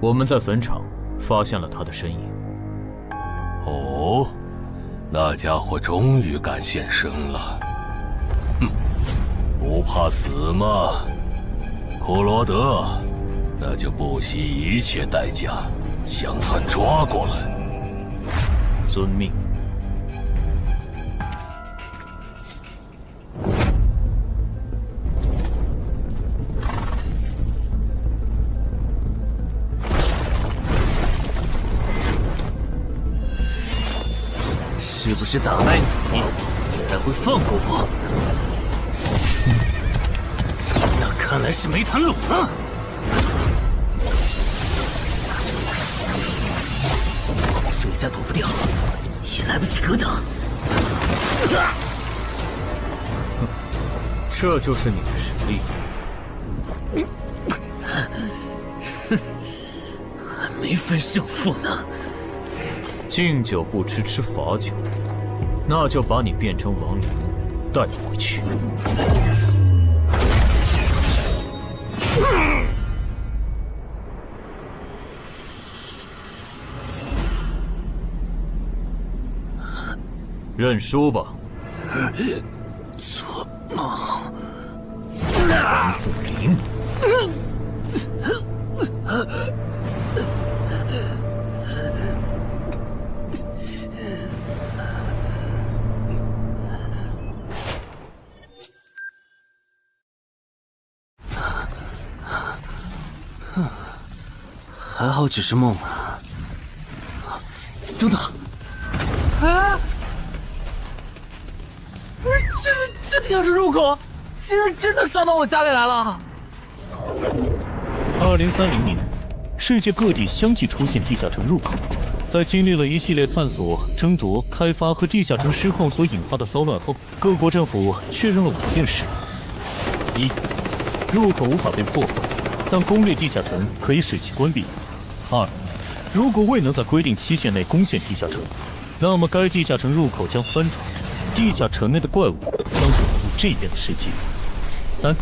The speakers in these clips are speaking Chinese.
我们在坟场发现了他的身影。哦，那家伙终于敢现身了。哼，不怕死吗？库罗德，那就不惜一切代价将他抓过来。遵命。是不是打败你，才会放过我？那看来是没谈拢啊！这下躲不掉，也来不及格挡。这就是你的实力。还没分胜负呢。敬酒不吃吃罚酒，那就把你变成亡灵，带回去。认输吧。做梦。王不灵。还好只是梦啊！等等，啊！这地下城入口，竟然真的上到我家里来了！2030年，世界各地相继出现地下城入口。在经历了一系列探索、争夺、开发和地下城失控所引发的骚乱后，各国政府确认了5件事：一、入口无法被破坏，但攻略地下城可以使其关闭。2. 如果未能在规定期限内攻陷地下城，那么该地下城入口将翻转，地下城内的怪物将涌入这边的世界。3.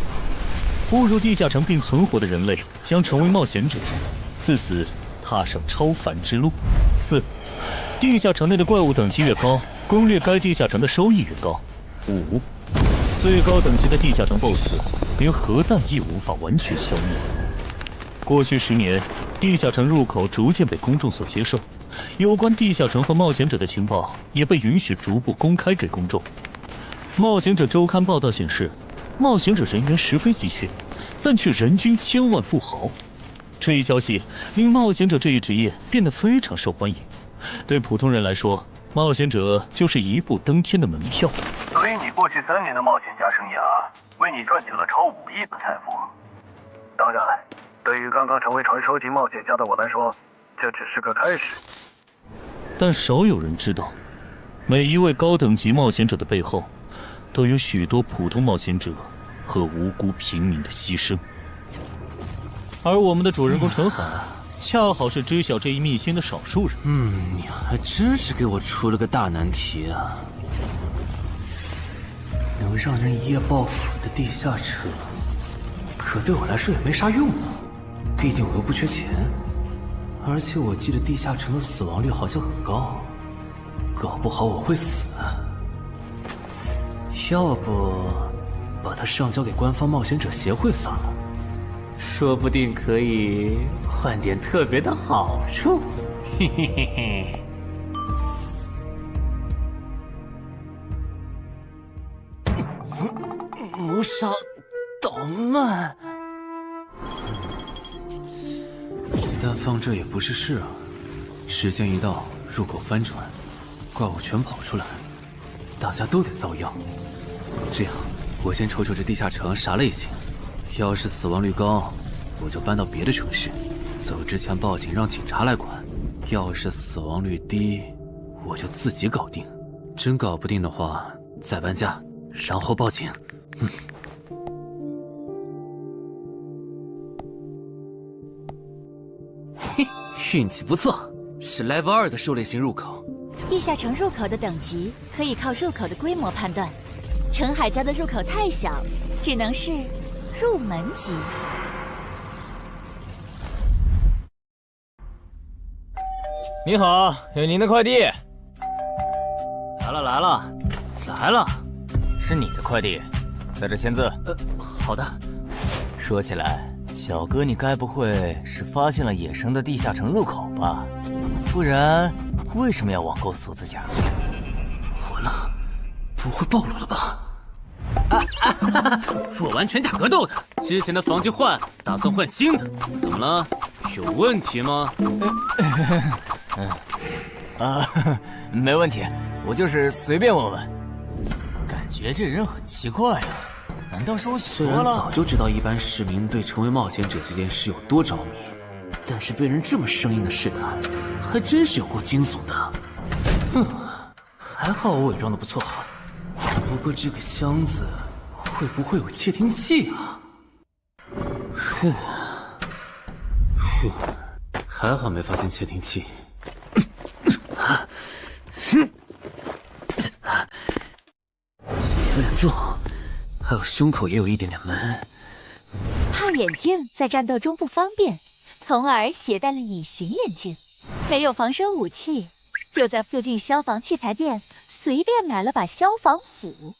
步入地下城并存活的人类将成为冒险者，自此踏上超凡之路。4. 地下城内的怪物等级越高，攻略该地下城的收益越高。5. 最高等级的地下城 BOSS 连核弹亦无法完全消灭。过去10年，地下城入口逐渐被公众所接受，有关地下城和冒险者的情报也被允许逐步公开给公众。冒险者周刊报道显示，冒险者人员十分稀缺，但却人均千万富豪。这一消息令冒险者这一职业变得非常受欢迎。对普通人来说，冒险者就是一步登天的门票。所以你过去3年的冒险家生涯，为你赚取了超5亿的财富。当然，对于刚刚成为传说级冒险家的我来说，这只是个开始。但少有人知道，每一位高等级冒险者的背后，都有许多普通冒险者和无辜平民的牺牲。而我们的主人公陈海，恰好是知晓这一秘辛的少数人。你还真是给我出了个大难题啊！能让人一夜暴富的地下城，可对我来说也没啥用啊。毕竟我又不缺钱，而且我记得地下城的死亡率好像很高，搞不好我会死。要不把它上交给官方冒险者协会算了，说不定可以换点特别的好处。嘿嘿嘿嘿。谋杀岛慢，一旦放这也不是事啊。时间一到，入口翻转，怪物全跑出来，大家都得遭殃。这样，我先瞅瞅这地下城啥类型，要是死亡率高，我就搬到别的城市，走之前报警让警察来管；要是死亡率低，我就自己搞定。真搞不定的话，再搬家，然后报警。嘿，运气不错，是 Level 2的狩猎型入口。地下城入口的等级可以靠入口的规模判断，陈海家的入口太小，只能是入门级。你好，有您的快递。来了，是你的快递，在这签字。好的。说起来，小哥，你该不会是发现了野生的地下城入口吧？不然，为什么要网购锁子甲？完了，不会暴露了吧？我玩全甲格斗的，之前的防具换，打算换新的。怎么了？有问题吗？没问题，我就是随便问问。感觉这人很奇怪啊，难道是我想虽然多了？早就知道一般市民对成为冒险者这件事有多着迷，但是被人这么生硬的试探，还真是有够惊悚的。还好我伪装的不错。不过这个箱子会不会有窃听器啊？还好没发现窃听器。有点重，还有胸口也有一点点闷。怕眼镜在战斗中不方便，从而携带了隐形眼镜。没有防身武器，就在附近消防器材店随便买了把消防斧。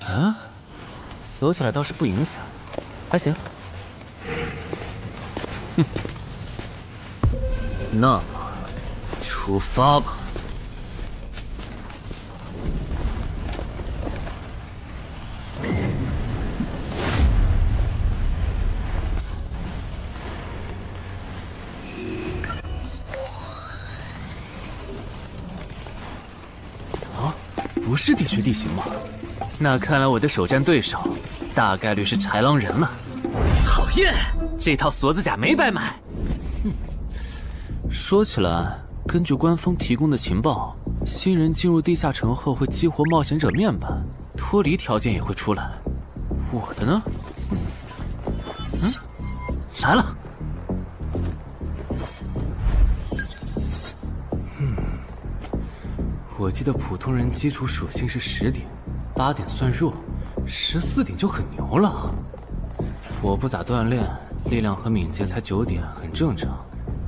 啊，锁起来倒是不影响，还行。那么，出发吧。不是地穴地形吗？那看来我的首战对手大概率是豺狼人了。讨厌，这套锁子甲没白买。说起来，根据官方提供的情报，新人进入地下城后会激活冒险者面板，脱离条件也会出来。我的呢？来了。我记得普通人基础属性是10点，8点算弱，14点就很牛了。我不咋锻炼，力量和敏捷才9点，很正常。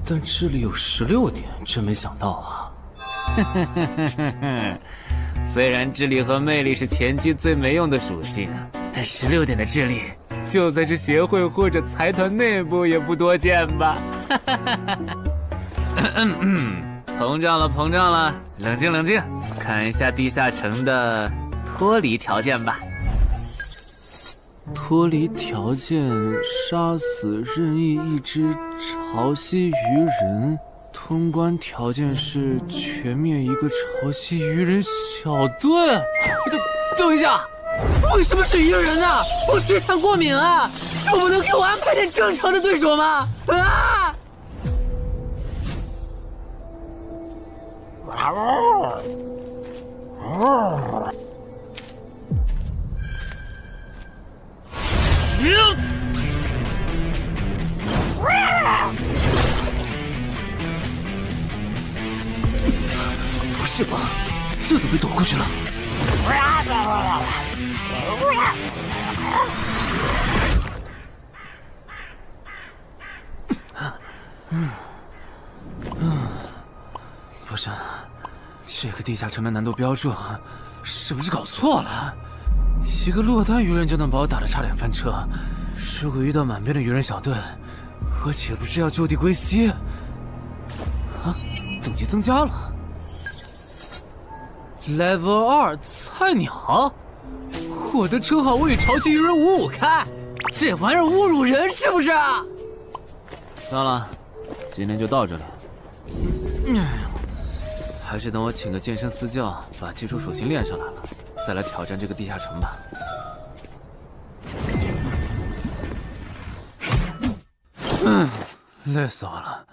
但智力有16点，真没想到啊！虽然智力和魅力是前期最没用的属性，但16点的智力，就算是协会或者财团内部也不多见吧？膨胀了，冷静，看一下地下城的脱离条件吧。脱离条件：杀死任意一只潮汐鱼人。通关条件是全灭一个潮汐鱼人小队。等一下，为什么是鱼人啊？我血产过敏啊！就不能给我安排点正常的对手吗？啊！不是吧，这都被躲过去了。不是，这个地下城的难度标注是不是搞错了？一个落单鱼人就能把我打得差点翻车，如果遇到满编的鱼人小队，我岂不是要就地归西？啊，等级增加了。Level 2菜鸟，我的称号我与潮汐鱼人55开，这玩意儿侮辱人是不是？算了，今天就到这里。还是等我请个健身私教，把基础属性练上来了，再来挑战这个地下城吧。累死我了，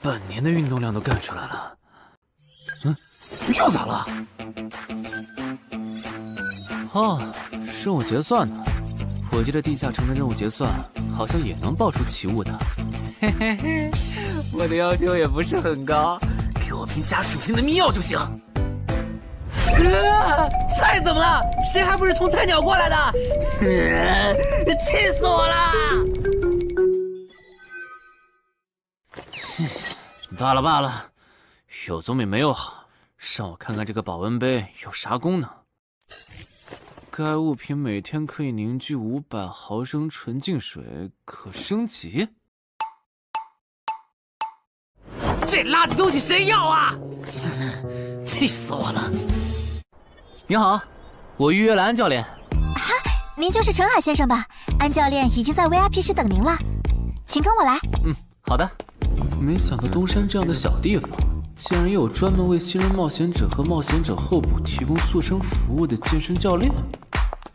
半年的运动量都干出来了。又咋了？哦，任务结算呢？我记得地下城的任务结算好像也能爆出奇物的。嘿嘿嘿，我的要求也不是很高，给我瓶加属性的秘药就行。菜怎么了？谁还不是从菜鸟过来的？气死我了！罢了罢了，有总比没有好。让我看看这个保温杯有啥功能。该物品每天可以凝聚500毫升纯净水，可升级。这垃圾东西谁要啊？气死我了！你好，我预约了安教练。哈，您就是陈海先生吧？安教练已经在 VIP 室等您了，请跟我来。好的。没想到东山这样的小地方，竟然也有专门为新人冒险者和冒险者候补提供塑身服务的健身教练。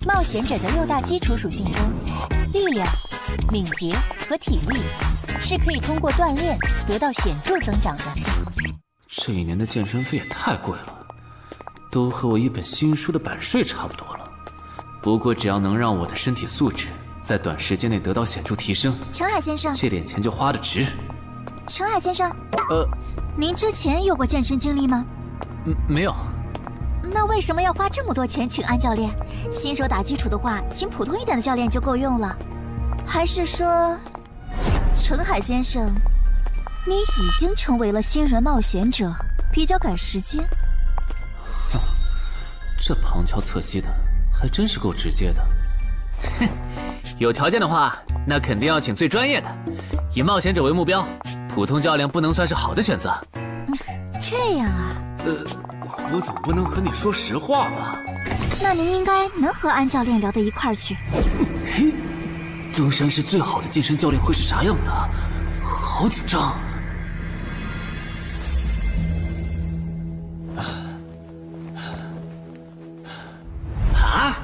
冒险者的6大基础属性中，力量、敏捷和体力是可以通过锻炼得到显著增长的。这1年的健身费也太贵了，都和我一本新书的版税差不多了。不过只要能让我的身体素质在短时间内得到显著提升，陈海先生，这点钱就花得值。陈海先生，您之前有过健身经历吗？没有。那为什么要花这么多钱请安教练？新手打基础的话，请普通一点的教练就够用了。还是说，陈海先生，你已经成为了新人冒险者，比较赶时间？这旁敲侧击的，还真是够直接的。哼，有条件的话，那肯定要请最专业的，以冒险者为目标，普通教练不能算是好的选择。这样啊？我总不能和你说实话吧？那您应该能和安教练聊到一块儿去。东山市最好的健身教练会是啥样的？好紧张。啊！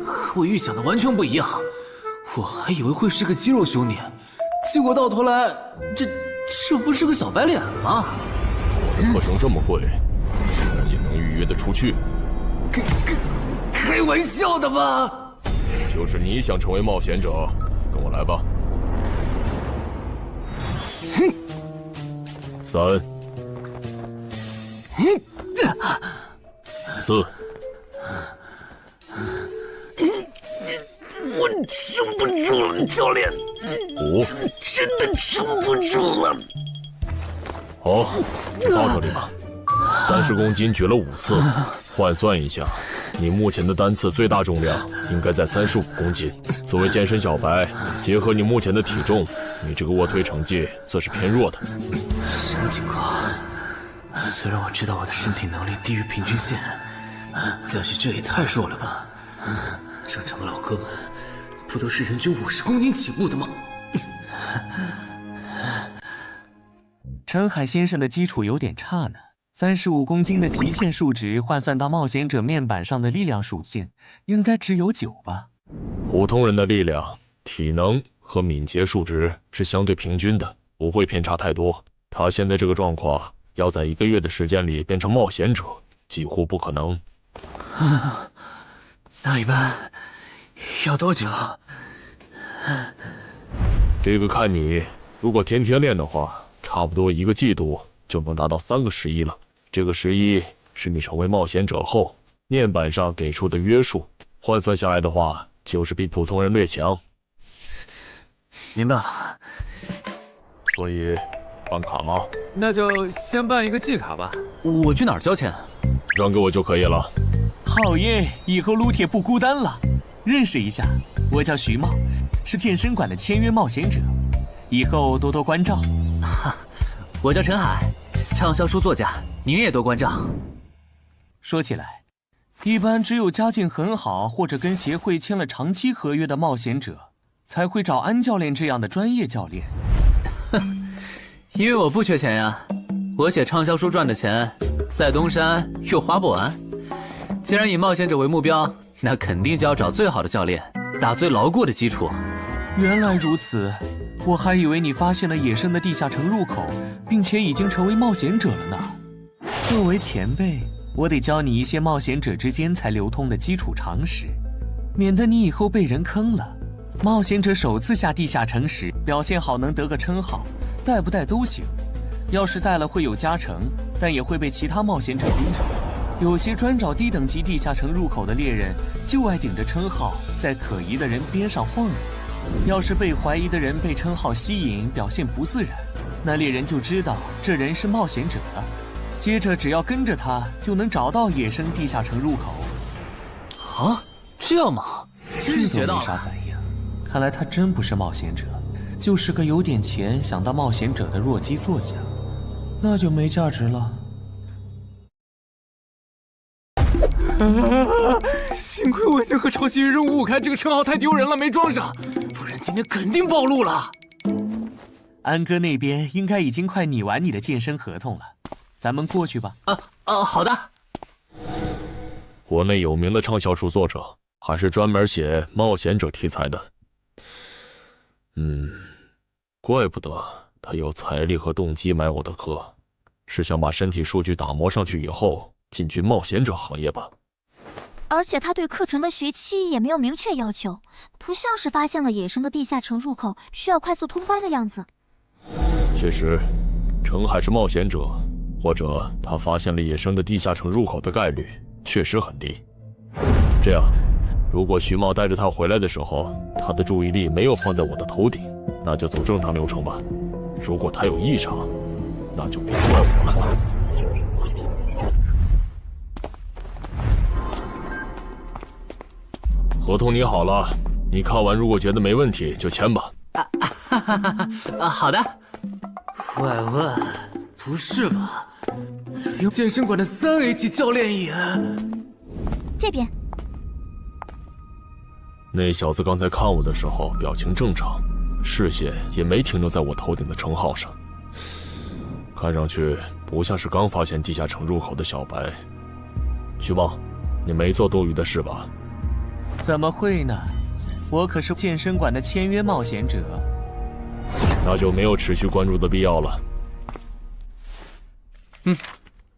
和我预想的完全不一样，我还以为会是个肌肉兄弟，结果到头来，这不是个小白脸吗？我的课程这么贵，竟然也能预约得出去？开玩笑的吧？就是你想成为冒险者，跟我来吧。哼，3、4。我撑不住了，教练。5，真的撑不住了。好，就到这里吧。30公斤举了5次，换算一下，你目前的单次最大重量应该在35公斤。作为健身小白，结合你目前的体重，你这个卧推成绩算是偏弱的。什么情况？虽然我知道我的身体能力低于平均线，但是这也太弱了吧？正常的老哥们不都是人均50公斤起步的吗？陈海先生的基础有点差呢，35公斤的极限数值换算到冒险者面板上的力量属性，应该只有9吧？普通人的力量、体能和敏捷数值是相对平均的，不会偏差太多。他现在这个状况，要在1个月的时间里变成冒险者，几乎不可能。那一般要多久？这个看你，如果天天练的话，差不多1个季度就能达到3个11了。这个11是你成为冒险者后面板上给出的约束，换算下来的话，就是比普通人略强。明白了。所以，办卡吗？那就先办一个季卡吧。我去哪儿交钱？转给我就可以了。好耶，以后撸铁不孤单了。认识一下，我叫徐茂，是健身馆的签约冒险者，以后多多关照。我叫陈海，畅销书作家，您也多关照。说起来，一般只有家境很好或者跟协会签了长期合约的冒险者，才会找安教练这样的专业教练。因为我不缺钱呀，我写畅销书赚的钱，在东山又花不完。既然以冒险者为目标，那肯定就要找最好的教练，打最牢固的基础。原来如此，我还以为你发现了野生的地下城入口，并且已经成为冒险者了呢。作为前辈，我得教你一些冒险者之间才流通的基础常识，免得你以后被人坑了。冒险者首次下地下城时，表现好能得个称号，带不带都行。要是带了会有加成，但也会被其他冒险者盯上。有些专找低等级地下城入口的猎人，就爱顶着称号在可疑的人边上晃悠。要是被怀疑的人被称号吸引，表现不自然，那猎人就知道这人是冒险者，接着只要跟着他，就能找到野生地下城入口。啊，这样吗？真是学到了。没啥反应，看来他真不是冒险者，就是个有点钱想当冒险者的弱鸡作家，那就没价值了。幸亏我先和抄袭人任务5开这个称号太丢人了，没装上，不然今天肯定暴露了。安哥那边应该已经快拟完你的健身合同了，咱们过去吧。好的。国内有名的畅销书作者，还是专门写冒险者题材的。怪不得他有财力和动机买我的课，是想把身体数据打磨上去以后进军冒险者行业吧。而且他对课程的学期也没有明确要求，不像是发现了野生的地下城入口需要快速通关的样子。确实，程海是冒险者，或者他发现了野生的地下城入口的概率确实很低。这样，如果徐茂带着他回来的时候，他的注意力没有放在我的头顶，那就走正常流程吧。如果他有异常，那就别怪我了。合同拟好了，你看完如果觉得没问题就签吧。好的。喂，不是吧？连健身馆的3A 级教练也……这边。那小子刚才看我的时候表情正常，视线也没停留在我头顶的称号上，看上去不像是刚发现地下城入口的小白。徐茂，你没做多余的事吧？怎么会呢？我可是健身馆的签约冒险者。那就没有持续关注的必要了。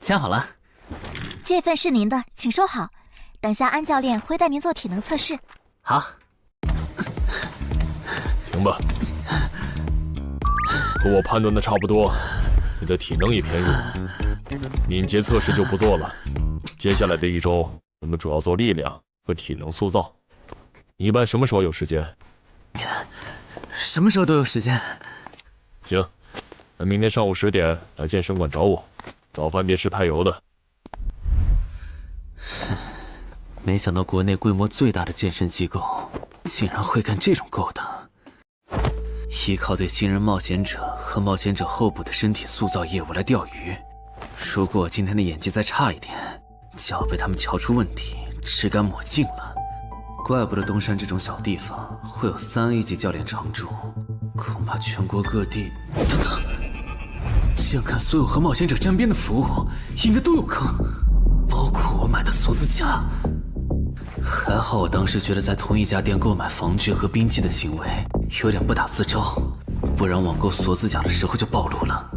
签好了。这份是您的，请收好。等下安教练会带您做体能测试。好。停吧。和我判断的差不多，你的体能也偏弱，敏捷测试就不做了。接下来的1周，我们主要做力量和体能塑造。你一般什么时候有时间？什么时候都有时间。行，那明天上午10点来健身馆找我，早饭别吃太油的。没想到国内规模最大的健身机构竟然会干这种勾当。依靠对新人冒险者和冒险者候补的身体塑造业务来钓鱼，如果我今天的演技再差一点，就要被他们瞧出问题，吃干抹净了。怪不得东山这种小地方会有3A 级教练常驻，恐怕全国各地……等等，这样看，所有和冒险者沾边的服务应该都有坑，包括我买的锁子甲。还好我当时觉得在同一家店购买防具和兵器的行为有点不打自招，不然网购锁子甲的时候就暴露了。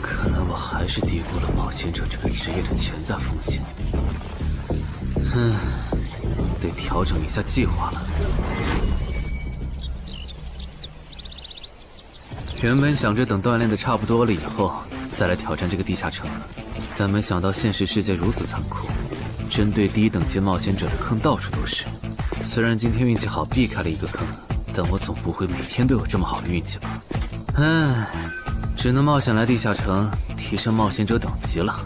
看来我还是低估了冒险者这个职业的潜在风险。得调整一下计划了。原本想着等锻炼的差不多了以后再来挑战这个地下城，但没想到现实世界如此残酷，针对低等级冒险者的坑到处都是。虽然今天运气好避开了一个坑，但我总不会每天都有这么好的运气吧？只能冒险来地下城提升冒险者等级了。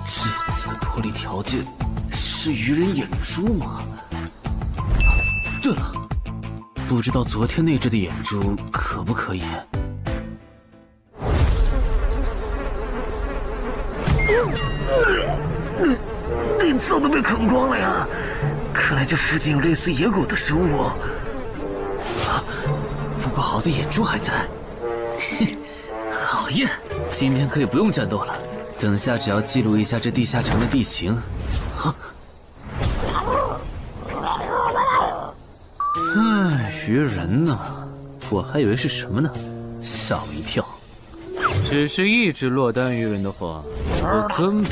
这次的脱离条件是鱼人眼珠吗？对了，不知道昨天那只的眼珠可不可以？早都被啃光了呀！看来这附近有类似野狗的生物。不过好在眼珠还在。好耶！今天可以不用战斗了，等下只要记录一下这地下城的地形。鱼人呢？我还以为是什么呢，吓我一跳。只是一只落单鱼人的话，我根本……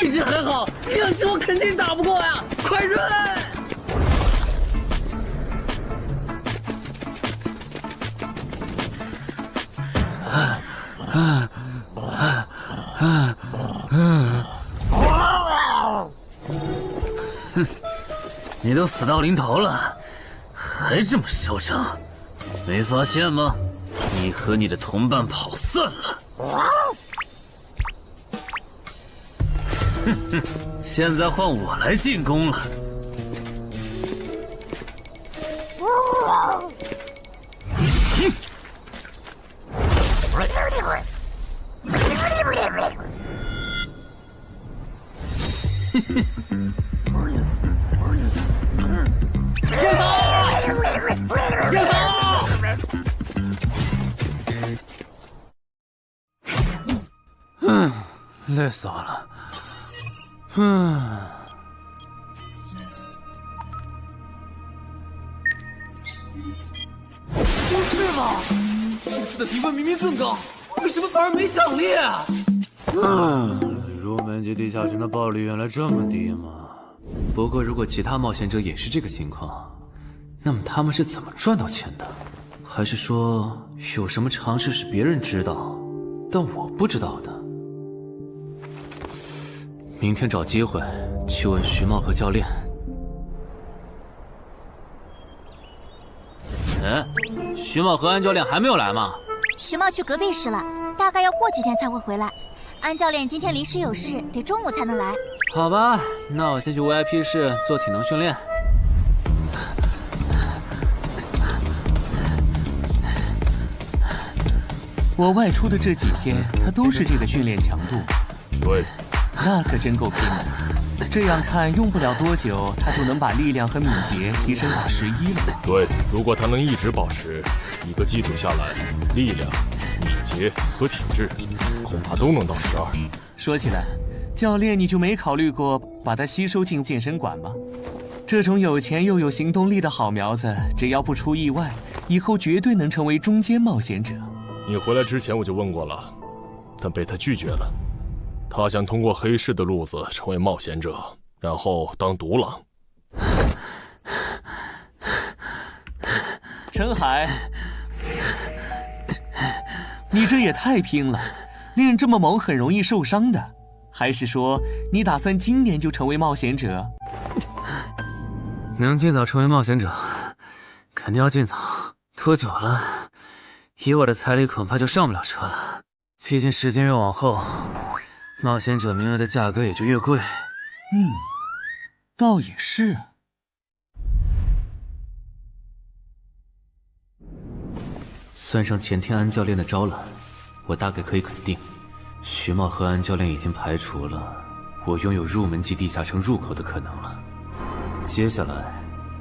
一只还好，2只我肯定打不过呀！快润！你都死到临头了，还这么嚣张，没发现吗？你和你的同伴跑散了。哼哼，现在换我来进攻了。累死我了。不是吧？这次的评分明明更高，为什么反而没奖励啊？入门级地下城的暴力原来这么低吗？不过如果其他冒险者也是这个情况，那么他们是怎么赚到钱的？还是说有什么常识是别人知道，但我不知道的？明天找机会去问徐茂和教练。哎，徐茂和安教练还没有来吗？徐茂去隔壁室了，大概要过几天才会回来。安教练今天临时有事，得中午才能来。好吧，那我先去 VIP 室做体能训练。我外出的这几天，他都是这个训练强度。对，那可真够拼的。这样看，用不了多久，他就能把力量和敏捷提升到11了。对，如果他能一直保持1个季度下来，力量、敏捷和体质恐怕都能到12。说起来，教练你就没考虑过把他吸收进健身馆吗？这种有钱又有行动力的好苗子，只要不出意外，以后绝对能成为中间冒险者。你回来之前我就问过了，但被他拒绝了。他想通过黑市的路子成为冒险者，然后当独狼。陈海，你这也太拼了，练这么猛很容易受伤的。还是说你打算今年就成为冒险者？能尽早成为冒险者，肯定要尽早。拖久了，以我的财力恐怕就上不了车了。毕竟时间越往后，冒险者名额的价格也就越贵。倒也是。算上前天安教练的招揽，我大概可以肯定，徐茂和安教练已经排除了我拥有入门级地下城入口的可能了。接下来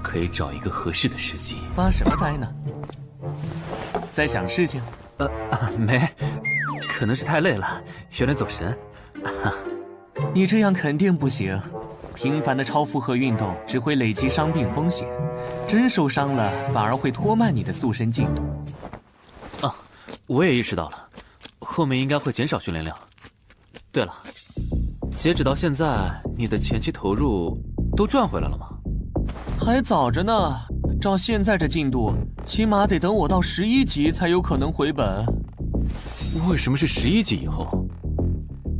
可以找一个合适的时机。发什么呆呢？在想事情？没，可能是太累了，有点走神。你这样肯定不行，频繁的超负荷运动只会累积伤病风险，真受伤了反而会拖慢你的塑身进度。我也意识到了，后面应该会减少训练量。对了，截止到现在，你的前期投入都赚回来了吗？还早着呢，照现在这进度，起码得等我到11级才有可能回本。为什么是11级以后？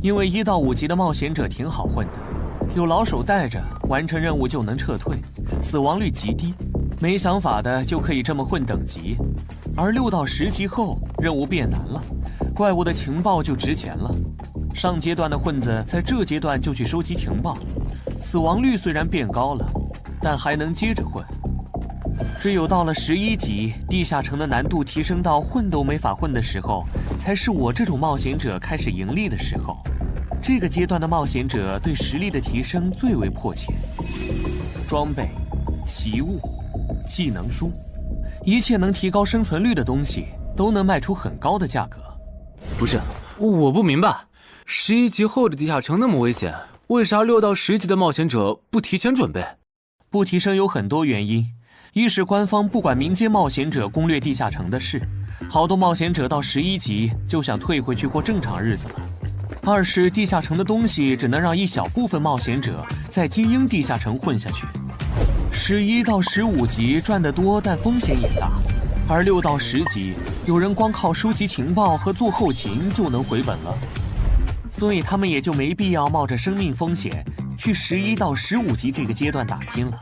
因为1到5级的冒险者挺好混的，有老手带着，完成任务就能撤退，死亡率极低，没想法的就可以这么混等级。而6到10级后，任务变难了，怪物的情报就值钱了。上阶段的混子在这阶段就去收集情报，死亡率虽然变高了，但还能接着混。只有到了11级，地下城的难度提升到混都没法混的时候，才是我这种冒险者开始盈利的时候。这个阶段的冒险者对实力的提升最为迫切。装备、奇物、技能书，一切能提高生存率的东西，都能卖出很高的价格。不是，我不明白，11级后的地下城那么危险，为啥6到10级的冒险者不提前准备？不提升有很多原因，一是官方不管民间冒险者攻略地下城的事，好多冒险者到11级就想退回去过正常日子了；二是地下城的东西只能让一小部分冒险者在精英地下城混下去。11到15级赚得多，但风险也大，而6到10级有人光靠收集情报和做后勤就能回本了，所以他们也就没必要冒着生命风险去11到15级这个阶段打拼了。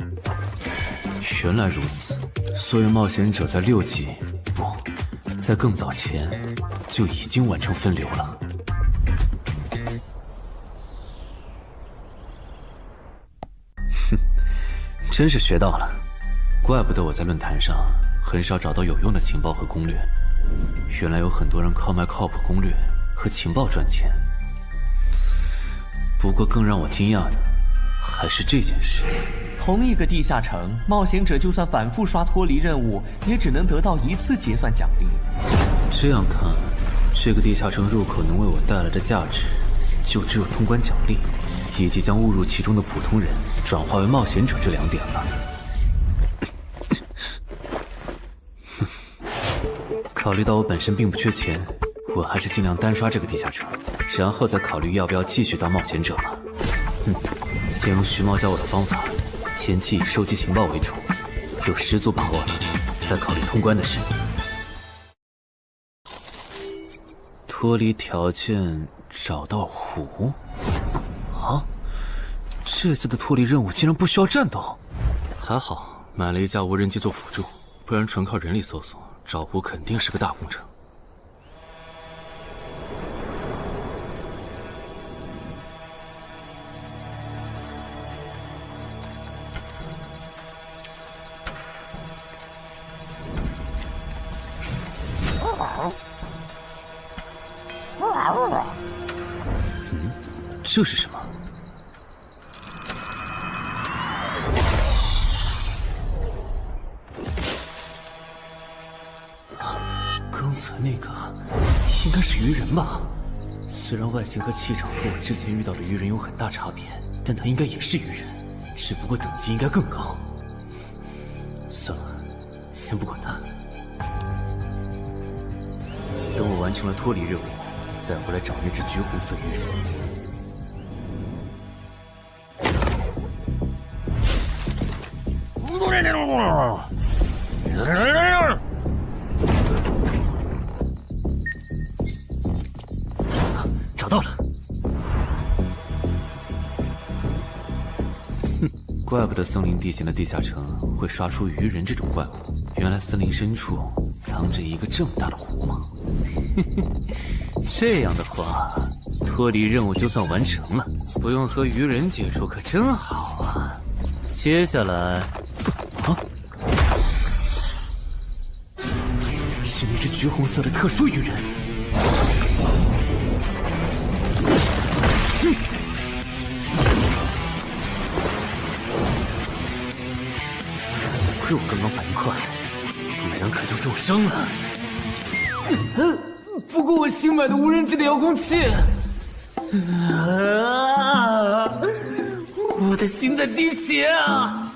原来如此，所以冒险者在6级，不，在更早前就已经完成分流了。哼，真是学到了，怪不得我在论坛上很少找到有用的情报和攻略，原来有很多人靠卖靠谱攻略和情报赚钱。不过更让我惊讶的还是这件事。同一个地下城，冒险者就算反复刷脱离任务，也只能得到1次结算奖励。这样看，这个地下城入口能为我带来的价值，就只有通关奖励，以及将误入其中的普通人转化为冒险者这2点了。考虑到我本身并不缺钱，我还是尽量单刷这个地下城，然后再考虑要不要继续当冒险者了。先用徐猫教我的方法，前期以收集情报为主，有10足把握了，再考虑通关的事。脱离条件找到湖？啊，这次的脱离任务竟然不需要战斗，还好买了一架无人机做辅助，不然纯靠人力搜索找湖肯定是个大工程。这是什么？刚才那个应该是鱼人吧？虽然外形和气场和我之前遇到的鱼人有很大差别，但他应该也是鱼人，只不过等级应该更高。算了，先不管他。等我完成了脱离任务，再回来找那只橘红色鱼人。找到了。哼，怪不得森林地形的地下城会刷出鱼人这种怪物，原来森林深处藏着一个这么大的湖吗？这样的话，脱离任务就算完成了，不用和鱼人接触可真好啊。接下来，是那只橘红色的特殊鱼人。幸亏我刚刚反应快，不然可就重伤了。不过我新买的无人机的遥控器，我的心在滴血啊！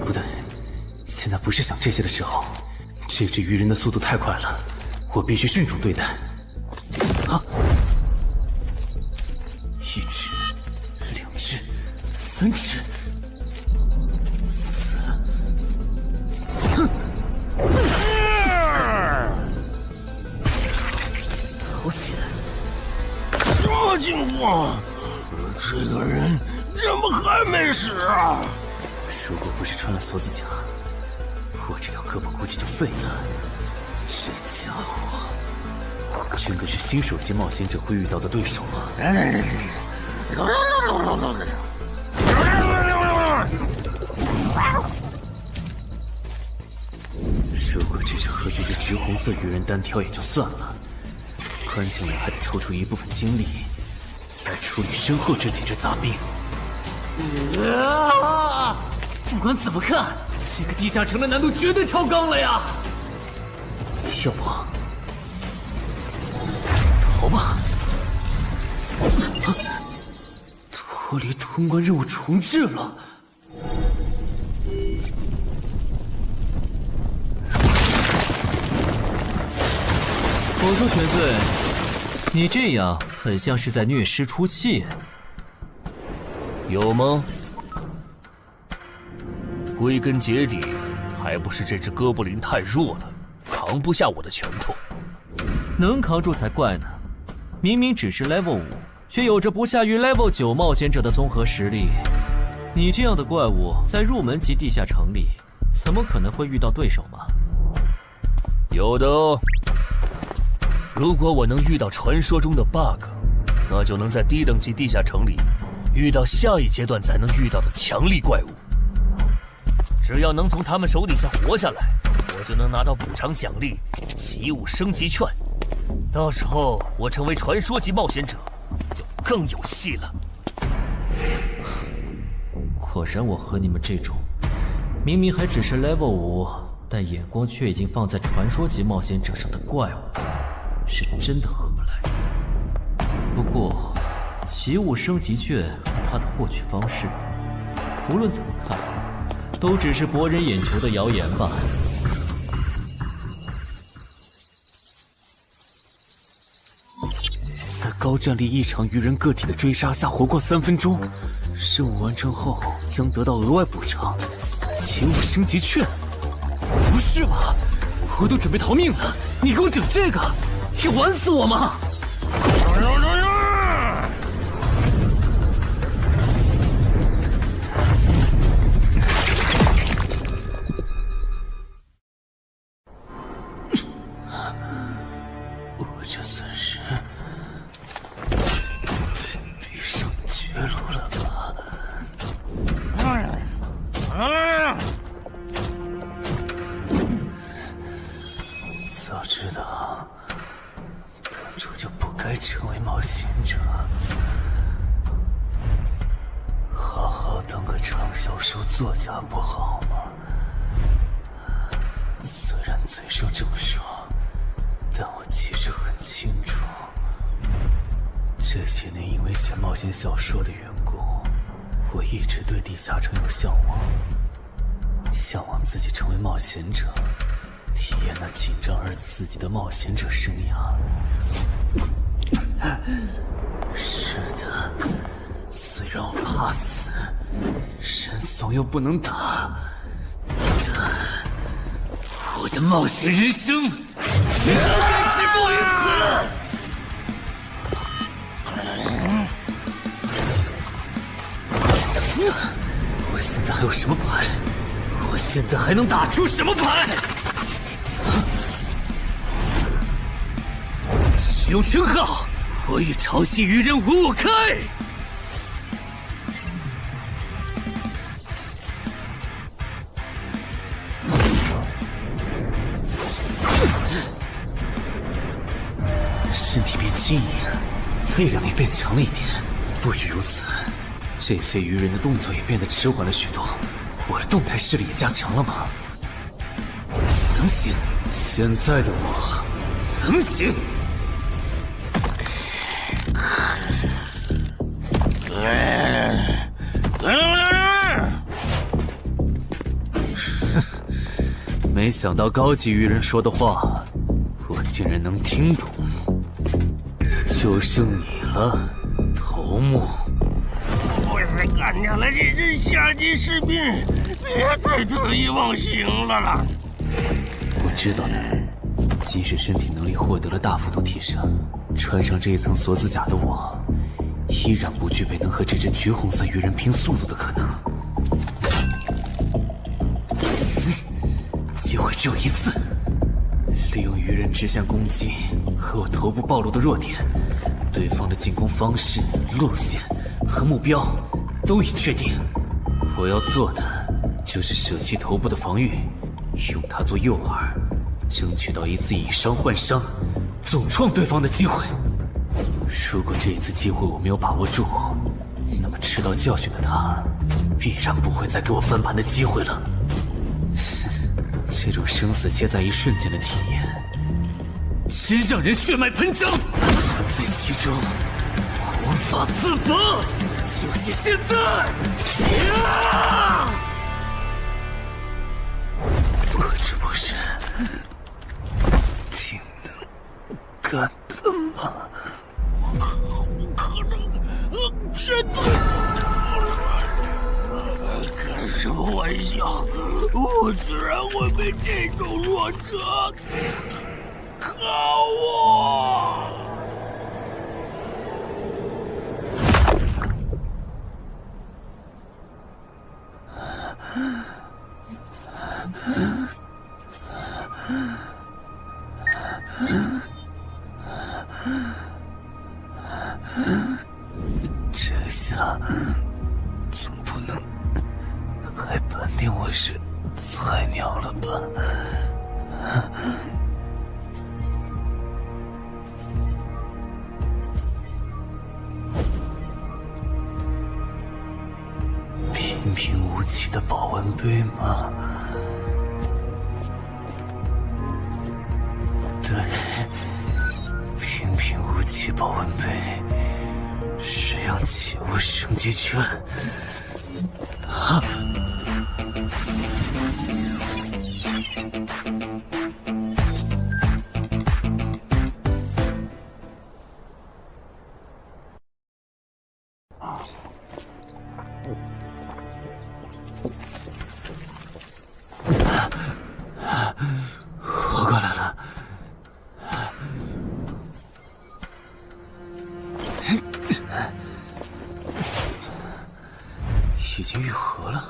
不对，现在不是想这些的时候。这只鱼人的速度太快了，我必须慎重对待。啊！1只、2只、3只、4……哼！好险！这情况，这个人怎么还没死啊？如果不是穿了锁子甲，我这条胳膊估计就废了。这家伙真的是新手级冒险者会遇到的对手吗？如果只是和这只橘红色鱼人单挑也就算了，关键我还得抽出一部分精力来处理身后这几只杂兵。不管怎么看，这个地下城的难度绝对超纲了呀！要不逃吧？脱离通关任务重置了。我说全罪，你这样很像是在虐尸出气，有吗？归根结底，还不是这只哥布林太弱了，扛不下我的拳头。能扛住才怪呢！明明只是 Level 5，却有着不下于 Level 9冒险者的综合实力。你这样的怪物，在入门级地下城里，怎么可能会遇到对手嘛？有的哦。如果我能遇到传说中的 bug， 那就能在低等级地下城里遇到下一阶段才能遇到的强力怪物。只要能从他们手底下活下来，我就能拿到补偿奖励奇物升级券。到时候我成为传说级冒险者，就更有戏了。果然，我和你们这种明明还只是 level 5，但眼光却已经放在传说级冒险者上的怪物，是真的合不来。不过，奇物升级券和它的获取方式，无论怎么看，都只是博人眼球的谣言吧。在高战力异常鱼人个体的追杀下活过3分钟，任务完成后将得到额外补偿，奇物升级券。不是吧？我都准备逃命了，你给我整这个，要玩死我吗？我这算是逼上绝路了吧？早知道当初就不该成为冒险者，好好当个畅销书作家不好吗？虽然嘴上这么说，但我其实很清楚，这些年因为写冒险小说的缘故，我一直对地下城有向往，向往自己成为冒险者，体验那紧张而刺激的冒险者生涯。是的，虽然我怕死，人怂又不能打，但我的冒险人生绝对止步于此。想想，我现在还有什么牌？我现在还能打出什么牌？使用称号，我与潮汐鱼人5开。身体变轻盈，力量也变强了一点。不止如此，这些鱼人的动作也变得迟缓了许多。我的动态视力也加强了吗？能行，现在的我能行。没想到高级鱼人说的话，我竟然能听懂。就剩你了，头目。我是干掉了这支下级士兵，别再得意忘形了啦！我知道的，即使身体能力获得了大幅度提升，穿上这一层锁子甲的我，依然不具备能和这只橘红色鱼人拼速度的可能。机会只有一次，利用鱼人直线攻击和我头部暴露的弱点，对方的进攻方式、路线和目标都已确定。我要做的就是舍弃头部的防御，用它做诱饵，争取到一次以伤换伤，重创对方的机会。如果这一次机会我没有把握住，那么吃到教训的他，必然不会再给我翻盘的机会了。这种生死皆在一瞬间的体验，真让人血脉喷张，沉醉其中，无法自拔。就是现在！我这不是挺能干的吗？不可能，绝对不可能！开什么玩笑？我居然会被这种弱者可恶！菜鸟了吧？平平无奇的保温杯吗？对，平平无奇保温杯是用启物升级券。啊！活过来了。已经愈合了。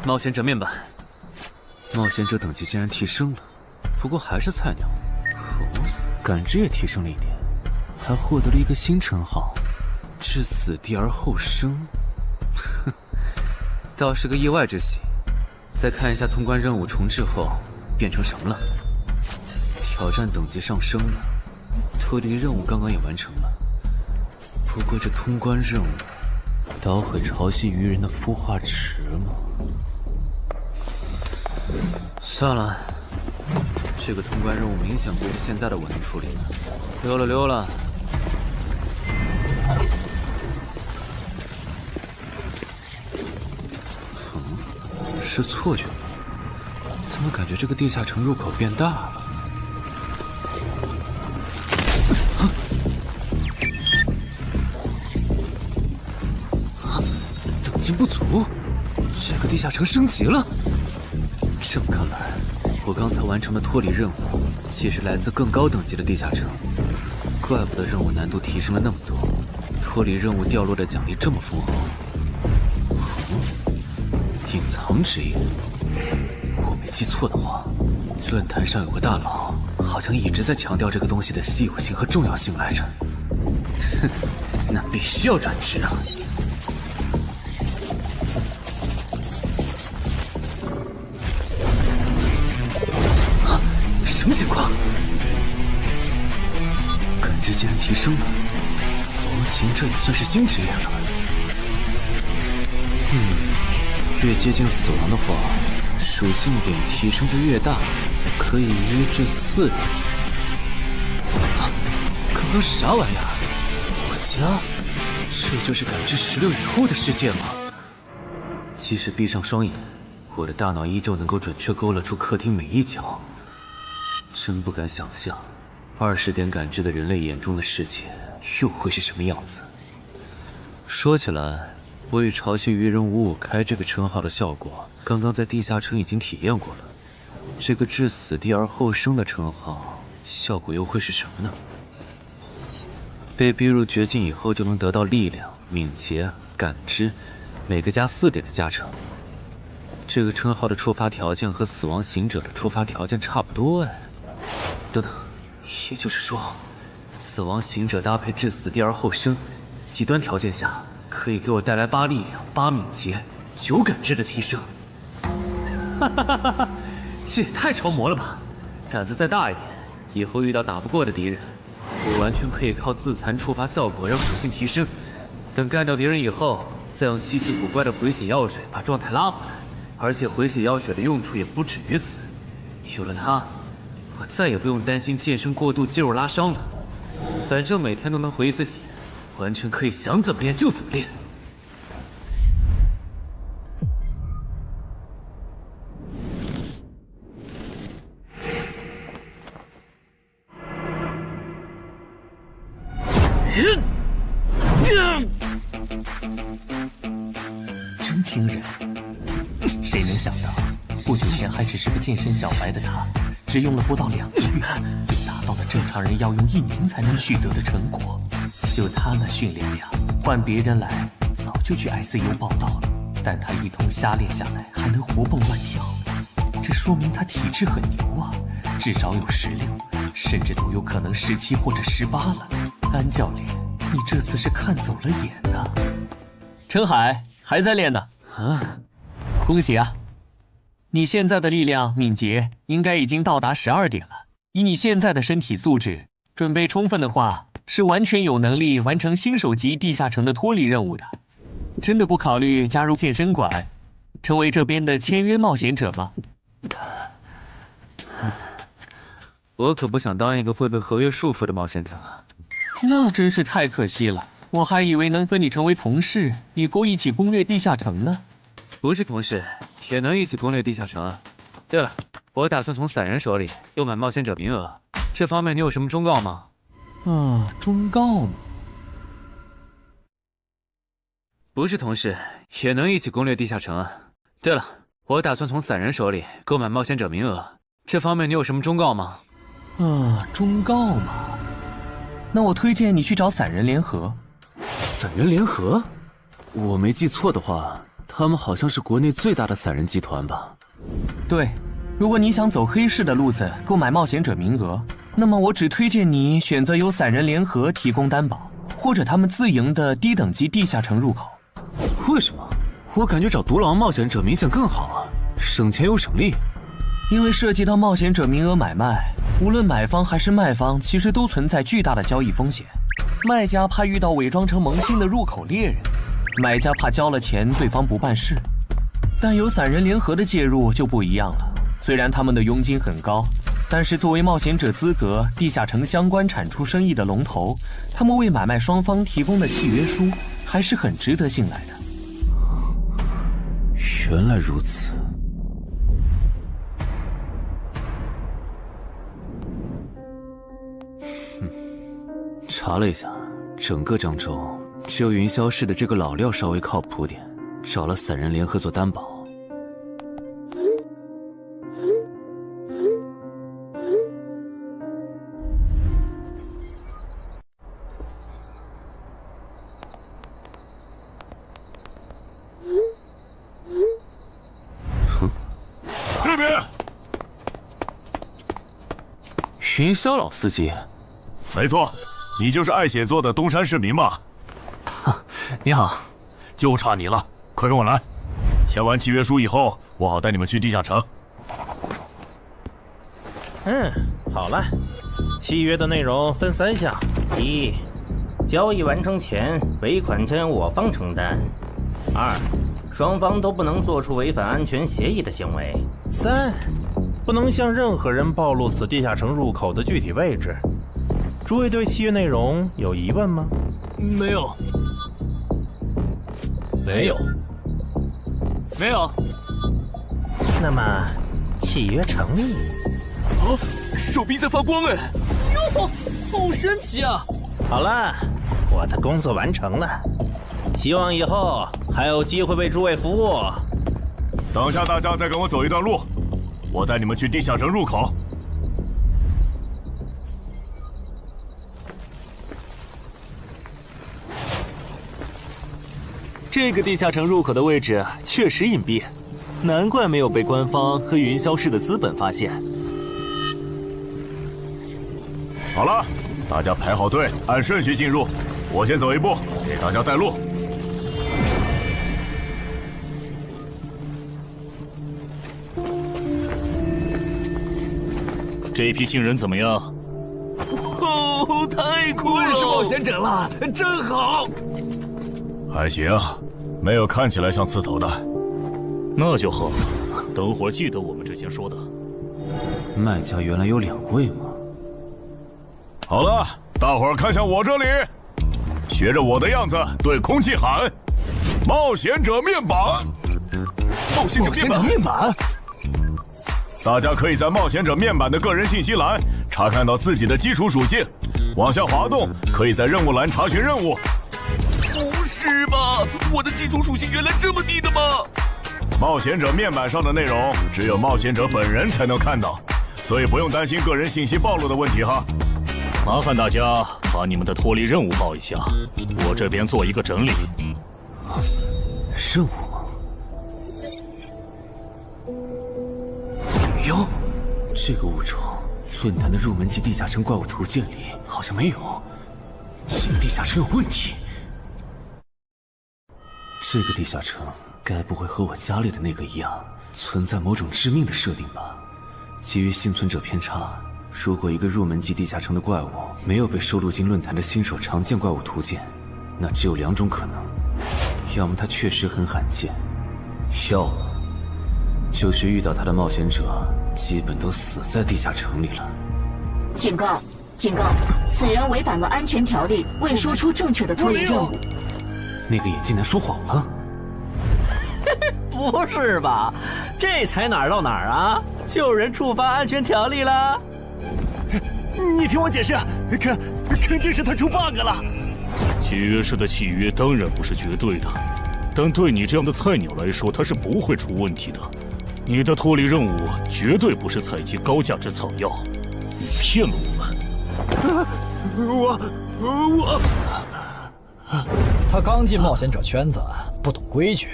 冒险者面板，冒险者等级竟然提升了，不过还是菜鸟。哦，感知也提升了一点，还获得了一个新称号——至死地而后生。哼，倒是个意外之喜。再看一下通关任务重置后变成什么了。挑战等级上升了，脱离任务刚刚也完成了。不过这通关任务捣毁潮汐鱼人的孵化池吗？算了，这个通关任务明显不是现在的稳定处理了。溜了溜了。是错觉吗？怎么感觉这个地下城入口变大了？等级不足，这个地下城升级了。这么看来，我刚才完成的脱离任务，其实来自更高等级的地下城。怪不得任务难度提升了那么多，脱离任务掉落的奖励这么丰厚。隐藏之眼，我没记错的话，论坛上有个大佬，好像一直在强调这个东西的稀有性和重要性来着。哼，那必须要转职啊！什么情况？感知竟然提升了，死亡行者也算是新职业了。越接近死亡的话，属性点提升就越大，可以1至4点。啊，刚刚啥玩意儿？我家？这就是感知16以后的世界吗？即使闭上双眼，我的大脑依旧能够准确勾勒出客厅每一角。真不敢想象，20点感知的人类眼中的世界又会是什么样子。说起来，我与潮汐鱼人555开这个称号的效果，刚刚在地下城已经体验过了。这个至死地而后生的称号，效果又会是什么呢？被逼入绝境以后，就能得到力量、敏捷、感知，每个加4点的加成。这个称号的触发条件和死亡行者的触发条件差不多哎。等等，也就是说，死亡行者搭配至死地而后生，极端条件下可以给我带来8力量、8敏捷、9感知的提升。哈哈哈哈！这也太超模了吧！胆子再大一点，以后遇到打不过的敌人，我完全可以靠自残触发效果让属性提升。等干掉敌人以后，再用稀奇古怪的回血药水把状态拉回来。而且回血药水的用处也不止于此，有了它，我再也不用担心健身过度肌肉拉伤了。反正每天都能回一次血，完全可以想怎么练就怎么练。真惊人！谁能想到，不久前还只是个健身小白的他，只用了不到2个月，就达到了正常人要用1年才能取得的成果。就他那训练量，换别人来早就去 ICU 报道了。但他一通瞎练下来，还能活蹦乱跳，这说明他体质很牛啊，至少有16，甚至都有可能17或者18了。安教练，你这次是看走了眼呐！陈海还在练呢。啊，恭喜啊！你现在的力量、敏捷应该已经到达12点了。以你现在的身体素质，准备充分的话，是完全有能力完成新手级地下城的脱离任务的。真的不考虑加入健身馆，成为这边的签约冒险者吗？我可不想当一个会被合约束缚的冒险者。那真是太可惜了，我还以为能和你成为同事，以后一起攻略地下城呢。不是同事，也能一起攻略地下城啊。对了，我打算从散人手里购买冒险者名额，这方面你有什么忠告吗？忠告吗？不是同事，也能一起攻略地下城啊。对了，我打算从散人手里购买冒险者名额，这方面你有什么忠告吗？忠告嘛，那我推荐你去找散人联合。散人联合？我没记错的话，他们好像是国内最大的散人集团吧？对，如果你想走黑市的路子购买冒险者名额，那么我只推荐你选择由散人联合提供担保，或者他们自营的低等级地下城入口。为什么？我感觉找独狼冒险者明显更好啊，省钱又省力。因为涉及到冒险者名额买卖，无论买方还是卖方，其实都存在巨大的交易风险。卖家怕遇到伪装成萌新的入口猎人，买家怕交了钱对方不办事。但有散人联合的介入就不一样了，虽然他们的佣金很高，但是作为冒险者资格地下城相关产出生意的龙头，他们为买卖双方提供的契约书还是很值得信赖的。原来如此。查了一下，整个漳州只有云霄市的这个老廖稍微靠谱点，找了散人联合做担保。这边，云霄老司机，没错，你就是爱写作的东山市民吧？你好，就差你了，快跟我来。签完契约书以后，我好带你们去地下城。好了，契约的内容分3项：一，交易完成前尾款将由我方承担；二，双方都不能做出违反安全协议的行为；三，不能向任何人暴露此地下城入口的具体位置。诸位对契约内容有疑问吗？没有。没有。没有。那么，契约成立。手臂在发光哎！哟，好神奇啊！好了，我的工作完成了，希望以后还有机会为诸位服务。等下大家再跟我走一段路，我带你们去地下城入口。这个地下城入口的位置确实隐蔽，难怪没有被官方和云霄市的资本发现。好了，大家排好队，按顺序进入。我先走一步，给大家带路。这批新人怎么样？哦，太酷了！我也是冒险者了，真好。还行，没有看起来像刺头的。那就好，等会儿记得我们之前说的。卖家原来有2位吗？好了，大伙儿看向我这里，学着我的样子对空气喊：“冒险者面板！”冒险者面板！大家可以在冒险者面板的个人信息栏查看到自己的基础属性，往下滑动，可以在任务栏查询任务。不是吧？我的基础属性原来这么低的吗？冒险者面板上的内容只有冒险者本人才能看到，所以不用担心个人信息暴露的问题哈。麻烦大家把你们的脱离任务报一下，我这边做一个整理。任务吗？哟，这个物种论坛的入门级地下城怪物图鉴里好像没有，这个地下城有问题。这个地下城该不会和我家里的那个一样，存在某种致命的设定吧。基于幸存者偏差，如果一个入门级地下城的怪物没有被收录进论坛的新手常见怪物图鉴，那只有2种可能：要么它确实很罕见，要么就是遇到它的冒险者基本都死在地下城里了。警告！警告！此人违反了安全条例，未说出正确的脱离任务。那个眼竟然说谎了？不是吧？这才哪儿到哪儿啊？就有人触发安全条例了？你听我解释，肯定是他出 bug 了。契约式的契约当然不是绝对的，但对你这样的菜鸟来说，它是不会出问题的。你的脱离任务绝对不是采集高价值草药，你骗了我们。他刚进冒险者圈子，不懂规矩，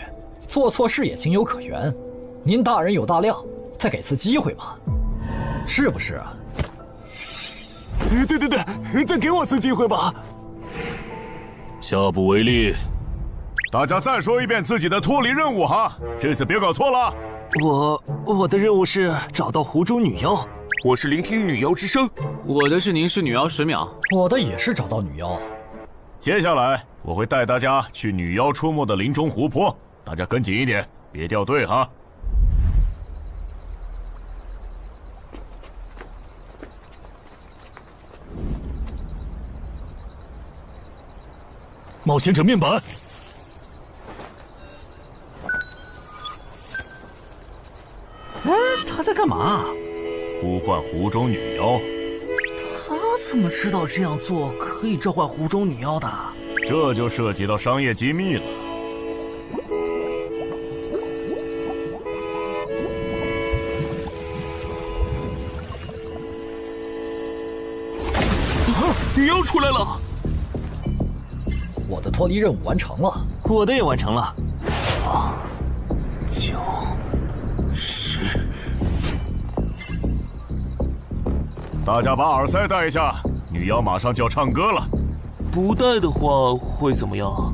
做错事也情有可原。您大人有大量，再给次机会嘛，是不是啊？对，再给我次机会吧。下不为例。大家再说一遍自己的脱离任务哈，这次别搞错了。我的任务是找到湖中女妖，我是聆听女妖之声，我的是凝视女妖10秒，我的也是找到女妖。接下来我会带大家去女妖出没的林中湖泊，大家跟紧一点，别掉队哈。冒险者面板。他在干嘛？呼唤湖中女妖。他怎么知道这样做可以召唤湖中女妖的？这就涉及到商业机密了。女妖出来了！我的脱离任务完成了，我的也完成了。8、9、10。大家把耳塞戴一下，女妖马上就要唱歌了。不戴的话会怎么样？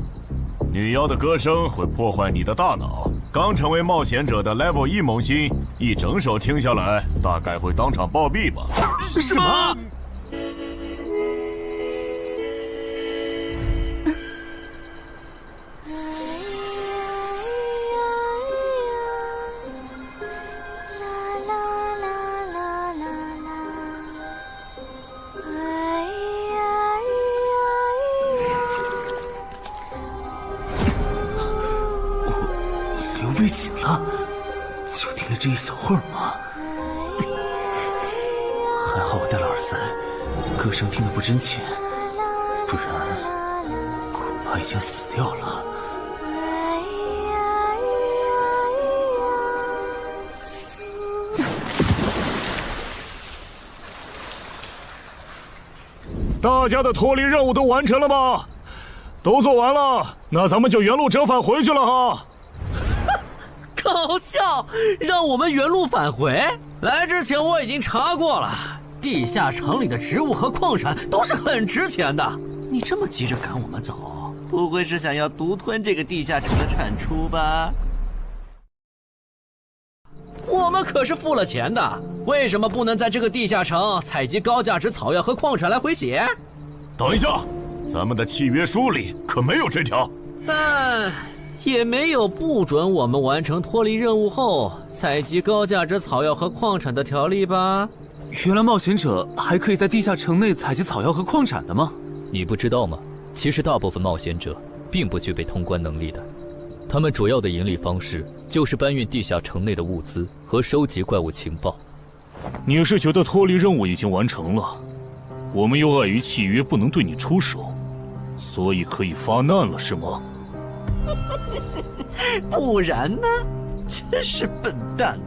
女妖的歌声会破坏你的大脑。刚成为冒险者的 Level 1萌新，一整首听下来，大概会当场暴毙吧。什么？被醒了，就听了这一小会儿嘛。还好我戴了耳塞，歌声听得不真切，不然恐怕已经死掉了。大家的脱离任务都完成了吗？都做完了，那咱们就原路折返回去了哈。搞笑，让我们原路返回？来之前我已经查过了，地下城里的植物和矿产都是很值钱的。你这么急着赶我们走，不会是想要独吞这个地下城的产出吧？我们可是付了钱的，为什么不能在这个地下城采集高价值草药和矿产来回血？等一下，咱们的契约书里可没有这条。但也没有不准我们完成脱离任务后采集高价值草药和矿产的条例吧？原来冒险者还可以在地下城内采集草药和矿产的吗？你不知道吗？其实大部分冒险者并不具备通关能力的，他们主要的盈利方式就是搬运地下城内的物资和收集怪物情报。你是觉得脱离任务已经完成了，我们又碍于契约不能对你出手，所以可以发难了是吗？不然呢？真是笨蛋！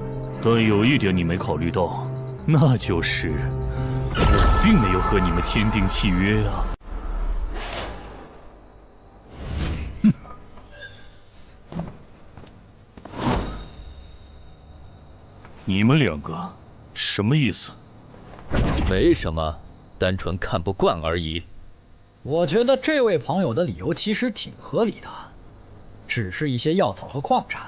但有一点你没考虑到，那就是我并没有和你们签订契约啊。你们两个什么意思？没什么，单纯看不惯而已。我觉得这位朋友的理由其实挺合理的，只是一些药草和矿产，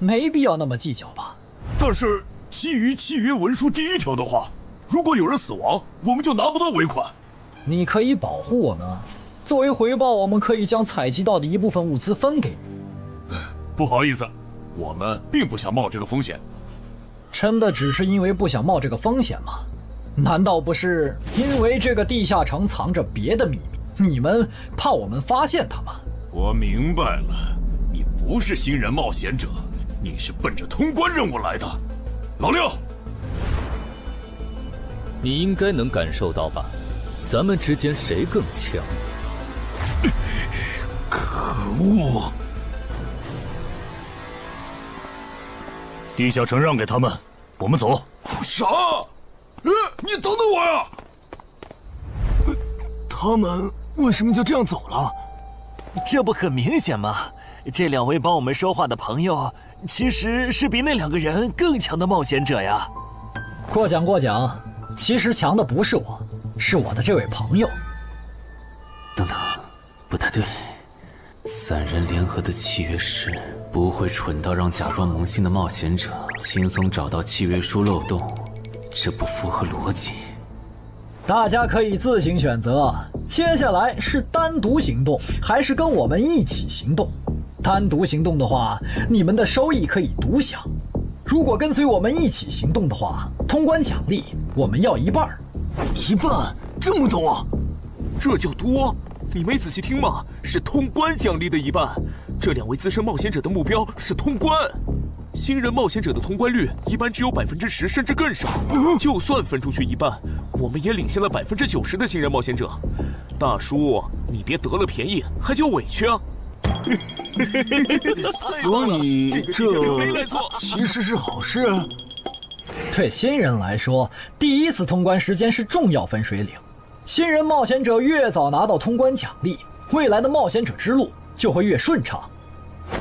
没必要那么计较吧。但是基于契约文书第1条的话，如果有人死亡，我们就拿不到尾款。你可以保护我们，作为回报，我们可以将采集到的一部分物资分给你。不好意思，我们并不想冒这个风险。真的只是因为不想冒这个风险吗？难道不是因为这个地下城藏着别的秘密，你们怕我们发现它吗？我明白了，你不是新人冒险者，你是奔着通关任务来的。老六，你应该能感受到吧？咱们之间谁更强？可恶！地下城让给他们，我们走。啥？你等等我呀！他们为什么就这样走了？这不很明显吗？这2位帮我们说话的朋友，其实是比那2个人更强的冒险者呀。过奖，其实强的不是我，是我的这位朋友。等等，不太对，3人联合的契约师不会蠢到让假装萌新的冒险者轻松找到契约书漏洞，这不符合逻辑。大家可以自行选择，接下来是单独行动，还是跟我们一起行动？单独行动的话，你们的收益可以独享；如果跟随我们一起行动的话，通关奖励我们要1半。1半？这么多？这叫多？你没仔细听吗？是通关奖励的1半。这2位资深冒险者的目标是通关。新人冒险者的通关率一般只有10%，甚至更少。就算分出去1半，我们也领先了90%的新人冒险者。大叔，你别得了便宜还叫委屈啊！所以这其实是好事。对新人来说，第1次通关时间是重要分水岭。新人冒险者越早拿到通关奖励，未来的冒险者之路就会越顺畅。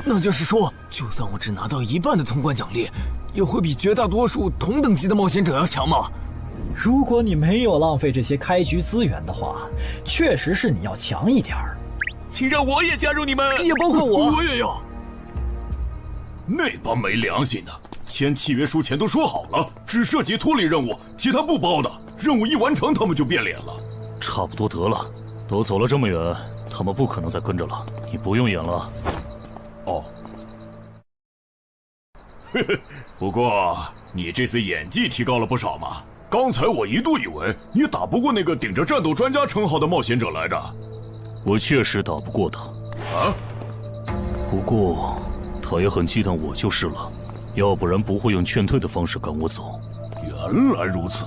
那就是说，就算我只拿到1半的通关奖励，也会比绝大多数同等级的冒险者要强吗？如果你没有浪费这些开局资源的话，确实是你要强一点儿。请让我也加入你们，也包括我。我也要。那帮没良心的，签契约书前都说好了，只涉及脱离任务，其他不包的。任务一完成，他们就变脸了。差不多得了，都走了这么远，他们不可能再跟着了。你不用演了。哦。不过你这次演技提高了不少嘛。刚才我一度以为你打不过那个顶着战斗专家称号的冒险者来着。我确实打不过他。啊？不过他也很忌惮我就是了，要不然不会用劝退的方式赶我走。原来如此。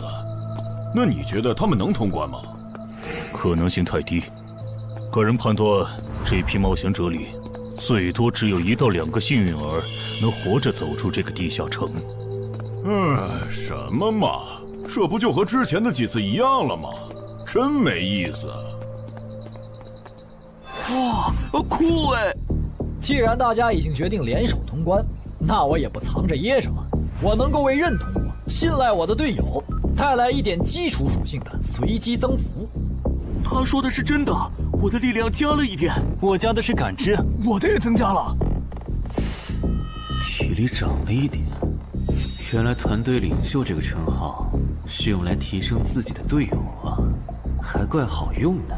那你觉得他们能通关吗？可能性太低。个人判断，这批冒险者里，最多只有1到2个幸运儿能活着走出这个地下城。什么嘛，这不就和之前的几次一样了吗？真没意思。哇，酷哎！既然大家已经决定联手通关，那我也不藏着掖着了。我能够为认同我、信赖我的队友带来一点基础属性的随机增幅。他说的是真的，我的力量加了1点，我加的是感知，我的也增加了。体力涨了1点。原来团队领袖这个称号是用来提升自己的队友啊，还怪好用的。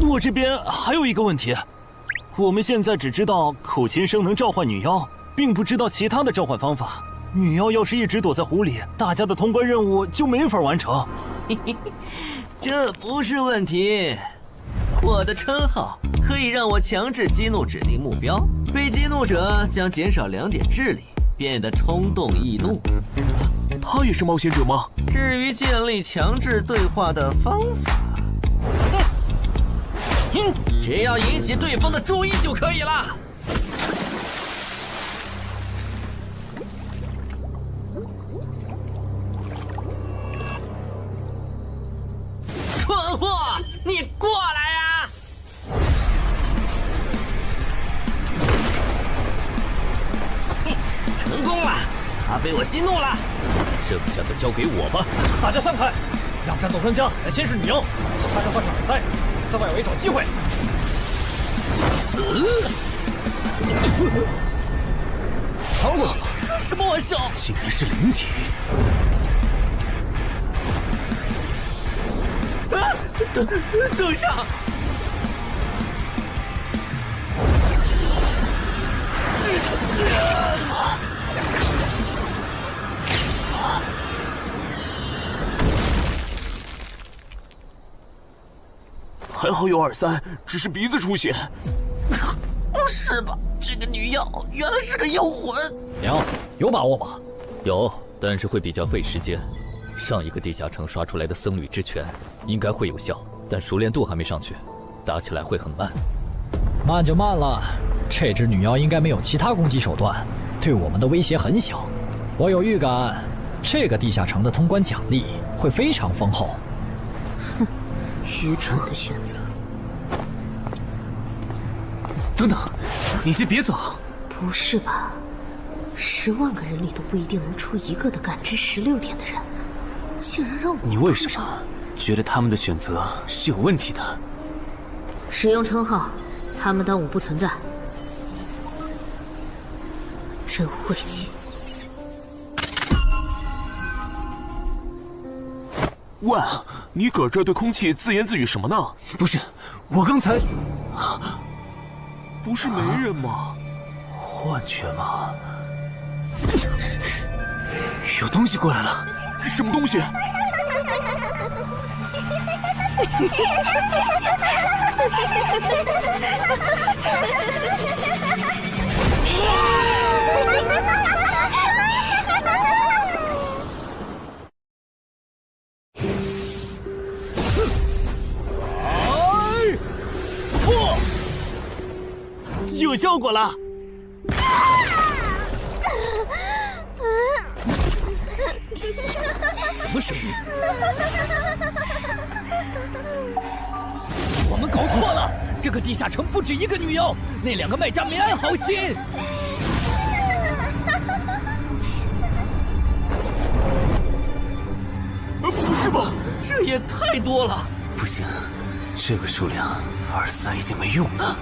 我这边还有一个问题，我们现在只知道口琴声能召唤女妖，并不知道其他的召唤方法。女妖要是一直躲在湖里，大家的通关任务就没法完成。这不是问题，我的称号可以让我强制激怒指定目标，被激怒者将减少2点智力，变得冲动易怒。他也是冒险者吗？至于建立强制对话的方法，只要引起对方的注意就可以了。蠢货，你过来呀！成功了，他被我激怒了。剩下的交给我吧。大家散开，让战斗专家来先是女妖，其他人换上耳塞，在外围找机会。死！传过去，什么玩笑？竟然是灵体！等一下！还好有2-3，只是鼻子出血。不是吧？这个女妖原来是个妖魂！娘，有把握吗？有，但是会比较费时间。上一个地下城刷出来的僧侣之拳应该会有效，但熟练度还没上去，打起来会很慢。慢就慢了，这只女妖应该没有其他攻击手段，对我们的威胁很小。我有预感，这个地下城的通关奖励会非常丰厚。哼，愚蠢的选择。等等，你先别走。不是吧？10万个人里都不一定能出一个的感知16点的人，竟然让我……你为什么觉得他们的选择是有问题的？使用称号，他们当我不存在，真晦气。喂，你搁这对空气自言自语什么呢？不是，我刚才……不是没人吗？幻觉吗？有东西过来了！什么东西？有效果了！什么声音？我们搞错了，这个地下城不止一个女妖，那2个卖家没安好心。不是吧？这也太多了！不行，这个数量2-3已经没用了。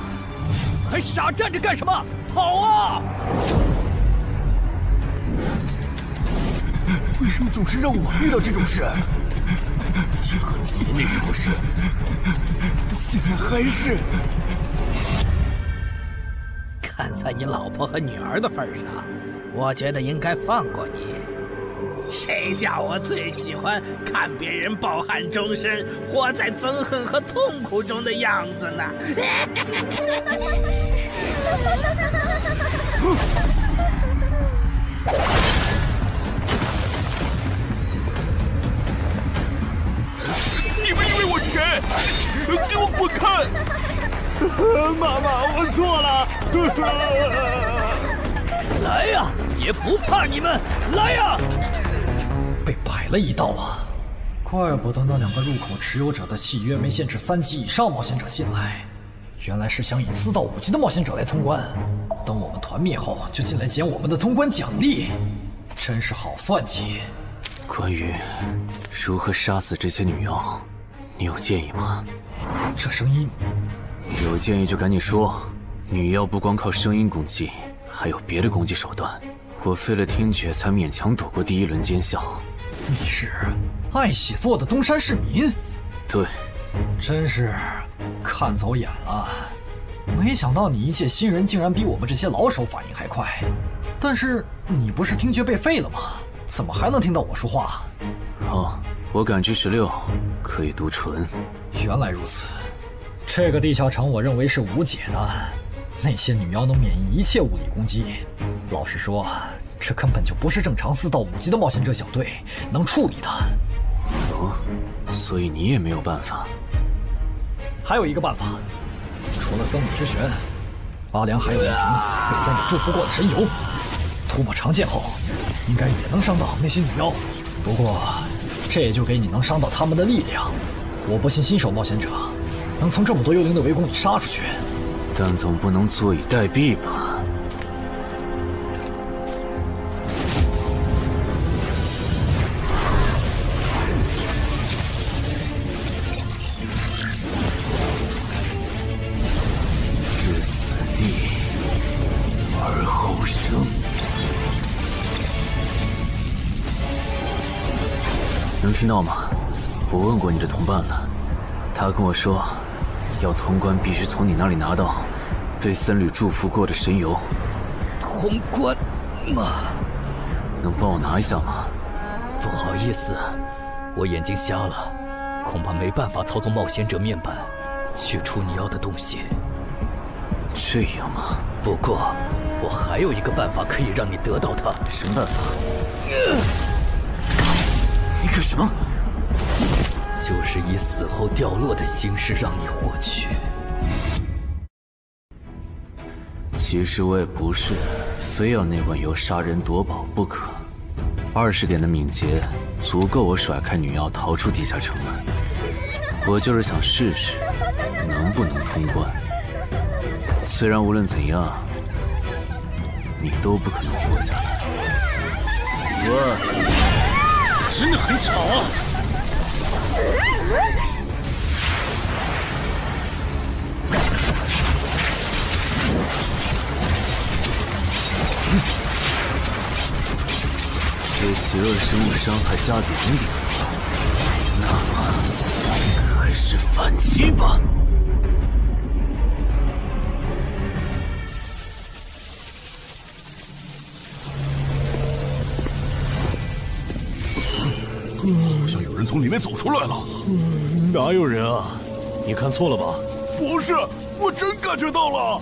还傻站着干什么？跑啊！为什么总是让我遇到这种事？天和子爷那时候是，现在还是。看在你老婆和女儿的份上，我觉得应该放过你。谁叫我最喜欢看别人抱憾终身、活在憎恨和痛苦中的样子呢？你们以为我是谁？给我滚开！妈妈，我错了。来呀，也不怕你们！来呀！被摆了一道啊！怪不得那2个入口持有者的契约没限制3级以上冒险者进来，原来是想引4到5级的冒险者来通关。等我们团灭后，就进来捡我们的通关奖励，真是好算计。关于如何杀死这些女妖，你有建议吗？这声音，有建议就赶紧说。女妖不光靠声音攻击，还有别的攻击手段。我费了听觉才勉强躲过第1轮奸笑。你是爱写作的东山市民？对，真是看走眼了。没想到你一介新人竟然比我们这些老手反应还快。但是你不是听觉被废了吗？怎么还能听到我说话？哦，我感知16，可以读唇。原来如此，这个地下城我认为是无解的。那些女妖能免疫一切物理攻击，老实说，这根本就不是正常4到5级的冒险者小队能处理的。哦，所以你也没有办法。还有一个办法，除了僧侣之拳，阿良还有一瓶被僧侣祝福过的神油，涂抹长剑后，应该也能伤到那些女妖。不过，这也就给你能伤到他们的力量。我不信新手冒险者能从这么多幽灵的围攻里杀出去。但总不能坐以待毙吧？至死地而后生。能听到吗？我问过你的同伴了，他跟我说，要通关必须从你那里拿到被僧侣祝福过的神油。通关吗？能帮我拿一下吗？不好意思，我眼睛瞎了，恐怕没办法操纵冒险者面板取出你要的东西。这样吗？不过，我还有一个办法可以让你得到它。什么办法？你干什么？就是以死后掉落的形式让你获取。其实我也不是非要那碗油杀人夺宝不可。20点的敏捷足够我甩开女妖逃出地下城了。我就是想试试能不能通关。虽然无论怎样，你都不可能活下来。哇，真的很吵啊！对邪恶生物伤害加点，那么开始反击吧。好像有人从里面走出来了。哪有人啊？你看错了吧？不是，我真感觉到了。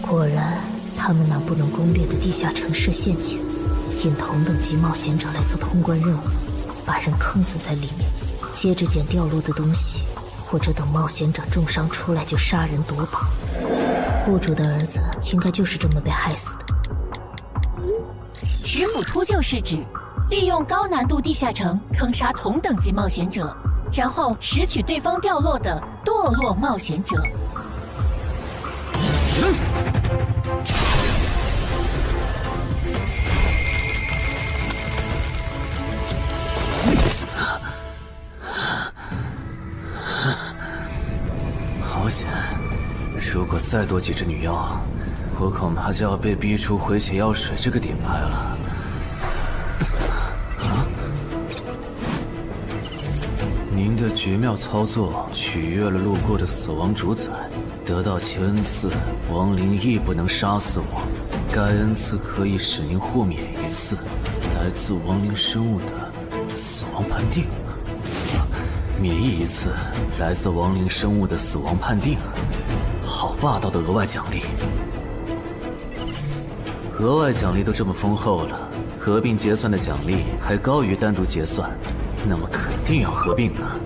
果然，他们那不能攻略的地下城设陷阱，引同等级冒险者来做通关任务，把人坑死在里面，接着捡掉落的东西，或者等冒险者重伤出来就杀人夺宝。雇主的儿子应该就是这么被害死的。石斧秃鹫是指利用高难度地下城坑杀同等级冒险者，然后拾取对方掉落的堕落冒险者。好险！如果再多几只女妖，我恐怕就要被逼出回血药水这个点牌了。您的绝妙操作取悦了路过的死亡主宰，得到其恩赐，亡灵亦不能杀死我。该恩赐可以使您豁免一次来自亡灵生物的死亡判定，免疫一次来自亡灵生物的死亡判定。好霸道的额外奖励！额外奖励都这么丰厚了，合并结算的奖励还高于单独结算，那么肯定要合并了。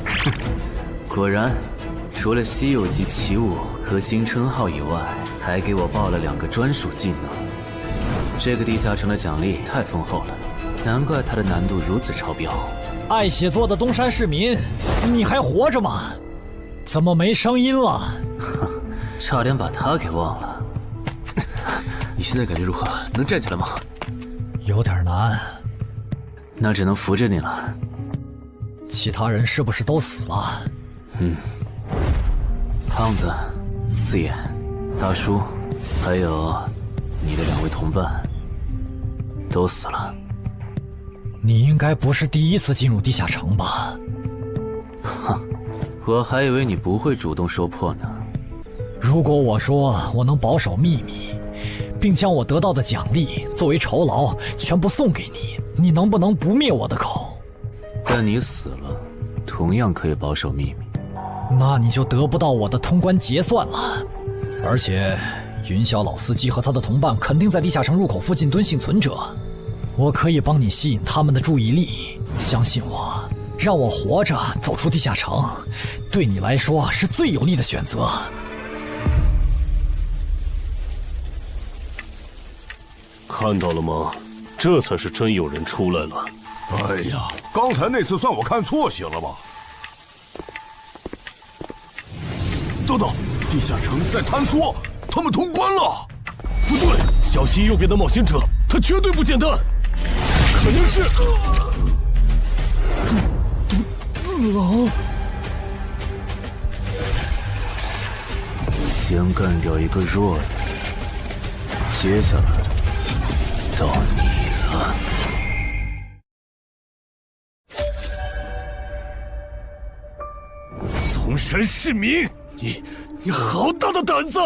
哼，果然，除了稀有级奇物和新称号以外，还给我报了2个专属技能。这个地下城的奖励太丰厚了，难怪它的难度如此超标。爱写作的东山市民，你还活着吗？怎么没声音了？哼，差点把他给忘了。你现在感觉如何？能站起来吗？有点难。那只能扶着你了。其他人是不是都死了？胖子、四眼、大叔，还有你的2位同伴，都死了。你应该不是第一次进入地下城吧？哼，我还以为你不会主动说破呢。如果我说我能保守秘密，并将我得到的奖励作为酬劳全部送给你，你能不能不灭我的口？但你死了，同样可以保守秘密。那你就得不到我的通关结算了。而且，云霄老司机和他的同伴肯定在地下城入口附近蹲幸存者。我可以帮你吸引他们的注意力，相信我，让我活着走出地下城，对你来说是最有利的选择。看到了吗？这才是真有人出来了。哎呀，刚才那次算我看错行了吧？等等，地下城在坍缩，他们通关了。不对，小心右边的冒险者，他绝对不简单，可能是狼。先干掉一个弱的，接下来到你了。东山市民，你好大的胆子！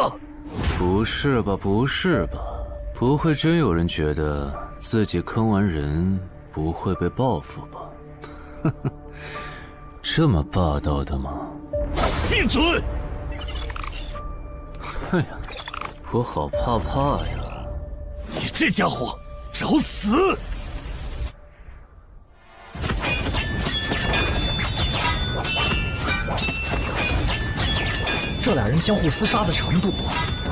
不是吧，不是吧？不会真有人觉得自己坑完人不会被报复吧？呵呵，这么霸道的吗？闭嘴！哎呀，我好怕呀！你这家伙，找死！这俩人相互厮杀的程度，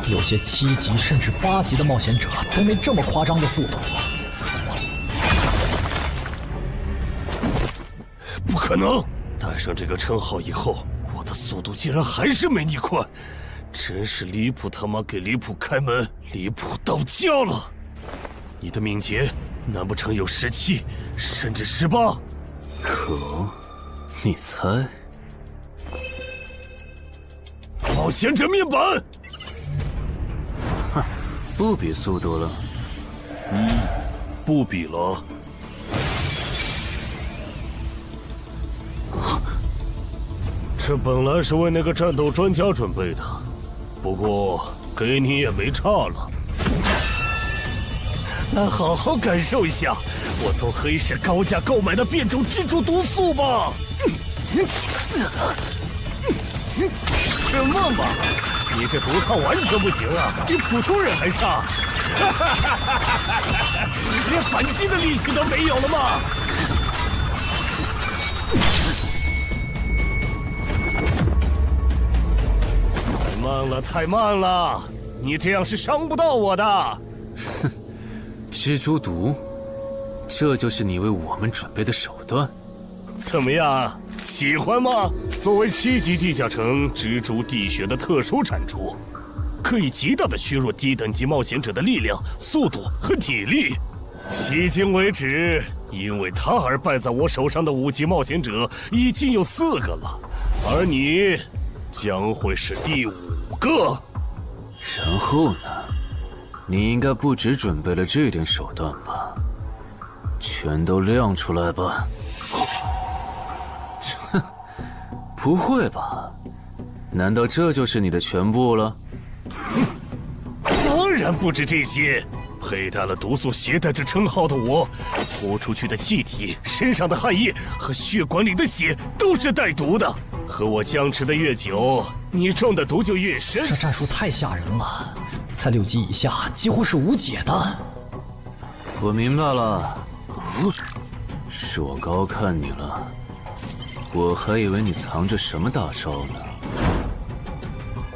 有些7级甚至8级的冒险者都没这么夸张的速度。不可能！带上这个称号以后，我的速度竟然还是没你快，真是离谱他妈给离谱开门，离谱到家了！你的敏捷难不成有17，甚至18？可，你猜？冒险者面板，哼，不比速度了。不比了。这本来是为那个战斗专家准备的，不过给你也没差了。来好好感受一下我从黑市高价购买的变种蜘蛛毒素吧。什么嘛！你这毒套完全不行啊，比普通人还差。连反击的力气都没有了吗？太慢了，太慢了！你这样是伤不到我的。哼，蜘蛛毒，这就是你为我们准备的手段？怎么样？喜欢吗？作为7级地下城蜘蛛地穴的特殊产出，可以极大的削弱低等级冒险者的力量、速度和体力。迄今为止，因为他而败在我手上的5级冒险者已经有4个了，而你将会是第5个。然后呢？你应该不只准备了这点手段吧？全都亮出来吧！切，不会吧？难道这就是你的全部了？当然不止这些。佩戴了毒素携带者称号的我，呼出去的气体、身上的汗液和血管里的血都是带毒的。和我僵持的越久，你中的毒就越深。这战术太吓人了，在6级以下几乎是无解的。我明白了，是我高看你了，我还以为你藏着什么大招呢。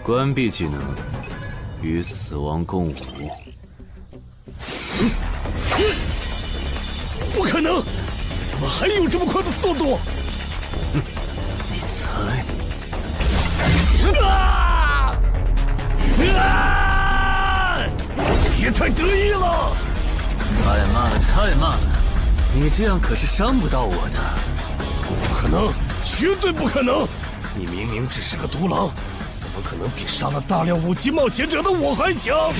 关闭技能，与死亡共舞。不可能！怎么还有这么快的速度？你猜？别太得意了！太慢了，太慢了！你这样可是伤不到我的。不可能，绝对不可能！你明明只是个独狼，怎么可能比杀了大量5级冒险者的我还强？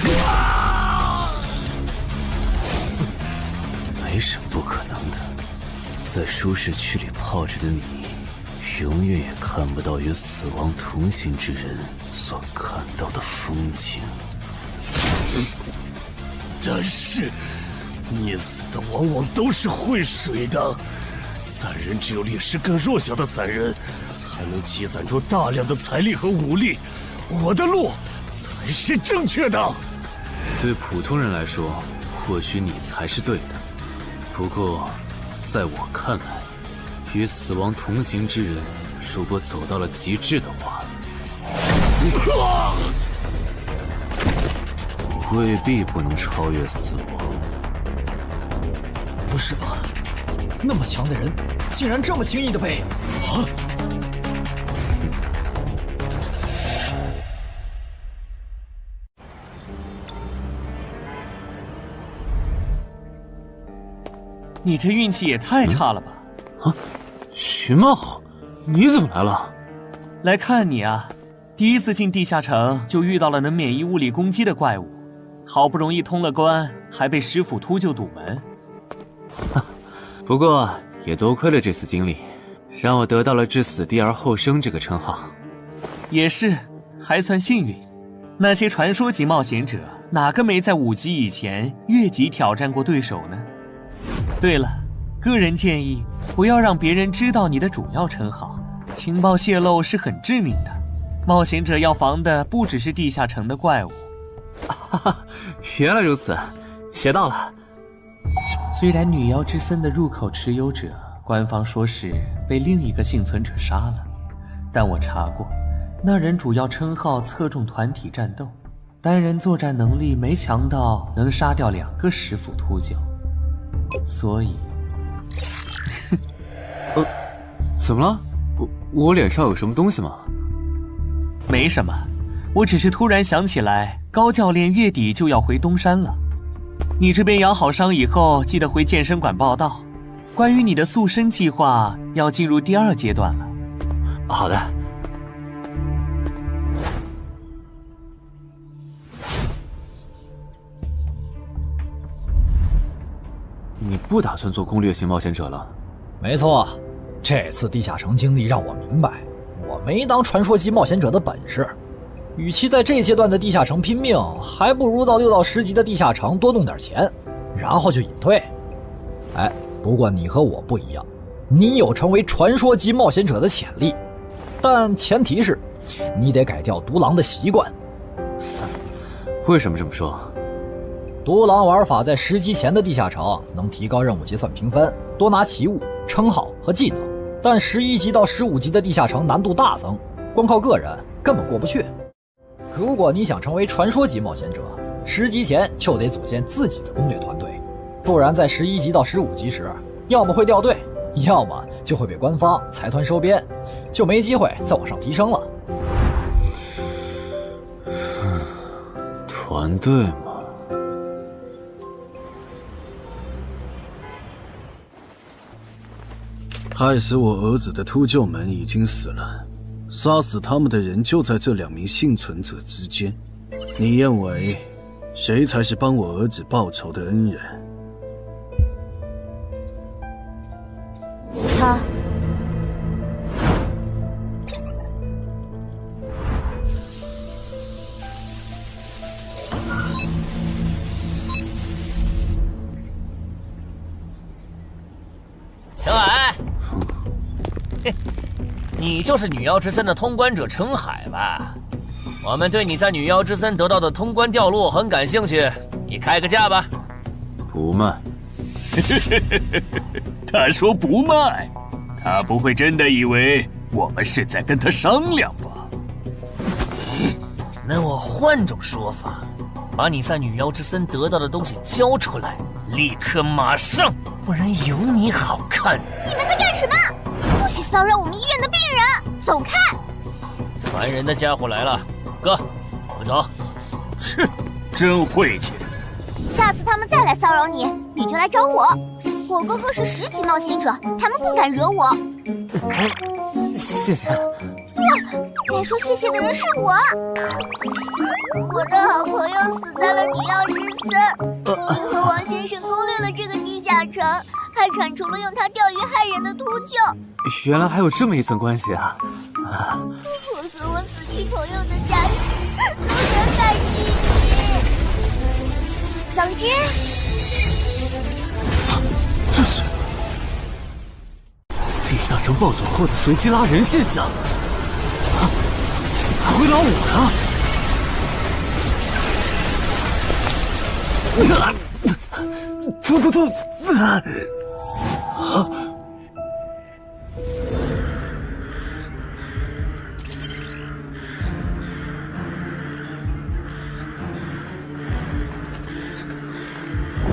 没什么不可能的，在舒适区里泡着的你，永远也看不到与死亡同行之人所看到的风景。但是，溺死的往往都是会水的，散人只有劣势更弱小的散人，才能积攒出大量的财力和武力。我的路才是正确的。对普通人来说，或许你才是对的。不过，在我看来，与死亡同行之人，如果走到了极致的话，未必不能超越死亡。不是吧？那么强的人，竟然这么轻易的被……啊！你这运气也太差了吧！啊，徐茂，你怎么来了？来看你啊！第一次进地下城就遇到了能免疫物理攻击的怪物，好不容易通了关，还被师傅秃鹫堵门。不过也多亏了这次经历，让我得到了置死地而后生这个称号。也是，还算幸运。那些传说级冒险者，哪个没在5级以前越级挑战过对手呢？对了，个人建议不要让别人知道你的主要称号，情报泄露是很致命的。冒险者要防的不只是地下城的怪物。原来如此，学到了。虽然女妖之森的入口持有者，官方说是被另一个幸存者杀了，但我查过，那人主要称号侧重团体战斗，单人作战能力没强到能杀掉2个师傅秃鹫，所以怎么了？我脸上有什么东西吗？没什么，我只是突然想起来，高教练月底就要回东山了。你这边养好伤以后，记得回健身馆报道。关于你的塑身计划，要进入第2阶段了。好的。你不打算做攻略型冒险者了？没错，这次地下城经历让我明白，我没当传说级冒险者的本事。与其在这阶段的地下城拼命，还不如到6到10级的地下城多弄点钱，然后就隐退。哎，不过你和我不一样，你有成为传说级冒险者的潜力，但前提是，你得改掉独狼的习惯。为什么这么说？独狼玩法在10级前的地下城能提高任务结算评分，多拿奇物、称号和技能，但11级到15级的地下城难度大增，光靠个人根本过不去。如果你想成为传说级冒险者，10级前就得组建自己的攻略团队，不然在11级到15级时，要么会掉队，要么就会被官方财团收编，就没机会再往上提升了。团队嘛，害死我儿子的秃鹫们已经死了，杀死他们的人就在这2名幸存者之间。你认为谁才是帮我儿子报仇的恩人？他。陈海，你就是女妖之森的通关者陈海吧？我们对你在女妖之森得到的通关掉落很感兴趣，你开个价吧。不卖。他说不卖，他不会真的以为我们是在跟他商量吧？那我换种说法，把你在女妖之森得到的东西交出来，立刻马上，不然有你好看。你们在干什么？不许骚扰我们医院的病人，走开！烦人的家伙来了，哥，我们走。切，真晦气。下次他们再来骚扰你，你就来找我。我哥哥是10级冒险者，他们不敢惹我。谢谢。不，该说谢谢的人是我。我的好朋友死在了女妖之森，你和王先生攻略了这个地下城，还铲除了用它钓鱼害人的秃鹫。原来还有这么一层关系啊！我和我死去朋友的家人都能感激你。总之，这是地下城暴走后的随机拉人现象，竟然会拉我了！突！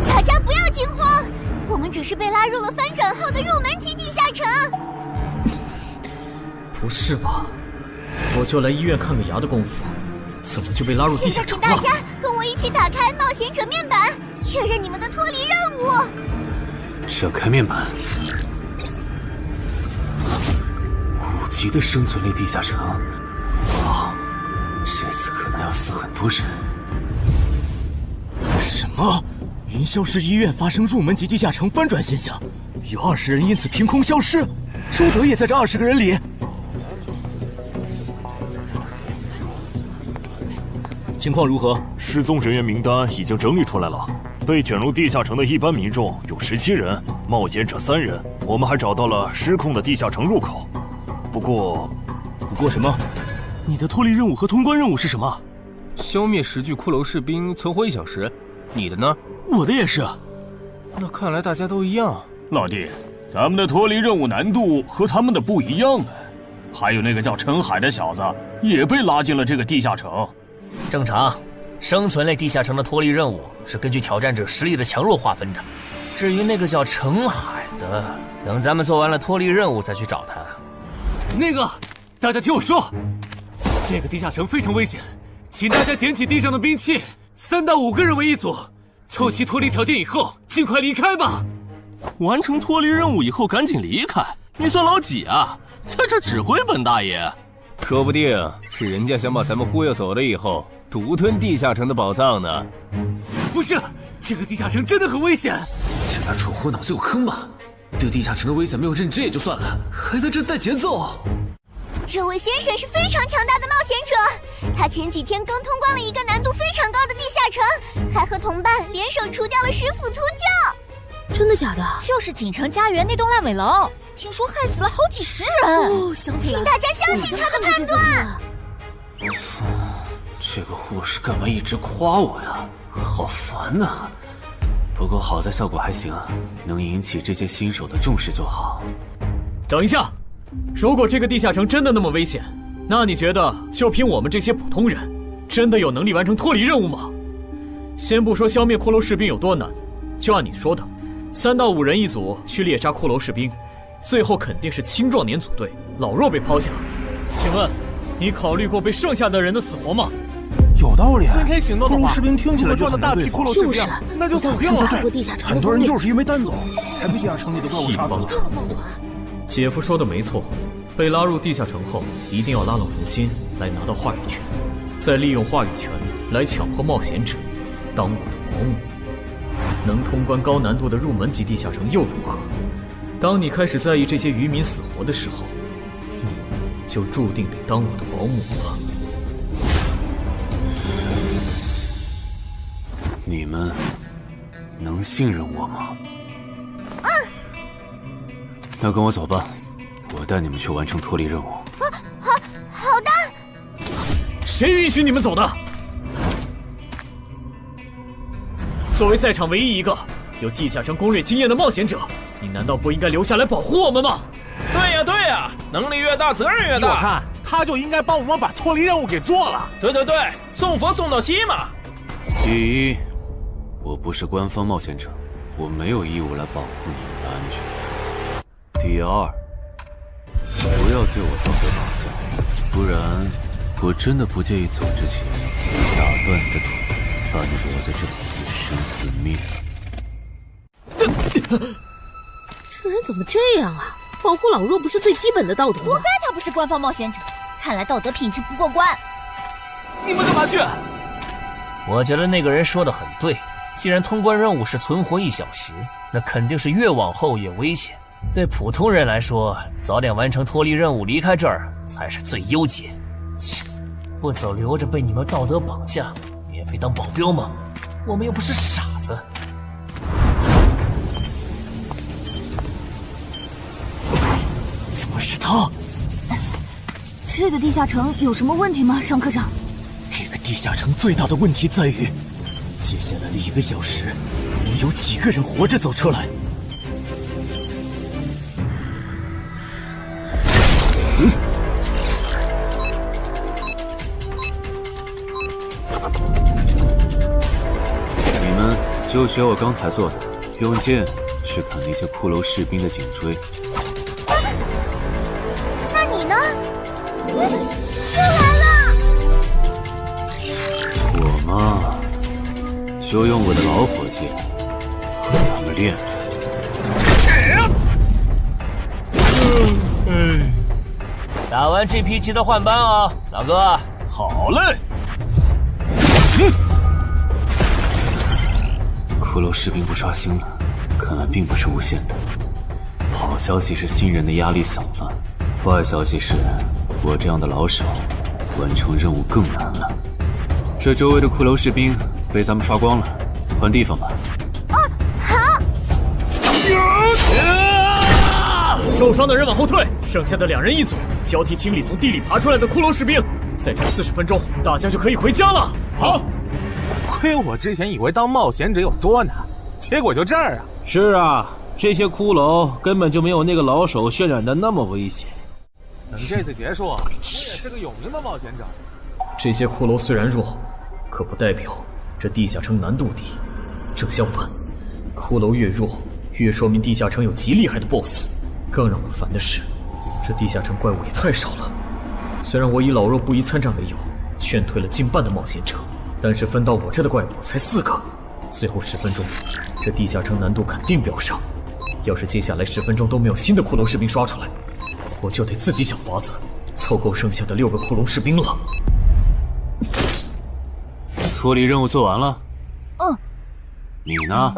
大家不要惊慌，我们只是被拉入了翻转后的入门级地下城。不是吧？我就来医院看个牙的功夫，怎么就被拉入地下城了？现在请大家跟我一起打开冒险者面板，确认你们的脱离任务。扯开面板，5级的生存类地下城，哇，这次可能要死很多人。啊！云霄市医院发生入门级地下城翻转现象，有20人因此凭空消失，周德也在这20个人里。情况如何？失踪人员名单已经整理出来了。被卷入地下城的一般民众有17人，冒险者3人。我们还找到了失控的地下城入口。不过什么？你的脱离任务和通关任务是什么？消灭10具骷髅士兵，存活1小时。你的呢？我的也是。那看来大家都一样。老弟，咱们的脱离任务难度和他们的不一样啊。还有那个叫陈海的小子也被拉进了这个地下城。正常，生存类地下城的脱离任务是根据挑战者实力的强弱划分的。至于那个叫陈海的，等咱们做完了脱离任务再去找他。那个，大家听我说，这个地下城非常危险，请大家捡起地上的兵器，3到5个人为一组，凑齐脱离条件以后，尽快离开吧。完成脱离任务以后赶紧离开？你算老几啊？在这指挥本大爷？说不定是人家想把咱们忽悠走了以后，独吞地下城的宝藏呢。不是，这个地下城真的很危险。这俩蠢货脑子有坑吧？对地下城的危险没有认知也就算了，还在这带节奏。这位先生是非常强大的冒险者，他前几天刚通关了一个难度非常高的地下城，还和同伴联手除掉了10府秃鹫。真的假的？就是锦城家园那栋烂尾楼，听说害死了好几10人。哦，想起来，请大家相信他的判断。这个护士干嘛一直夸我呀？好烦呐！不过好在效果还行，能引起这些新手的重视就好。等一下，如果这个地下城真的那么危险，那你觉得就凭我们这些普通人，真的有能力完成脱离任务吗？先不说消灭骷髅士兵有多难，就按你说的，3到5人一组去猎杀骷髅士兵，最后肯定是青壮年组队，老弱被抛下。请问，你考虑过被剩下的人的死活吗？有道理。分开行动的话，骷髅士兵听起来就很难对付。骷髅士兵，那就死掉了。很多人就是因为单走，才被地下城里的怪物杀死的。姐夫说的没错，被拉入地下城后，一定要拉拢人心，来拿到话语权，再利用话语权来强迫冒险者当我的保姆。能通关高难度的入门级地下城又如何？当你开始在意这些渔民死活的时候，你就注定得当我的保姆了。你们能信任我吗？那跟我走吧，我带你们去完成脱离任务。好的。谁允许你们走的？作为在场唯一一个有地下城攻略经验的冒险者，你难道不应该留下来保护我们吗？对呀，能力越大，责任越大。我看他就应该帮我们把脱离任务给做了。对，送佛送到西嘛。第一，我不是官方冒险者，我没有义务来保护你们的安全。第二，不要对我道德绑架，不然我真的不介意走之前打断你的腿，把你留在这里自生自灭。这人怎么这样啊？保护老弱不是最基本的道德吗？活该他不是官方冒险者，看来道德品质不过关。你们干嘛去？我觉得那个人说的很对，既然通关任务是存活1小时，那肯定是越往后越危险。对普通人来说，早点完成脱离任务离开这儿才是最优解。切，不走留着被你们道德绑架，免费当保镖吗？我们又不是傻子。怎么是他？这个地下城有什么问题吗，尚科长？这个地下城最大的问题在于，接下来的1个小时，能有几个人活着走出来？你们就学我刚才做的，用剑去砍那些骷髅士兵的颈椎。那你呢？又来了！我嘛，就用我的老伙计和他们练练。打完这批记得换班啊，老哥。好嘞。骷髅士兵不刷新了，看来并不是无限的。好消息是新人的压力小了，坏消息是我这样的老手完成任务更难了。这周围的骷髅士兵被咱们刷光了，换地方吧。受伤的人往后退，剩下的2人一组，交替清理从地里爬出来的骷髅士兵。再战40分钟，大家就可以回家了。好，亏我之前以为当冒险者有多难，结果就这儿啊！是啊，这些骷髅根本就没有那个老手渲染的那么危险。等这次结束，你也是个有名的冒险者。这些骷髅虽然弱，可不代表这地下城难度低。正相反，骷髅越弱，越说明地下城有极厉害的 BOSS。更让我烦的是，这地下城怪物也太少了。虽然我以老弱不宜参战为由，劝退了近半的冒险者，但是分到我这的怪物才4个。最后10分钟，这地下城难度肯定飙上。要是接下来10分钟都没有新的骷髅士兵刷出来，我就得自己想法子凑够剩下的6个骷髅士兵了。脱离任务做完了？嗯。你呢？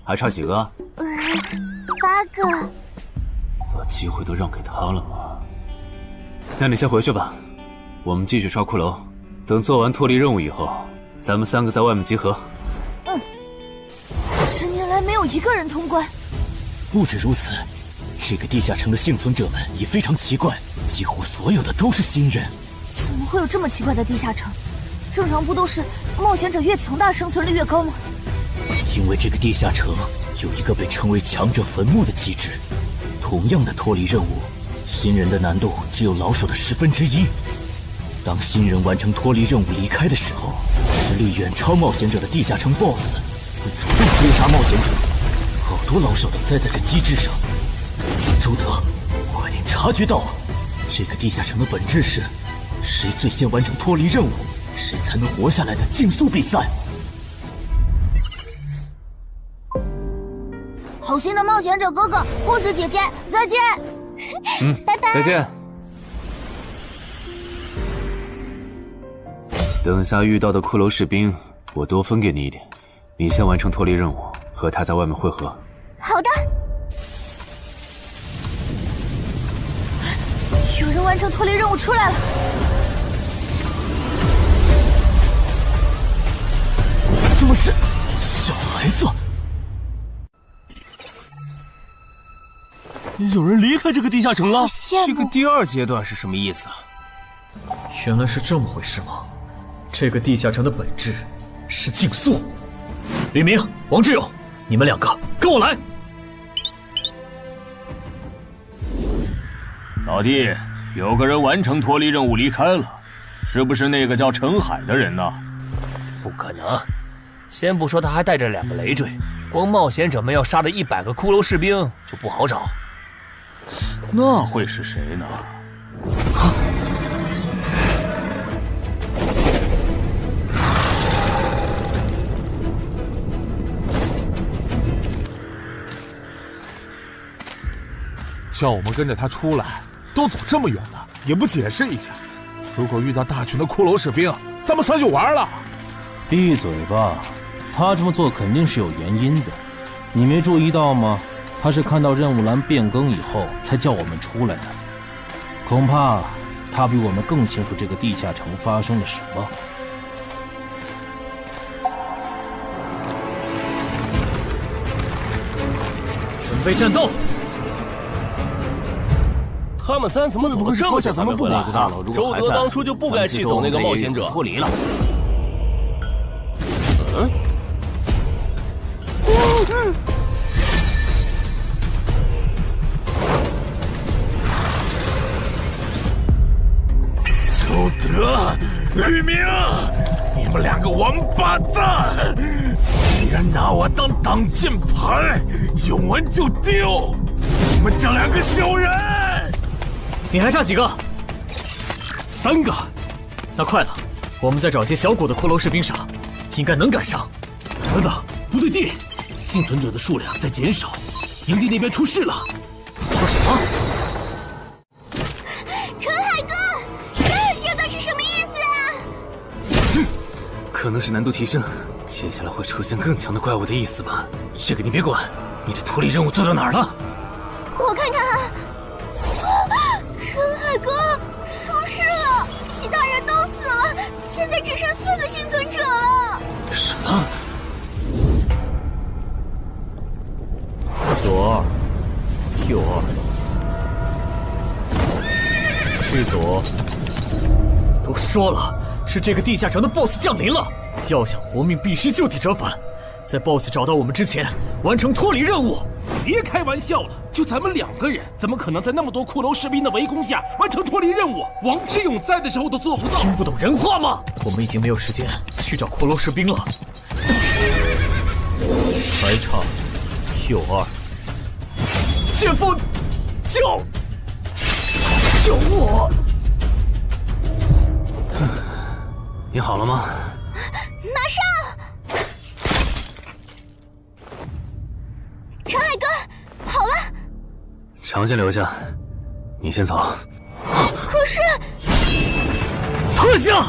还差几个？8个。把机会都让给他了吗？那你先回去吧，我们继续刷骷髅。等做完脱离任务以后，咱们3个在外面集合。10年来没有一个人通关。不止如此，这个地下城的幸存者们也非常奇怪，几乎所有的都是新人。怎么会有这么奇怪的地下城？正常不都是冒险者越强大生存率越高吗？因为这个地下城有一个被称为强者坟墓的机制。同样的脱离任务，新人的难度只有老手的1/10。当新人完成脱离任务离开的时候，实力远超冒险者的地下城 BOSS 会主动追杀冒险者。好多老手都栽在这机制上。朱德，快点察觉到，这个地下城的本质是，谁最先完成脱离任务，谁才能活下来的竞速比赛。好心的冒险者哥哥，护士姐姐，再见。拜拜。再见。等下遇到的骷髅士兵，我多分给你一点。你先完成脱离任务，和他在外面会合。好的。有人完成脱离任务出来了。怎么是小孩子？有人离开这个地下城了。这个第2阶段是什么意思啊？原来是这么回事吗？这个地下城的本质是竞速。吕明、王志勇，你们2个跟我来。老弟，有个人完成脱离任务离开了，是不是那个叫陈海的人呢？不可能，先不说他还带着2个累赘，光冒险者们要杀的100个骷髅士兵就不好找。那会是谁呢？叫我们跟着他出来，都走这么远了，也不解释一下。如果遇到大群的骷髅士兵，咱们3就完了。闭嘴吧，他这么做肯定是有原因的，你没注意到吗？他是看到任务栏变更以后才叫我们出来的，恐怕他比我们更清楚这个地下城发生了什么。准备战斗！他们3怎么走得这么像咱们不管？周德当初就不该气走那个冒险者。脱离了。周德、吕明，你们2个王八蛋，竟然拿我当挡箭牌，用完就丢！你们这2个小人！你还差几个？3个。那快了，我们再找些小股的骷髅士兵杀，应该能赶上。儿子，不对劲，幸存者的数量在减少，营地那边出事了。说什么？陈海哥，这阶段是什么意思啊？可能是难度提升，接下来会出现更强的怪物的意思吧？这个你别管。你的脱离任务做到哪儿了？我看看啊，深海哥出事了，其他人都死了，现在只剩4个幸存者了。什么？左2，右2，是左。都说了，是这个地下城的 BOSS 降临了，要想活命，必须就地折返。在 BOSS 找到我们之前，完成脱离任务。别开玩笑了，就咱们2个人，怎么可能在那么多骷髅士兵的围攻下完成脱离任务？王之勇在的时候都做不到。听不懂人话吗？我们已经没有时间去找骷髅士兵了。还差右2。剑锋，救我！你好了吗？马上！陈海哥，好了。常先留下，你先走。可是，特效！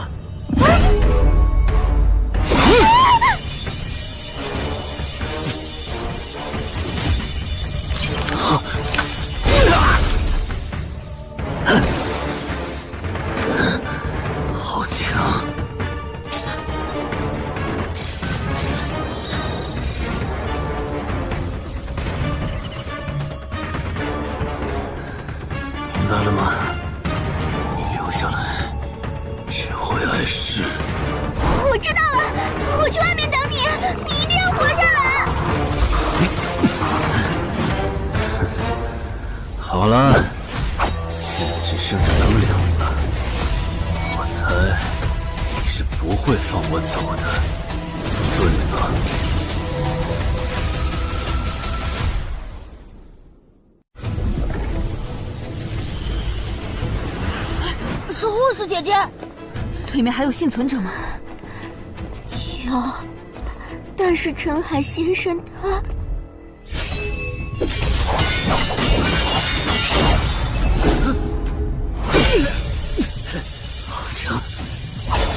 好强！明白了吗？你留下来，只会碍事。我知道了，我去外面等你，你一定要活下来。好了，现在只剩下咱们2个，我猜你是不会放我走的，对吧？是护士姐姐，里面还有幸存者吗？有，但是陈海先生他……好强，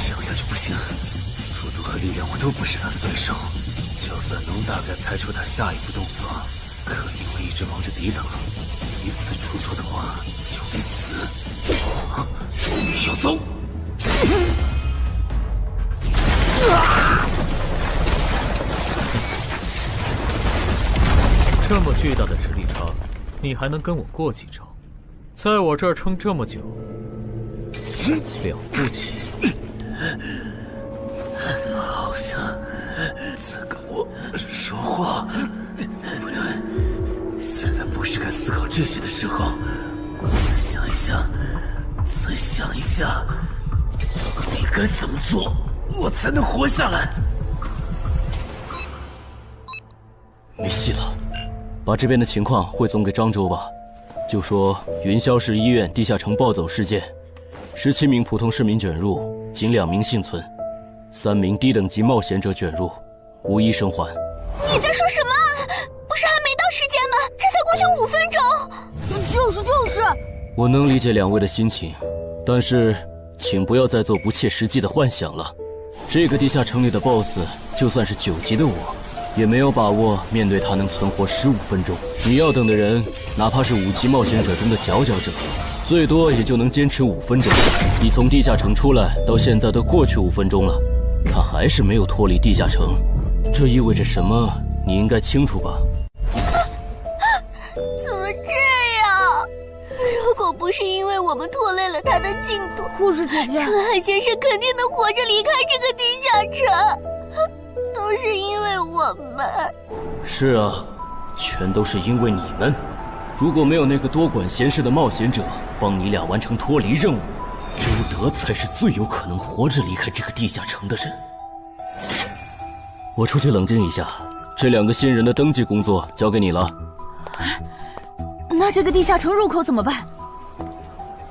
这样下去不行，速度和力量我都不是他的对手。就算能大概猜出他下一步动作，可因为一直忙着抵挡，一次出错的话就得死。要走！这么巨大的实力差，你还能跟我过几招？在我这儿撑这么久，了不起。好像在跟我说话。不对，现在不是该思考这些的时候。想一想，再想一下，到底该怎么做，我才能活下来？没戏了，把这边的情况汇总给漳州吧。就说云霄市医院地下城暴走事件，17名普通市民卷入，仅2名幸存，3名低等级冒险者卷入，无一生还。你在说什么？不是还没到时间吗？这才过去5分钟。就是。我能理解2位的心情，但是请不要再做不切实际的幻想了。这个地下城里的 BOSS， 就算是9级的我，也没有把握面对他能存活15分钟。你要等的人，哪怕是5级冒险者中的佼佼者，最多也就能坚持5分钟。你从地下城出来到现在都过去5分钟了，他还是没有脱离地下城，这意味着什么？你应该清楚吧？怎么这样？如果不是因为我们拖累了他的进度，护士姐姐，陈海先生肯定能活着离开这个地下城。都是因为我们。是啊，全都是因为你们。如果没有那个多管闲事的冒险者帮你俩完成脱离任务，周德才是最有可能活着离开这个地下城的人。我出去冷静一下，这2个新人的登记工作交给你了。那这个地下城入口怎么办？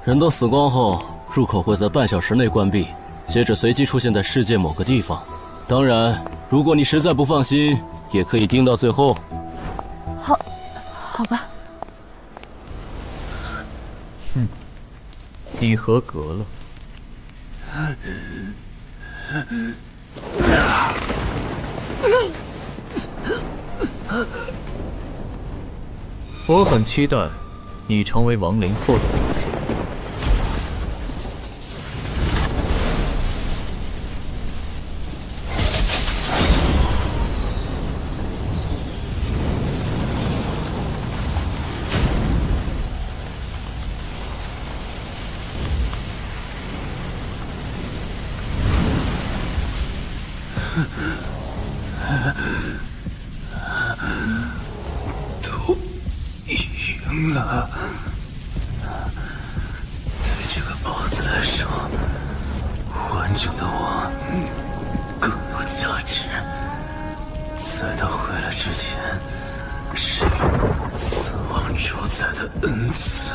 人都死光后，入口会在半小时内关闭，接着随机出现在世界某个地方。当然，如果你实在不放心，也可以盯到最后。好吧。你合格了。我很期待你成为亡灵后的那一天。都赢了。对这个 BOSS 来说，完整的我更有价值。在他回来之前，是死亡主宰的恩赐。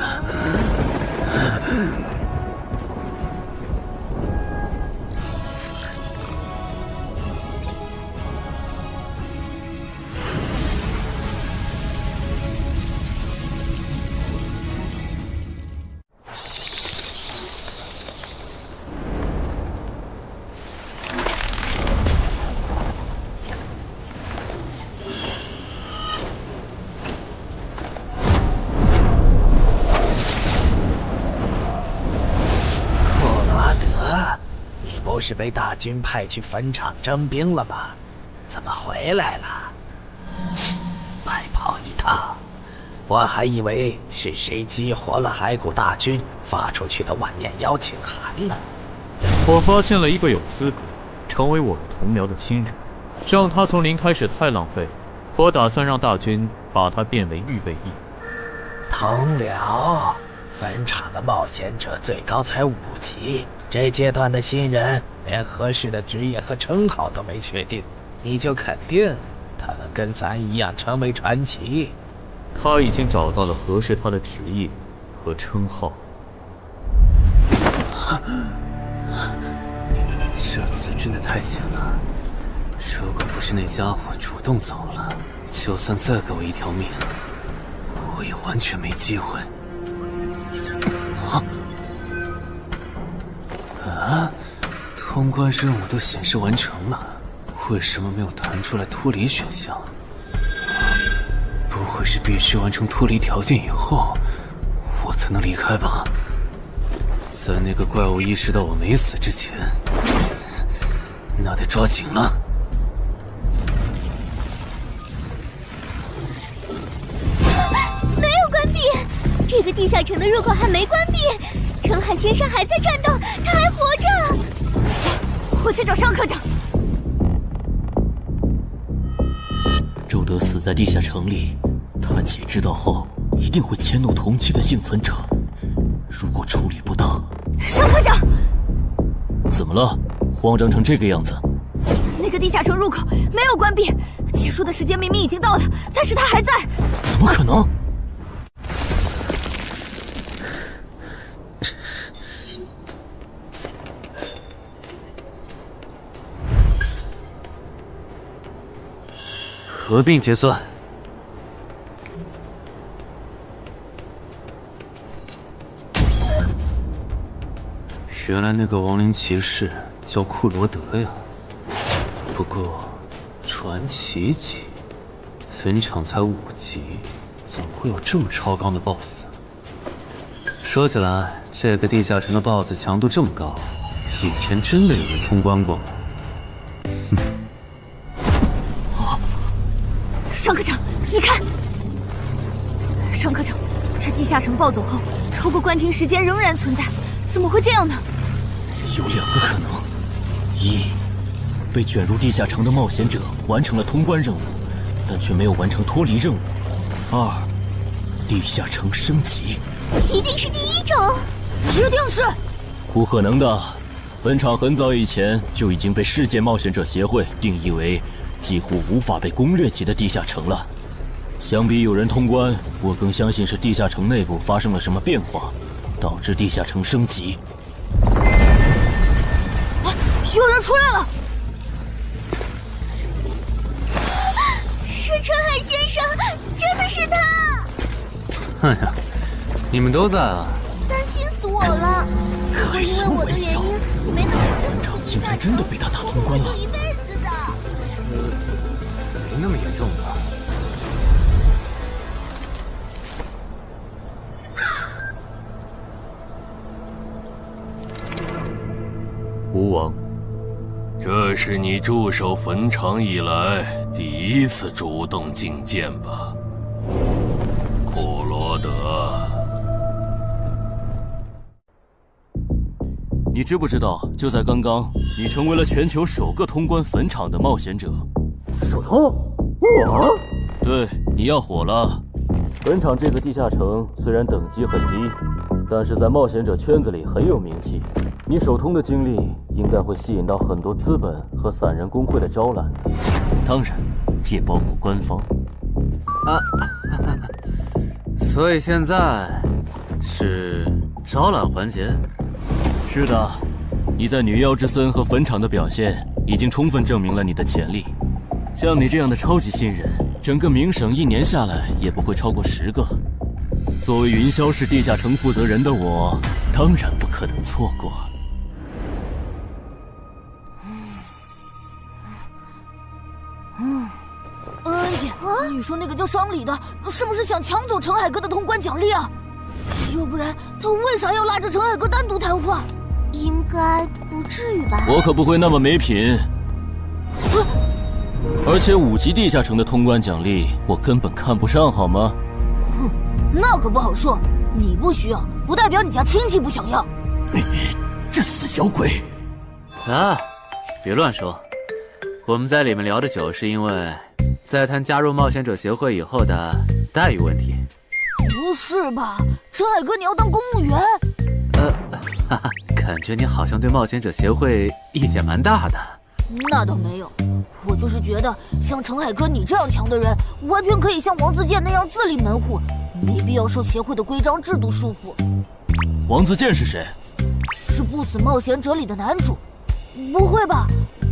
不是被大军派去坟场征兵了吗？怎么回来了？白跑一趟，我还以为是谁激活了骸骨大军发出去的万念邀请函呢。我发现了一个有资格成为我的同僚的亲人，让他从零开始太浪费，我打算让大军把他变为预备役。同僚？坟场的冒险者最高才5级，这阶段的新人连合适的职业和称号都没确定，你就肯定他能跟咱一样成为传奇？他已经找到了合适他的职业和称号。这次真的太险了，如果不是那家伙主动走了，就算再给我一条命，我也完全没机会。通关任务都显示完成了，为什么没有弹出来脱离选项？不会是必须完成脱离条件以后，我才能离开吧？在那个怪物意识到我没死之前，那得抓紧了。没有关闭，这个地下城的入口还没关闭。澄海先生还在战斗，他还活着。我去找尚科长。周德死在地下城里，他姐知道后一定会迁怒同期的幸存者。如果处理不当，尚科长，怎么了？慌张成这个样子？那个地下城入口没有关闭，结束的时间明明已经到了，但是他还在。怎么可能？合并结算。原来那个亡灵骑士叫库罗德呀。不过，传奇级，坟场才5级，怎么会有这么超纲的 BOSS？ 说起来，这个地下城的 BOSS 强度这么高，以前真的有人通关过吗？尚科长，你看，尚科长，这地下城暴走后，超过关停时间仍然存在，怎么会这样呢？有2个可能：一，被卷入地下城的冒险者完成了通关任务，但却没有完成脱离任务；二，地下城升级。一定是第一种，一定是。不可能的，坟场很早以前就已经被世界冒险者协会定义为几乎无法被攻略级的地下城了。相比有人通关，我更相信是地下城内部发生了什么变化，导致地下城升级。有人出来了！是澄海先生，真的是他！哎呀，你们都在啊！担心死我了！如果因为我的原因没能坟场竟然真的被他打通关了！一辈子的。那么严重的。吴王，这是你驻守坟场以来第一次主动觐见吧？库罗德，你知不知道，就在刚刚，你成为了全球首个通关坟场的冒险者。首通？我？对，你要火了。坟场这个地下城虽然等级很低，但是在冒险者圈子里很有名气。你首通的经历应该会吸引到很多资本和散人工会的招揽，当然也包括官方。啊，所以现在是招揽环节。是的，你在女妖之森和坟场的表现已经充分证明了你的潜力。像你这样的超级新人，整个冥省1年下来也不会超过10个。作为云霄市地下城负责人的我，当然不可能错过。恩姐，你说那个叫双李的，是不是想抢走陈海哥的通关奖励啊？要不然他为啥要拉着陈海哥单独谈话？应该不至于吧？我可不会那么没品。而且5级地下城的通关奖励，我根本看不上，好吗？哼，那可不好说。你不需要，不代表你家亲戚不想要。这死小鬼！啊，别乱说。我们在里面聊的久，是因为在谈加入冒险者协会以后的待遇问题。不是吧，陈海哥，你要当公务员？哈哈，感觉你好像对冒险者协会意见蛮大的。那倒没有，我就是觉得像陈海哥你这样强的人，完全可以像王自健那样自立门户，没必要受协会的规章制度束缚。王自健是谁？是不死冒险者里的男主。不会吧？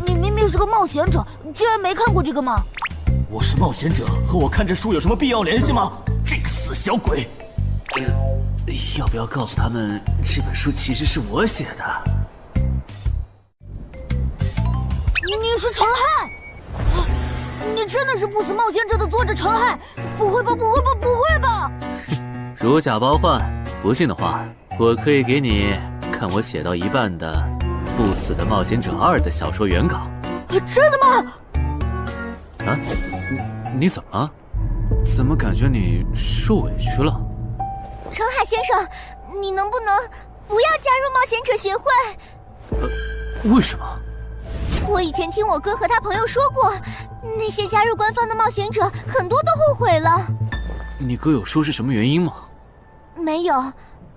你明明是个冒险者，竟然没看过这个吗？我是冒险者，和我看这书有什么必要联系吗？这个死小鬼！要不要告诉他们，这本书其实是我写的？你是陈汉？你真的是不死冒险者的作者陈汉？不会吧，不会吧，不会吧！如假包换，不信的话，我可以给你看我写到一半的《不死的冒险者2》的小说原稿。真的吗？啊，你怎么了？怎么感觉你受委屈了？陈海先生，你能不能不要加入冒险者协会？为什么？我以前听我哥和他朋友说过，那些加入官方的冒险者很多都后悔了。你哥有说是什么原因吗？没有，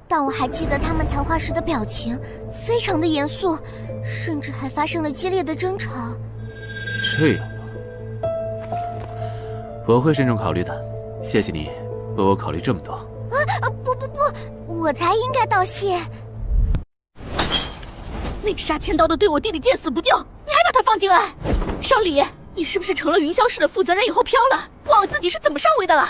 但我还记得他们谈话时的表情，非常的严肃，甚至还发生了激烈的争吵。这样吗？我会慎重考虑的，谢谢你为我考虑这么多。不，我才应该道谢。那个杀千刀的对我弟弟见死不救，你还把他放进来？少李，你是不是成了云霄市的负责人以后飘了，忘了自己是怎么上位的了？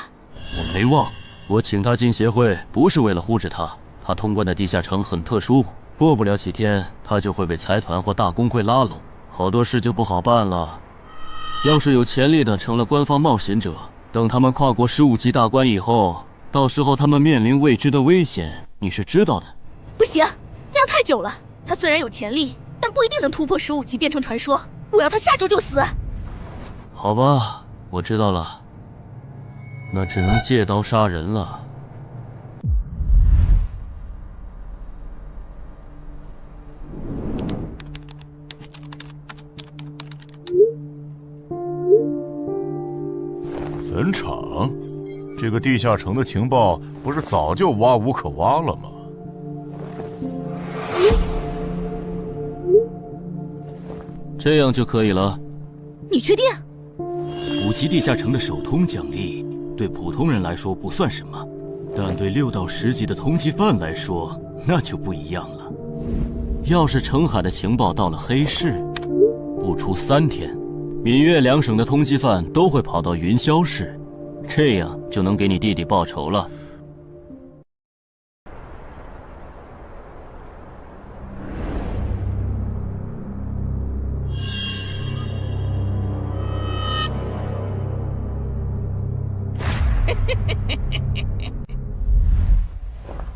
我没忘，我请他进协会不是为了护着他，他通关的地下城很特殊，过不了几天他就会被财团或大工会拉拢，好多事就不好办了。要是有潜力的成了官方冒险者，等他们跨过15级大关以后，到时候他们面临未知的危险，你是知道的。不行，那样太久了。他虽然有潜力，但不一定能突破15级变成传说。我要他下周就死。好吧，我知道了，那只能借刀杀人了。坟场？这个地下城的情报不是早就挖无可挖了吗？这样就可以了。你确定？5级地下城的首通奖励对普通人来说不算什么，但对6到10级的通缉犯来说那就不一样了。要是澄海的情报到了黑市，不出3天，闽粤2省的通缉犯都会跑到云霄市，这样就能给你弟弟报仇了。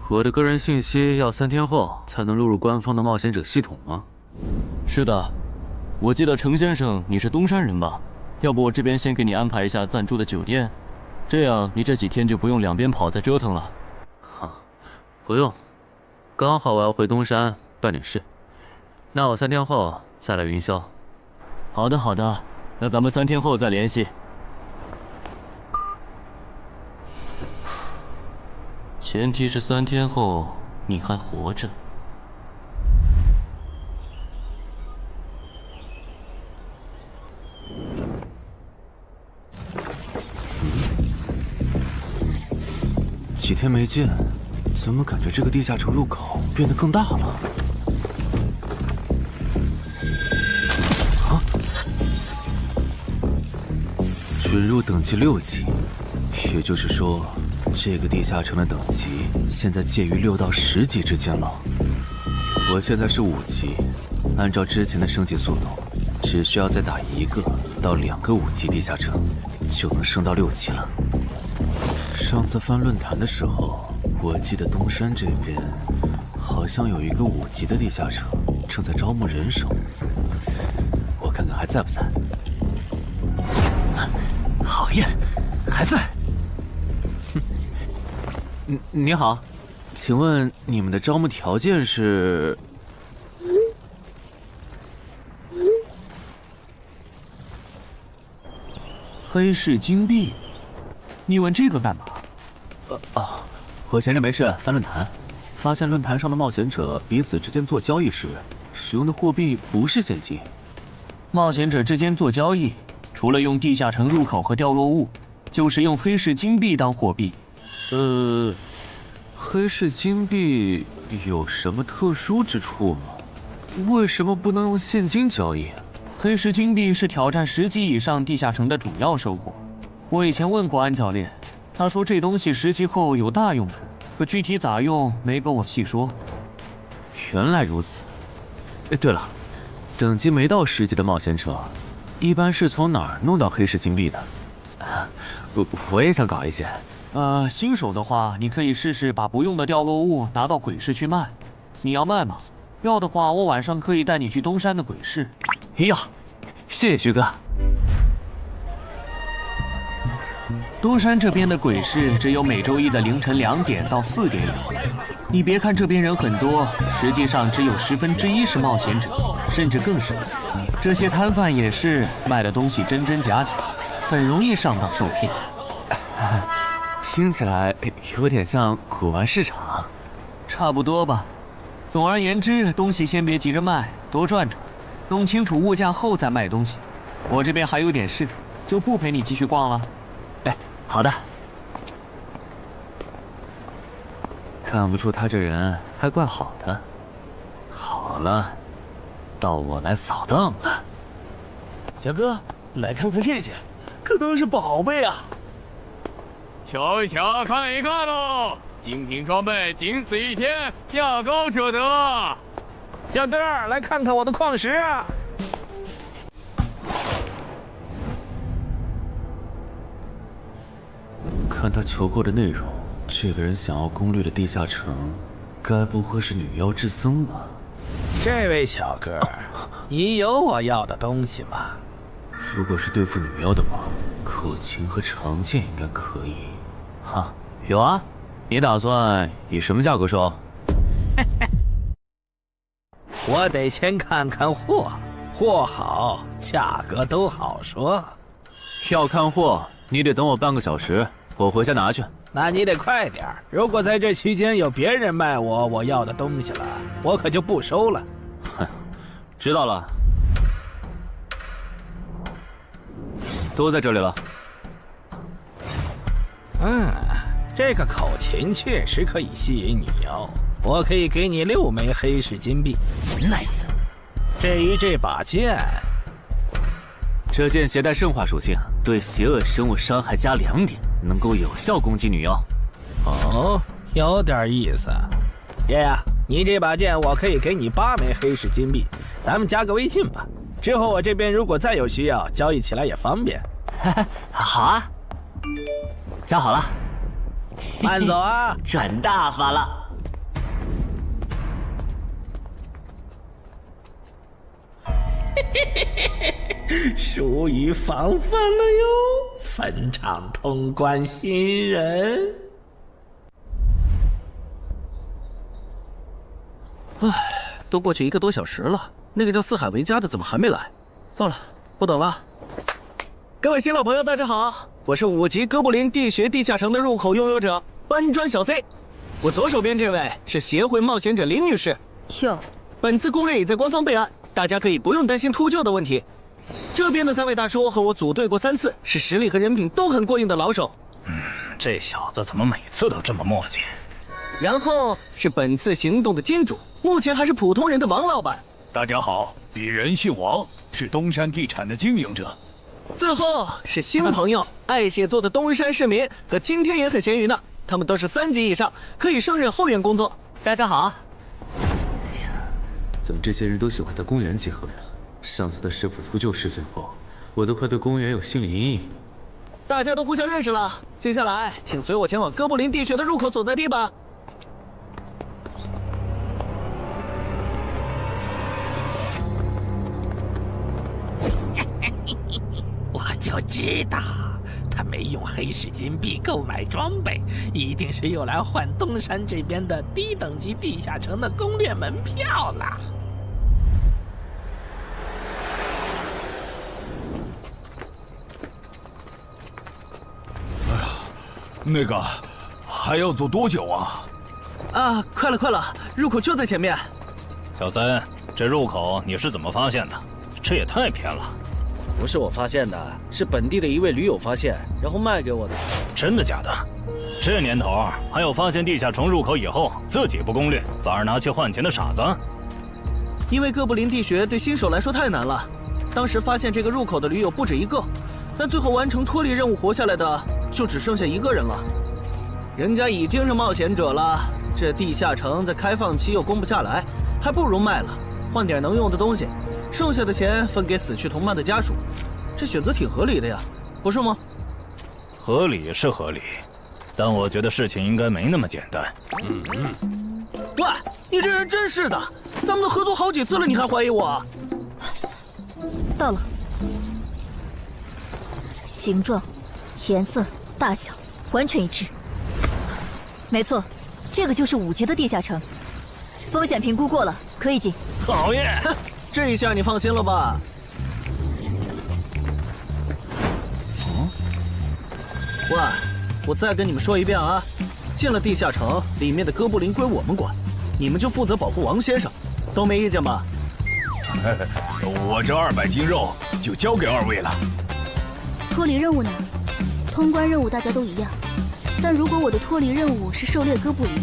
我的个人信息要3天后才能录入官方的冒险者系统吗？是的，我记得程先生你是东山人吧？要不我这边先给你安排一下暂住的酒店，这样你这几天就不用两边跑再折腾了。不用，刚好我要回东山办点事，那我3天后再来云霄。好的好的，那咱们3天后再联系。前提是3天后你还活着。几天没见，怎么感觉这个地下城入口变得更大了？啊！准入等级6级，也就是说，这个地下城的等级现在介于6到10级之间了。我现在是5级，按照之前的升级速度，只需要再打1个到2个5级地下城，就能升到6级了。上次翻论坛的时候，我记得东山这边好像有一个5级的地下城正在招募人手，我看看还在不在。好耶，还在。你好，请问你们的招募条件是？黑市金币？你问这个干嘛？我闲着没事翻论坛，发现论坛上的冒险者彼此之间做交易时，使用的货币不是现金。冒险者之间做交易，除了用地下城入口和掉落物，就是用黑市金币当货币。黑市金币有什么特殊之处吗？为什么不能用现金交易？黑市金币是挑战10级以上地下城的主要收获。我以前问过安教练，他说这东西10级后有大用处，可具体咋用没跟我细说。原来如此。对了，等级没到10级的冒险者，一般是从哪儿弄到黑市金币的？我也想搞一些。新手的话，你可以试试把不用的掉落物拿到鬼市去卖。你要卖吗？要的话，我晚上可以带你去东山的鬼市。要，谢谢徐哥。东山这边的鬼市只有每周一的凌晨2点到4点有。你别看这边人很多，实际上只有1/10是冒险者，甚至更少。这些摊贩也是卖的东西真真假假，很容易上当受骗。听起来有点像古玩市场。差不多吧。总而言之，东西先别急着卖，多转转，弄清楚物价后再卖东西。我这边还有点事，就不陪你继续逛了。好的。看不出他这人还怪好的。好了，到我来扫荡了。小哥，来看看这件，可都是宝贝啊！瞧一瞧，看一看喽！精品装备，仅此一天，价高者得。小哥，来看看我的矿石啊！看他求购的内容，这个人想要攻略的地下城，该不会是女妖之僧吧？这位小哥，你有我要的东西吗？如果是对付女妖的话，口琴和长剑应该可以。哈，有啊。你打算以什么价格收？我得先看看货，货好，价格都好说。要看货，你得等我半个小时，我回家拿去。那你得快点，如果在这期间有别人卖我要的东西了，我可就不收了。哼，知道了。都在这里了。这个口琴确实可以吸引女妖，我可以给你6枚黑市金币。Nice。至于这把剑，这剑携带圣化属性，对邪恶生物伤害加2点，能够有效攻击女妖。哦，有点意思。爷呀，你这把剑我可以给你8枚黑市金币，咱们加个微信吧。之后我这边如果再有需要，交易起来也方便。好啊，加好了。慢走啊！赚大发了。疏于防范了哟，坟场通关新人。唉，都过去1个多小时了，那个叫四海为家的怎么还没来？算了，不等了。各位新老朋友，大家好，我是5级哥布林地穴地下城的入口拥有者搬砖小 C。我左手边这位是协会冒险者林女士。哟，本次攻略已在官方备案，大家可以不用担心秃鹫的问题。这边的3位大叔和我组队过3次，是实力和人品都很过硬的老手。这小子怎么每次都这么磨叽？然后是本次行动的金主，目前还是普通人的王老板。大家好，鄙人姓王，是东山地产的经营者。最后是新朋友，爱写作的东山市民和今天也很闲鱼呢，他们都是3级以上，可以胜任后援工作。大家好。怎么这些人都喜欢在公园集合呀？上次的师傅秃鹫事件后，我都快对公园有心理阴影。大家都互相认识了，接下来请随我前往哥布林地穴的入口所在地吧。我就知道，他没用黑市金币购买装备，一定是用来换东山这边的低等级地下城的攻略门票了。那个还要走多久啊？啊，快了，入口就在前面。小三，这入口你是怎么发现的？这也太偏了。不是我发现的，是本地的一位驴友发现，然后卖给我的。真的假的？这年头还有发现地下城入口以后自己不攻略，反而拿去换钱的傻子？因为哥布林地穴对新手来说太难了，当时发现这个入口的驴友不止1个，但最后完成脱离任务活下来的就只剩下1个人了。人家已经是冒险者了，这地下城在开放期又攻不下来，还不如卖了，换点能用的东西，剩下的钱分给死去同伴的家属，这选择挺合理的呀，不是吗？合理是合理，但我觉得事情应该没那么简单。喂，你这人真是的，咱们都合作好几次了，你还怀疑我？到了，形状、颜色、大小完全一致。没错，这个就是5级的地下城，风险评估过了，可以进。讨厌，这一下你放心了吧？喂，我再跟你们说一遍啊，进了地下城，里面的哥布林归我们管，你们就负责保护王先生，都没意见吧？我这200斤肉就交给2位了。脱离任务呢？通关任务大家都一样，但如果我的脱离任务是狩猎哥布林，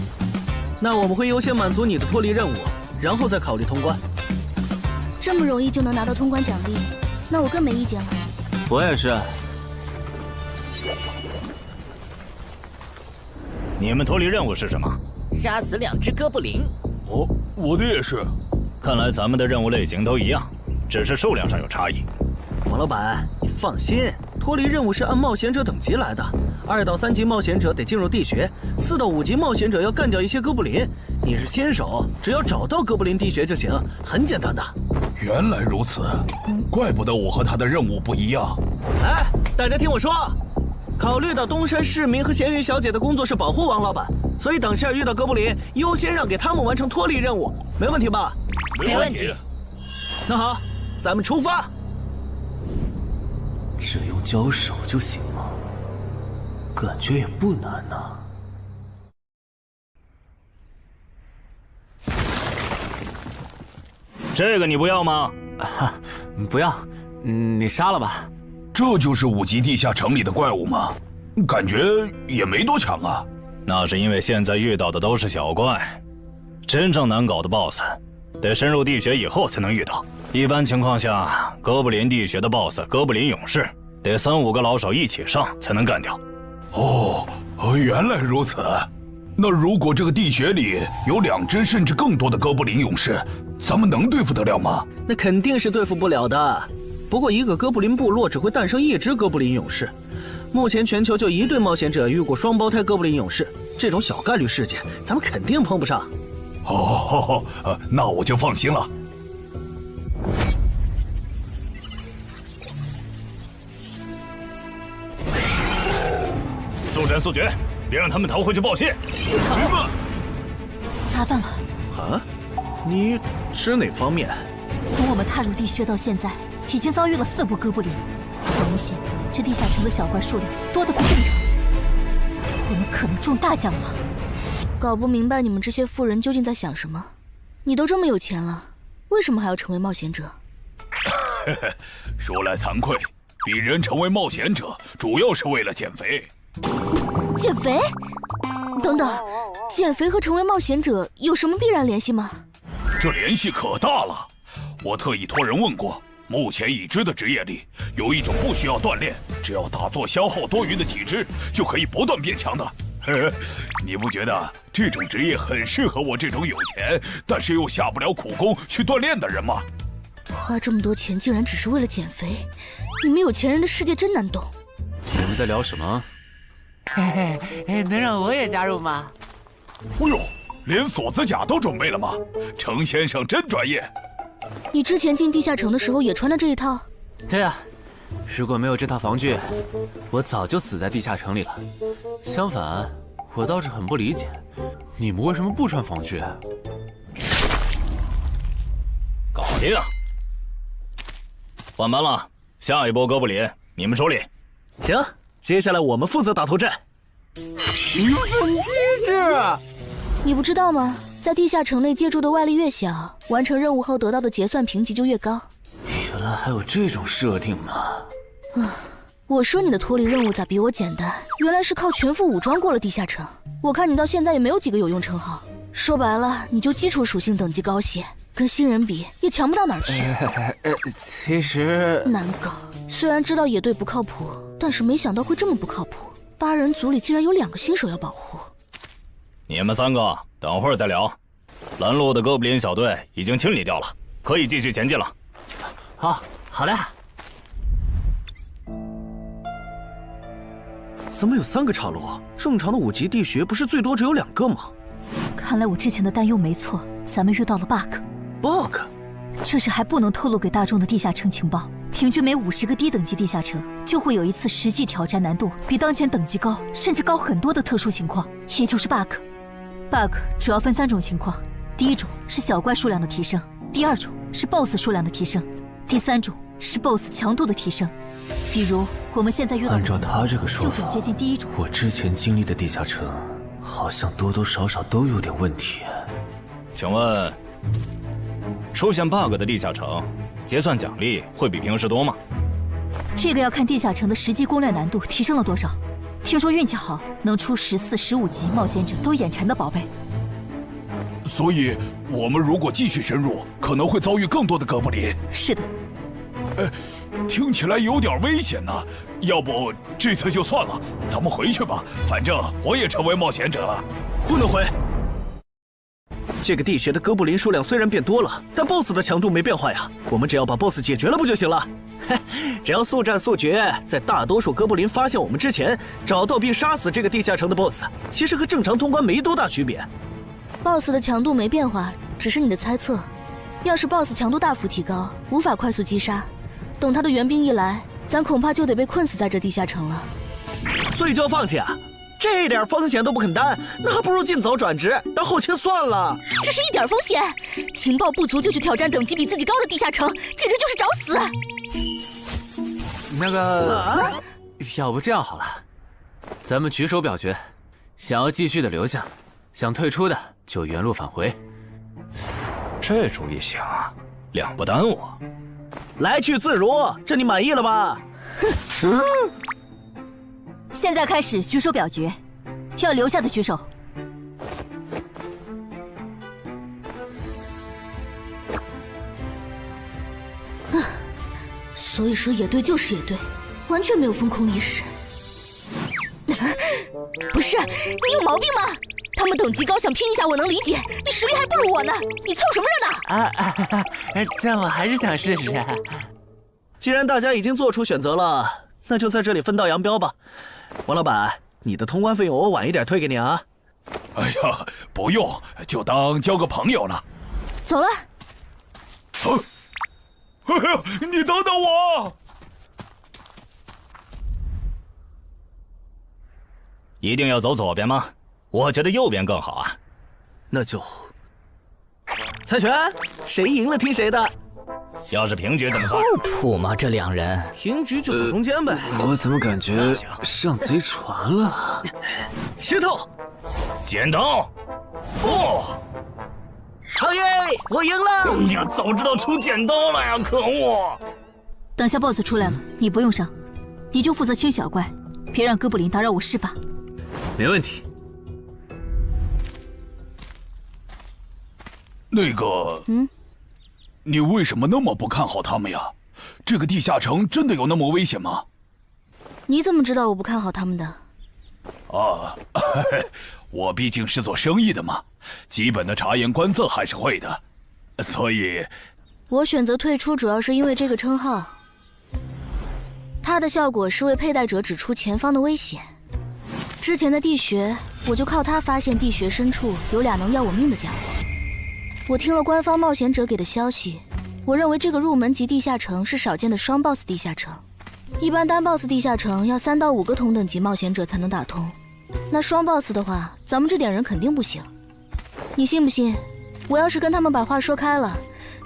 那我们会优先满足你的脱离任务，然后再考虑通关。这么容易就能拿到通关奖励，那我更没意见了。我也是。你们脱离任务是什么？杀死2只哥布林。哦，我的也是。看来咱们的任务类型都一样，只是数量上有差异。王老板，你放心，脱离任务是按冒险者等级来的，2到3级冒险者得进入地穴，4到5级冒险者要干掉一些哥布林。你是新手，只要找到哥布林地穴就行，很简单的。原来如此，怪不得我和他的任务不一样。哎，大家听我说，考虑到东山市民和咸鱼小姐的工作是保护王老板，所以等下遇到哥布林，优先让给他们完成脱离任务，没问题吧？没问题。那好，咱们出发。只用交手就行了，感觉也不难呐。这个你不要吗？不要，你杀了吧。这就是5级地下城里的怪物吗？感觉也没多强啊。那是因为现在遇到的都是小怪，真正难搞的 BOSS， 得深入地穴以后才能遇到。一般情况下，哥布林地穴的 BOSS 哥布林勇士，得3、5个老手一起上才能干掉。哦，原来如此。那如果这个地穴里有2只甚至更多的哥布林勇士，咱们能对付得了吗？那肯定是对付不了的。不过一个哥布林部落只会诞生1只哥布林勇士，目前全球就1对冒险者遇过双胞胎哥布林勇士，这种小概率事件咱们肯定碰不上。那我就放心了。速战速决，别让他们逃回去报信。明白。麻烦了。啊？你指哪方面？从我们踏入地穴到现在，已经遭遇了4波哥布林，很明显，这地下城的小怪数量多得不正常。我们可能中大奖了。搞不明白你们这些富人究竟在想什么？你都这么有钱了，为什么还要成为冒险者？说来惭愧，鄙人成为冒险者主要是为了减肥。减肥？等等，减肥和成为冒险者有什么必然联系吗？这联系可大了。我特意托人问过，目前已知的职业里，有一种不需要锻炼，只要打坐消耗多余的体质，就可以不断变强的。你不觉得这种职业很适合我这种有钱但是又下不了苦功去锻炼的人吗？花这么多钱竟然只是为了减肥，你们有钱人的世界真难懂。你们在聊什么？嘿嘿，能让我也加入吗？哦呦，连锁子甲都准备了吗？程先生真专业。你之前进地下城的时候也穿的这一套？对啊，如果没有这套防具，我早就死在地下城里了。相反，我倒是很不理解，你们为什么不穿防具？搞定，换班了，下一波哥布林你们处理。行，接下来我们负责打头阵。评分机制，你不知道吗？在地下城内借助的外力越小，完成任务后得到的结算评级就越高。原来还有这种设定吗？我说你的脱离任务咋比我简单？原来是靠全副武装过了地下城。我看你到现在也没有几个有用称号，说白了，你就基础属性等级高些，跟新人比也强不到哪儿去。其实难搞，虽然知道野队不靠谱，但是没想到会这么不靠谱。8人组里竟然有2个新手要保护。你们3个等会儿再聊。拦路的哥布林小队已经清理掉了，可以继续前进了。好的。怎么有3个岔路？正常的5级地穴不是最多只有2个吗？看来我之前的担忧没错，咱们遇到了 bug。这是还不能透露给大众的地下城情报。平均每50个低等级地下城就会有一次实际挑战难度比当前等级高，甚至高很多的特殊情况，也就是 bug。bug 主要分3种情况，第一种是小怪数量的提升，第2种是 BOSS 数量的提升，第3种是 BOSS 强度的提升。比如我们现在遇到的，按照他这个说法，就很接近第1种。我之前经历的地下城，好像多多少少都有点问题。请问，出现 bug 的地下城，结算奖励会比平时多吗？这个要看地下城的实际攻略难度提升了多少。听说运气好，能出14、15级冒险者都眼馋的宝贝。所以，我们如果继续深入，可能会遭遇更多的哥布林。是的。听起来有点危险呢。要不这次就算了，咱们回去吧。反正我也成为冒险者了。不能回。这个地穴的哥布林数量虽然变多了，但 BOSS 的强度没变化呀。我们只要把 BOSS 解决了不就行了？只要速战速决，在大多数哥布林发现我们之前，找到并杀死这个地下城的 BOSS， 其实和正常通关没多大区别。BOSS 的强度没变化，只是你的猜测。要是 BOSS 强度大幅提高，无法快速击杀，等他的援兵一来，咱恐怕就得被困死在这地下城了。所以就要放弃啊？这点风险都不肯担，那还不如尽早转职当后勤算了。这是一点风险，情报不足就去挑战等级比自己高的地下城，简直就是找死。那个，要不这样好了，咱们举手表决，想要继续的留下，想退出的就原路返回。这主意行，两不耽误。来去自如，这你满意了吧？现在开始举手表决，要留下的举手。所以说野队就是野队，完全没有封控意识。不是，你有毛病吗？他们等级高，想拼一下我能理解，你实力还不如我呢，你凑什么热闹？但我还是想试试。既然大家已经做出选择了，那就在这里分道扬镳吧。王老板，你的通关费用我晚一点退给你啊。哎呀，不用，就当交个朋友了。走了。哎呀，你等等我！一定要走左边吗？我觉得右边更好啊。那就猜拳，谁赢了听谁的。要是平局怎么算？靠谱吗？这两人平局就走中间呗。我怎么感觉上贼船了？石头，剪刀，哦！好耶，我赢了！呀，早知道出剪刀了呀，可恶！等下 BOSS 出来了，你不用上，你就负责清小怪，别让哥布林打扰我施法。没问题。那个，你为什么那么不看好他们呀？这个地下城真的有那么危险吗？你怎么知道我不看好他们的？啊，我毕竟是做生意的嘛，基本的察言观色还是会的，所以，我选择退出主要是因为这个称号，它的效果是为佩戴者指出前方的危险。之前的地穴，我就靠它发现地穴深处有俩能要我命的家伙。我听了官方冒险者给的消息，我认为这个入门级地下城是少见的双 BOSS 地下城。一般单 BOSS 地下城要3到5个同等级冒险者才能打通，那双 BOSS 的话，咱们这点人肯定不行。你信不信？我要是跟他们把话说开了，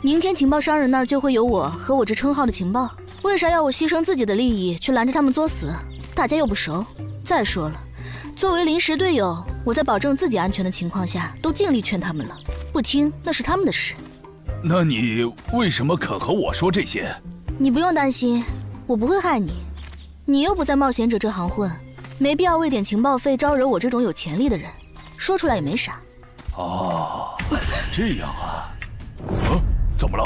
明天情报商人那儿就会有我和我这称号的情报。为啥要我牺牲自己的利益去拦着他们作死？大家又不熟。再说了，作为临时队友，我在保证自己安全的情况下，都尽力劝他们了，不听那是他们的事。那你为什么肯和我说这些？你不用担心，我不会害你。你又不在冒险者这行混，没必要为点情报费招惹我这种有潜力的人。说出来也没啥。哦，这样啊。怎么了？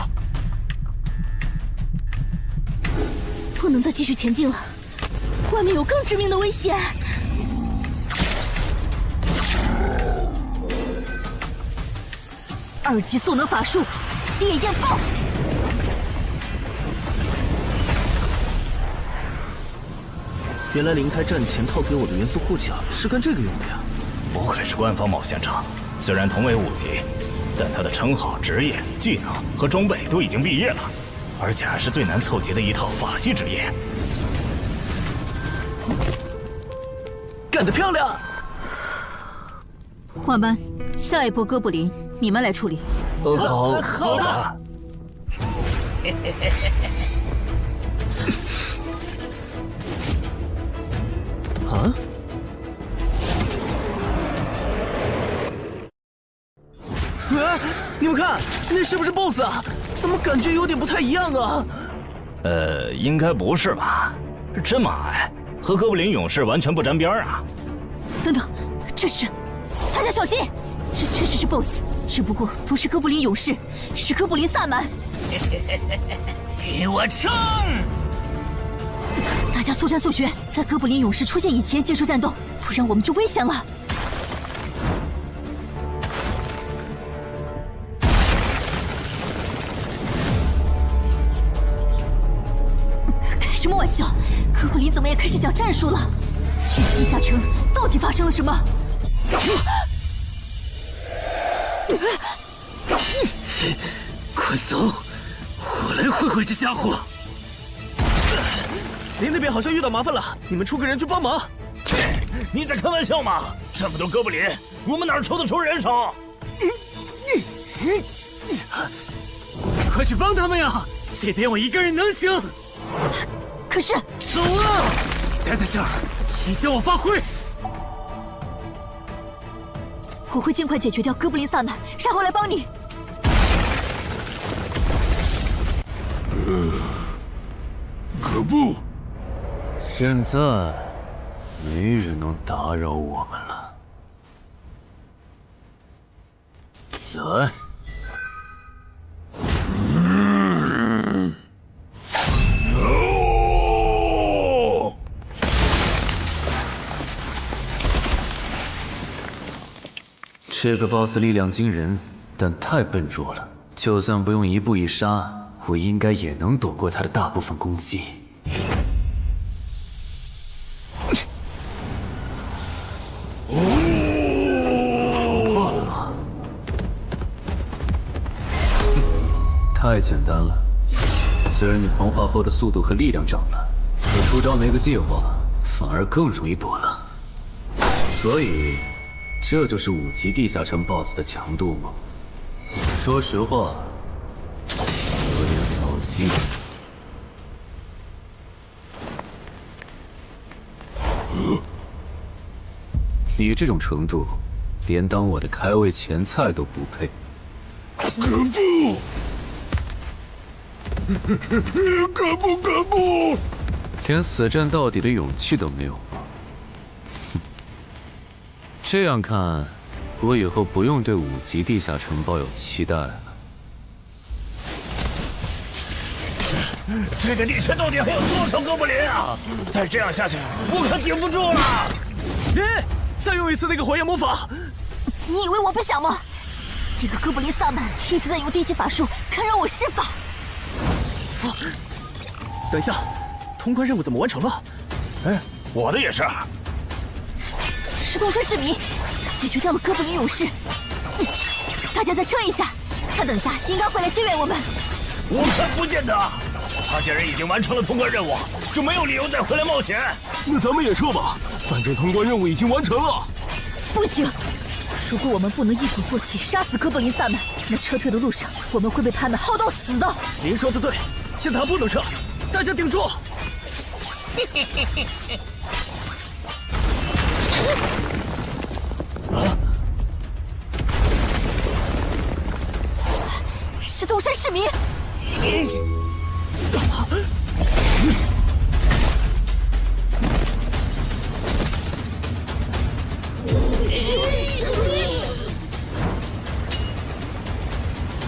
不能再继续前进了，外面有更致命的危险。2级速能法术，烈焰爆！原来离开战前套给我的元素护甲是干这个用的呀！不愧是官方冒险者，虽然同为5级，但他的称号、职业、技能和装备都已经毕业了，而且还是最难凑齐的一套法系职业。干得漂亮！换班，下一波哥布林你们来处理。好的。啊？你们看，那是不是 BOSS 啊？怎么感觉有点不太一样啊？应该不是吧？这么矮，和哥布林勇士完全不沾边啊！等等，这是，大家小心，这确实是 BOSS， 只不过不是哥布林勇士，是哥布林萨满。与我冲！大家速战速决，在哥布林勇士出现以前结束战斗，不然我们就危险了。开什么玩笑？哥布林怎么也开始讲战术了？这地下城到底发生了什么？快走，我来会会这家伙。林那边好像遇到麻烦了，你们出个人去帮忙。你在开玩笑吗？这么多哥布林，我们哪抽得出人手？快去帮他们呀！这边我一个人能行。可是，走啊！待在这儿，影响我发挥。我会尽快解决掉哥布林萨满，然后来帮你。可不，现在没人能打扰我们了。来。这个 BOSS 力量惊人，但太笨拙了。就算不用一步一杀，我应该也能躲过他的大部分攻击。怕了吗？太简单了。虽然你狂化后的速度和力量涨了，可出招没个计划，反而更容易躲了。所以，这就是5级地下城 BOSS 的强度吗？说实话，有点扫兴。你这种程度，连当我的开胃前菜都不配。可不！连死战到底的勇气都没有吗？这样看，我以后不用对5级地下城抱有期待了。这个地区到底还有多少哥布林啊？再这样下去，我可顶不住了！再用一次那个火焰魔法！你以为我不想吗？那个哥布林萨满一直在用低级法术看让我施法。等一下，通关任务怎么完成了？我的也是。石头山市民解决掉了哥布林勇士，大家再撑一下，他等下应该会来支援我们。我看不见得，他既然已经完成了通关任务，就没有理由再回来冒险。那咱们也撤吧，反正通关任务已经完成了。不行，如果我们不能一鼓作气杀死哥布林萨满，那撤退的路上我们会被他们耗到死的。您说的对，现在还不能撤，大家顶住！石头山市民。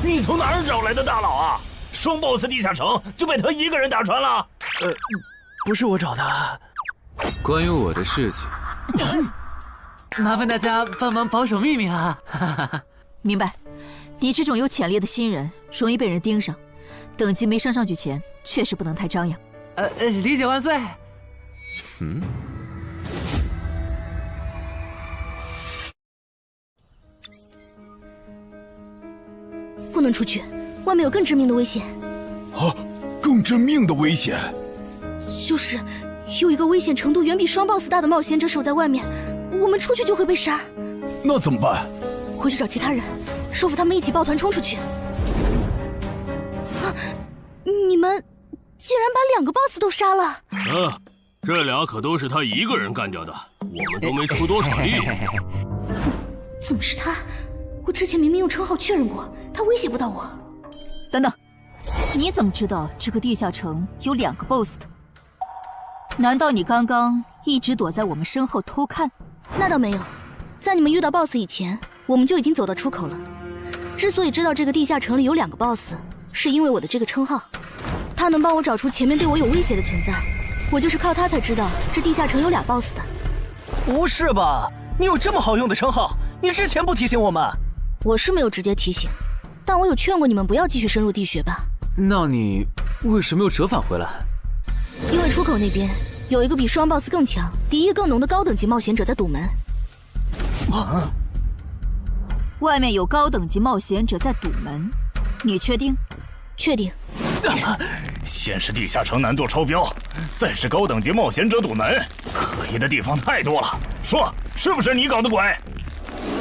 你从哪儿找来的大佬啊？双 BOSS 地下城就被他一个人打穿了？不是我找的。关于我的事情，麻烦大家帮忙保守秘密啊！明白。你这种有潜力的新人，容易被人盯上，等级没升上去前，确实不能太张扬。理解万岁。不能出去，外面有更致命的危险。啊，更致命的危险？就是有一个危险程度远比双 BOSS 大的冒险者守在外面，我们出去就会被杀。那怎么办？回去找其他人，说服他们一起抱团冲出去。你们竟然把2个 BOSS 都杀了！这俩可都是他一个人干掉的，我们都没出多少力。怎么是他？我之前明明用称号确认过，他威胁不到我。等等，你怎么知道这个地下城有2个 BOSS 的？难道你刚刚一直躲在我们身后偷看？那倒没有，在你们遇到 BOSS 以前，我们就已经走到出口了。之所以知道这个地下城里有2个 BOSS，是因为我的这个称号，他能帮我找出前面对我有威胁的存在。我就是靠他才知道这地下城有俩 BOSS 的。不是吧？你有这么好用的称号，你之前不提醒我们？我是没有直接提醒，但我有劝过你们不要继续深入地穴吧。那你为什么又折返回来？因为出口那边有一个比双 BOSS 更强、敌意更浓的高等级冒险者在堵门。外面有高等级冒险者在堵门，你确定？确定。先是地下城难度超标，再是高等级冒险者堵门，可疑的地方太多了。说，是不是你搞的鬼？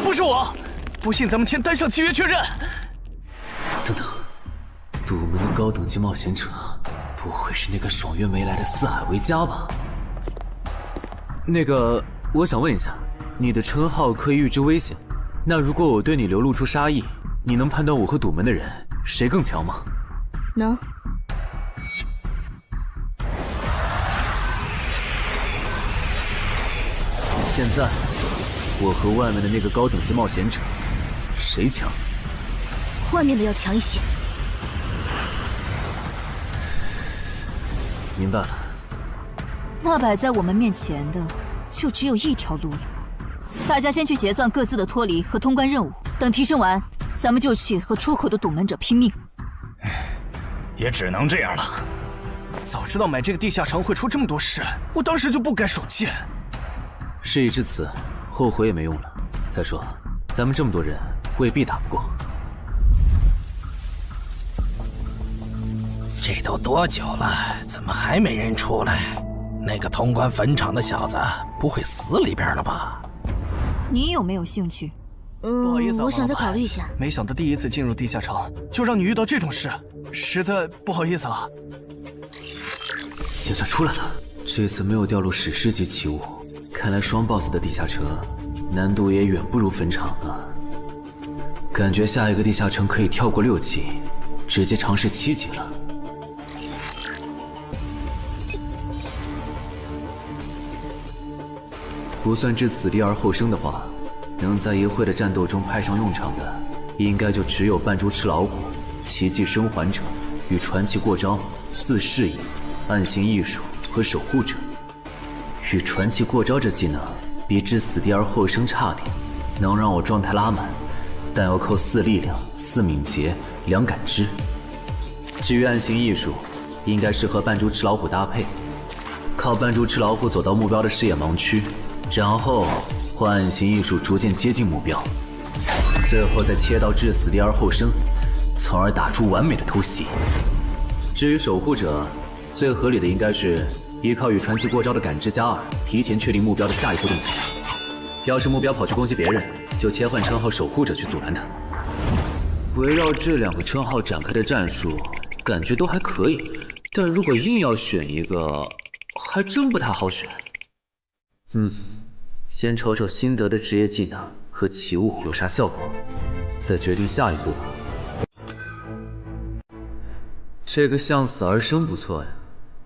不是我，不信咱们签单项契约确认。等等，堵门的高等级冒险者，不会是那个爽约没来的四海为家吧？那个，我想问一下，你的称号可以预知危险，那如果我对你流露出杀意，你能判断我和堵门的人谁更强吗？能。现在，我和外面的那个高等级冒险者，谁强？外面的要强一些。明白了。那摆在我们面前的，就只有一条路了。大家先去结算各自的脱离和通关任务，等提升完，咱们就去和出口的堵门者拼命。也只能这样了。早知道买这个地下城会出这么多事，我当时就不该手贱。事已至此，后悔也没用了。再说，咱们这么多人，未必打不过。这都多久了，怎么还没人出来？那个通关坟场的小子不会死里边了吧？你有没有兴趣？不好意思啊，我想再考虑一下。没想到第一次进入地下城就让你遇到这种事，实在不好意思啊。结算出来了，这次没有掉落史诗级奇物，看来双 BOSS 的地下城难度也远不如坟场了。感觉下一个地下城可以跳过6级，直接尝试7级了。不算置死地而后生的话，能在一会的战斗中派上用场的，应该就只有扮猪吃老虎、奇迹生还者与传奇过招、自适应、暗行艺术和守护者。与传奇过招这技能比置死地而后生差点，能让我状态拉满，但要扣4力量、4敏捷、2感知。至于暗行艺术，应该是和扮猪吃老虎搭配，靠扮猪吃老虎走到目标的视野盲区，然后换暗行艺术逐渐接近目标，最后再切到置死地而后生，从而打出完美的偷袭。至于守护者，最合理的应该是依靠与传奇过招的感知+2，提前确定目标的下一步动作。要是目标跑去攻击别人，就切换称号守护者去阻拦他。围绕这2个称号展开的战术，感觉都还可以，但如果硬要选一个，还真不太好选。先瞅瞅新得的职业技能和奇物有啥效果，再决定下一步。这个向死而生不错呀，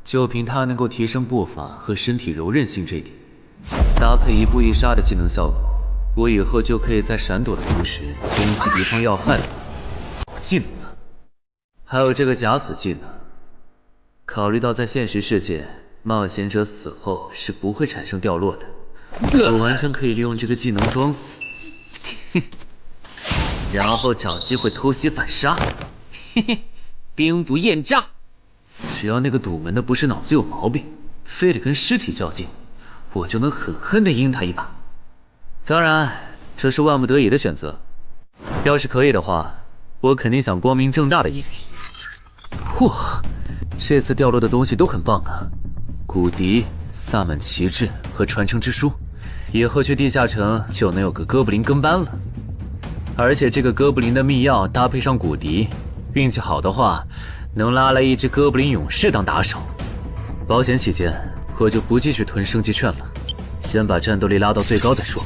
就凭它能够提升步伐和身体柔韧性这点，搭配一步一杀的技能效果，我以后就可以在闪躲的同时攻击敌方要害的技能了。还有这个假死技能，考虑到在现实世界，冒险者死后是不会产生掉落的。我完全可以利用这个技能装死，然后找机会偷袭反杀，兵不厌诈。只要那个堵门的不是脑子有毛病，非得跟尸体较劲，我就能狠狠地阴他一把。当然，这是万不得已的选择。要是可以的话，我肯定想光明正大的赢。哇，这次掉落的东西都很棒啊，骨笛、萨满旗帜和传承之书，以后去地下城就能有个哥布林跟班了。而且这个哥布林的秘药搭配上骨笛，运气好的话，能拉来一只哥布林勇士当打手。保险起见，我就不继续囤升级券了，先把战斗力拉到最高再说。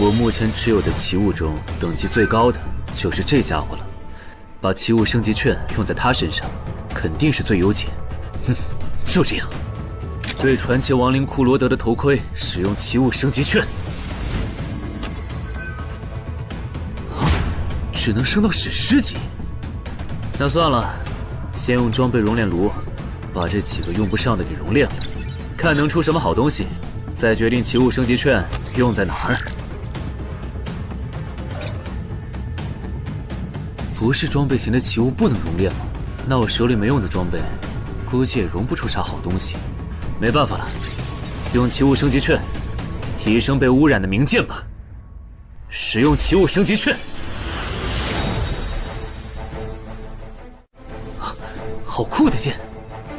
我目前持有的奇物中，等级最高的就是这家伙了。把奇物升级券用在他身上，肯定是最优解。就这样，对传奇亡灵库罗德的头盔使用奇物升级券。只能升到史诗级。那算了，先用装备熔炼炉把这几个用不上的给熔炼了，看能出什么好东西，再决定奇物升级券用在哪儿。不是装备型的奇物不能熔炼吗？那我手里没用的装备，估计也熔不出啥好东西。没办法了，用奇物升级券提升被污染的名剑吧。使用奇物升级券。好酷的剑！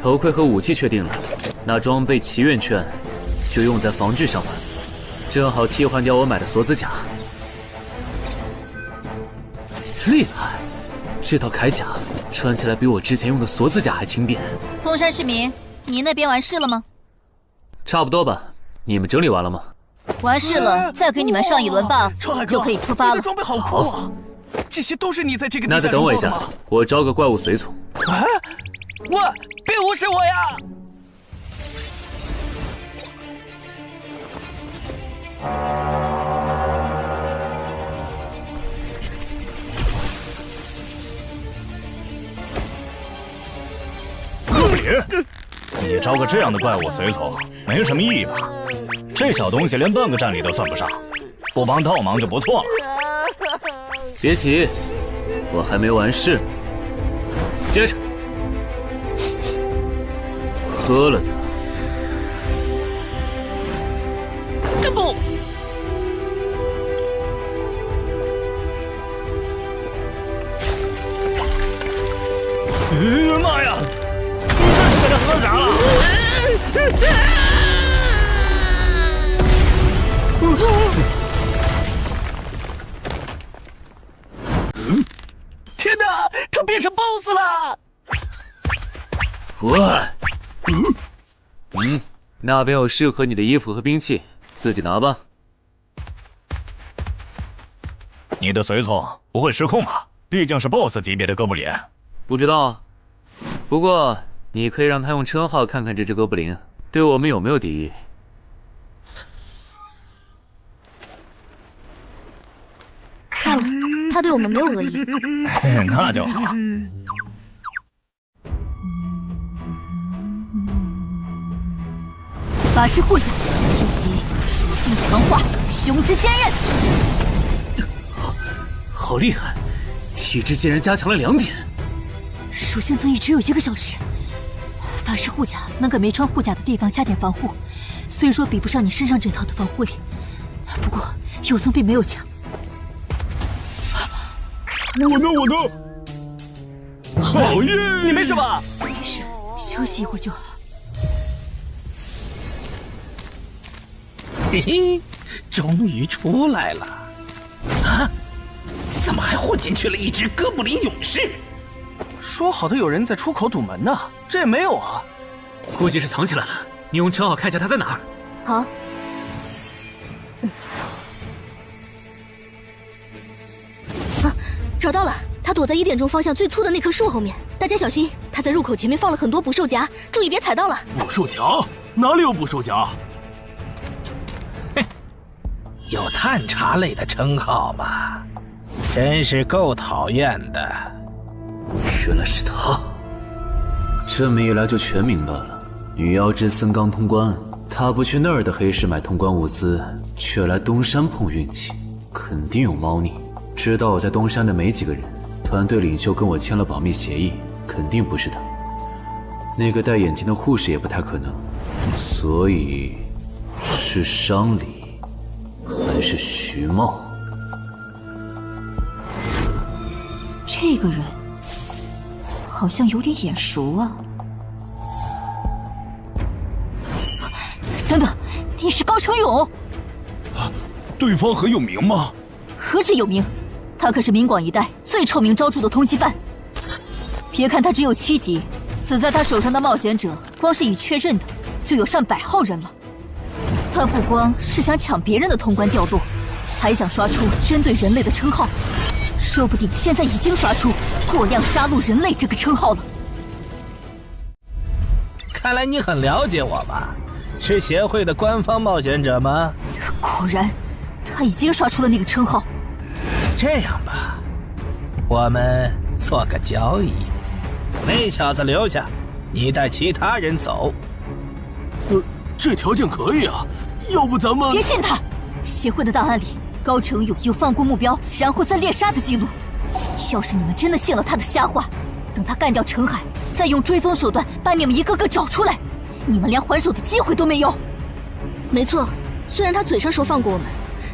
头盔和武器确定了，那装备祈愿券就用在防具上吧，正好替换掉我买的锁子甲。厉害！这套铠甲穿起来比我之前用的锁子甲还轻便。东山市民，你那边完事了吗？差不多吧。你们整理完了吗？完事了，再给你们上一轮 buff，就可以出发了。你的装备好酷啊！这些都是你在这个地下那再等我一下，我招个怪物随从。啊！喂，别无视我呀！哥布林，你招个这样的怪物随从，没什么意义吧？这小东西连半个战力都算不上，不帮倒忙就不错了。别急，我还没完事。接着，喝了它。不！妈呀！你这是给他喝啥了？那边有适合你的衣服和兵器，自己拿吧。你的随从不会失控吧？毕竟是 BOSS 级别的哥布林。不知道，不过你可以让他用称号看看这只哥布林对我们有没有敌意。看了，他对我们没有恶意。那就好。法师护甲以及属性强化，胸之坚韧。好厉害，体质竟然加强了2点。属性增益只有1个小时。法师护甲能给没穿护甲的地方加点防护，虽说比不上你身上这套的防护力，不过有总比没有强。我呢？好耶！你没事吧？没事，休息一会儿就好。嘿嘿，终于出来了！啊，怎么还混进去了一只哥布林勇士？说好的有人在出口堵门呢，这也没有啊。估计是藏起来了，你用称号看一下他在哪儿。好。找到了，他躲在1点钟方向最粗的那棵树后面。大家小心，他在入口前面放了很多捕兽夹，注意别踩到了。捕兽夹？哪里有捕兽夹？有探查类的称号吗？真是够讨厌的。原来是他，这么一来就全明白了。女妖之森刚通关，他不去那儿的黑市买通关物资，却来东山碰运气，肯定有猫腻。知道我在东山的没几个人，团队领袖跟我签了保密协议，肯定不是他。那个戴眼镜的护士也不太可能，所以是商礼还是徐茂？这个人好像有点眼熟啊！等等，你是高成勇？对方很有名吗？何止有名，他可是明广一带最臭名昭著的通缉犯。别看他只有7级，死在他手上的冒险者，光是已确认的就有上百号人了。他不光是想抢别人的通关掉落，还想刷出针对人类的称号，说不定现在已经刷出过量杀戮人类这个称号了。看来你很了解我吧？是协会的官方冒险者吗？果然，他已经刷出了那个称号。这样吧，我们做个交易，那小子留下，你带其他人走。这条件可以啊，要不咱们……别信他！协会的档案里，高成勇有放过目标然后再猎杀的记录。要是你们真的信了他的瞎话，等他干掉陈海，再用追踪手段把你们一个个找出来，你们连还手的机会都没有。没错，虽然他嘴上说放过我们，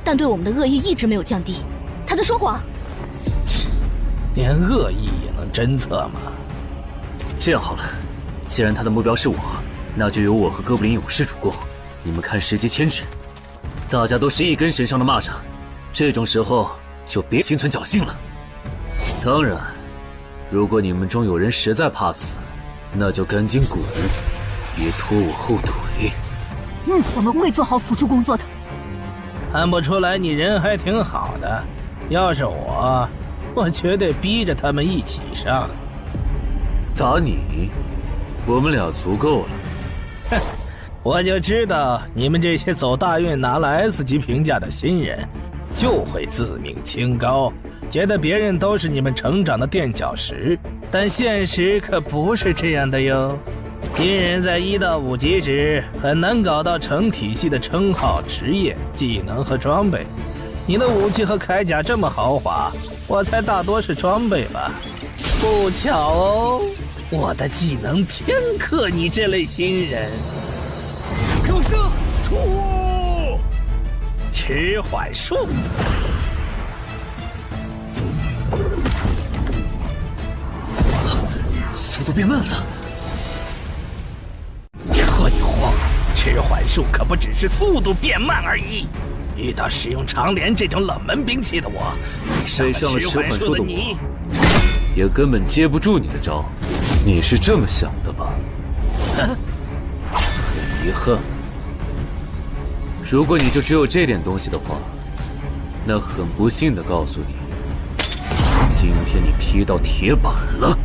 但对我们的恶意一直没有降低。他在说谎。连恶意也能侦测吗？这样好了，既然他的目标是我，那就由我和哥布林勇士主攻。你们看时机牵制，大家都是一根绳上的蚂蚱，这种时候就别心存侥幸了。当然，如果你们中有人实在怕死，那就赶紧滚，别拖我后腿。我们会做好辅助工作的。看不出来你人还挺好的，要是我绝对逼着他们一起上。打你，我们俩足够了。哼，我就知道你们这些走大运拿了 S 级评价的新人，就会自命清高，觉得别人都是你们成长的垫脚石。但现实可不是这样的哟。新人在1到5级时很难搞到成体系的称号、职业、技能和装备。你的武器和铠甲这么豪华，我猜大多是装备吧。不巧哦，我的技能偏克你这类新人。可是，迟缓术。速度变慢了。这一晃，迟缓术可不只是速度变慢而已。遇到使用长镰这种冷门兵器的我，被上了迟缓术的我，也根本接不住你的招。你是这么想的吧？很遗憾，如果你就只有这点东西的话，那很不幸的告诉你，今天你踢到铁板了。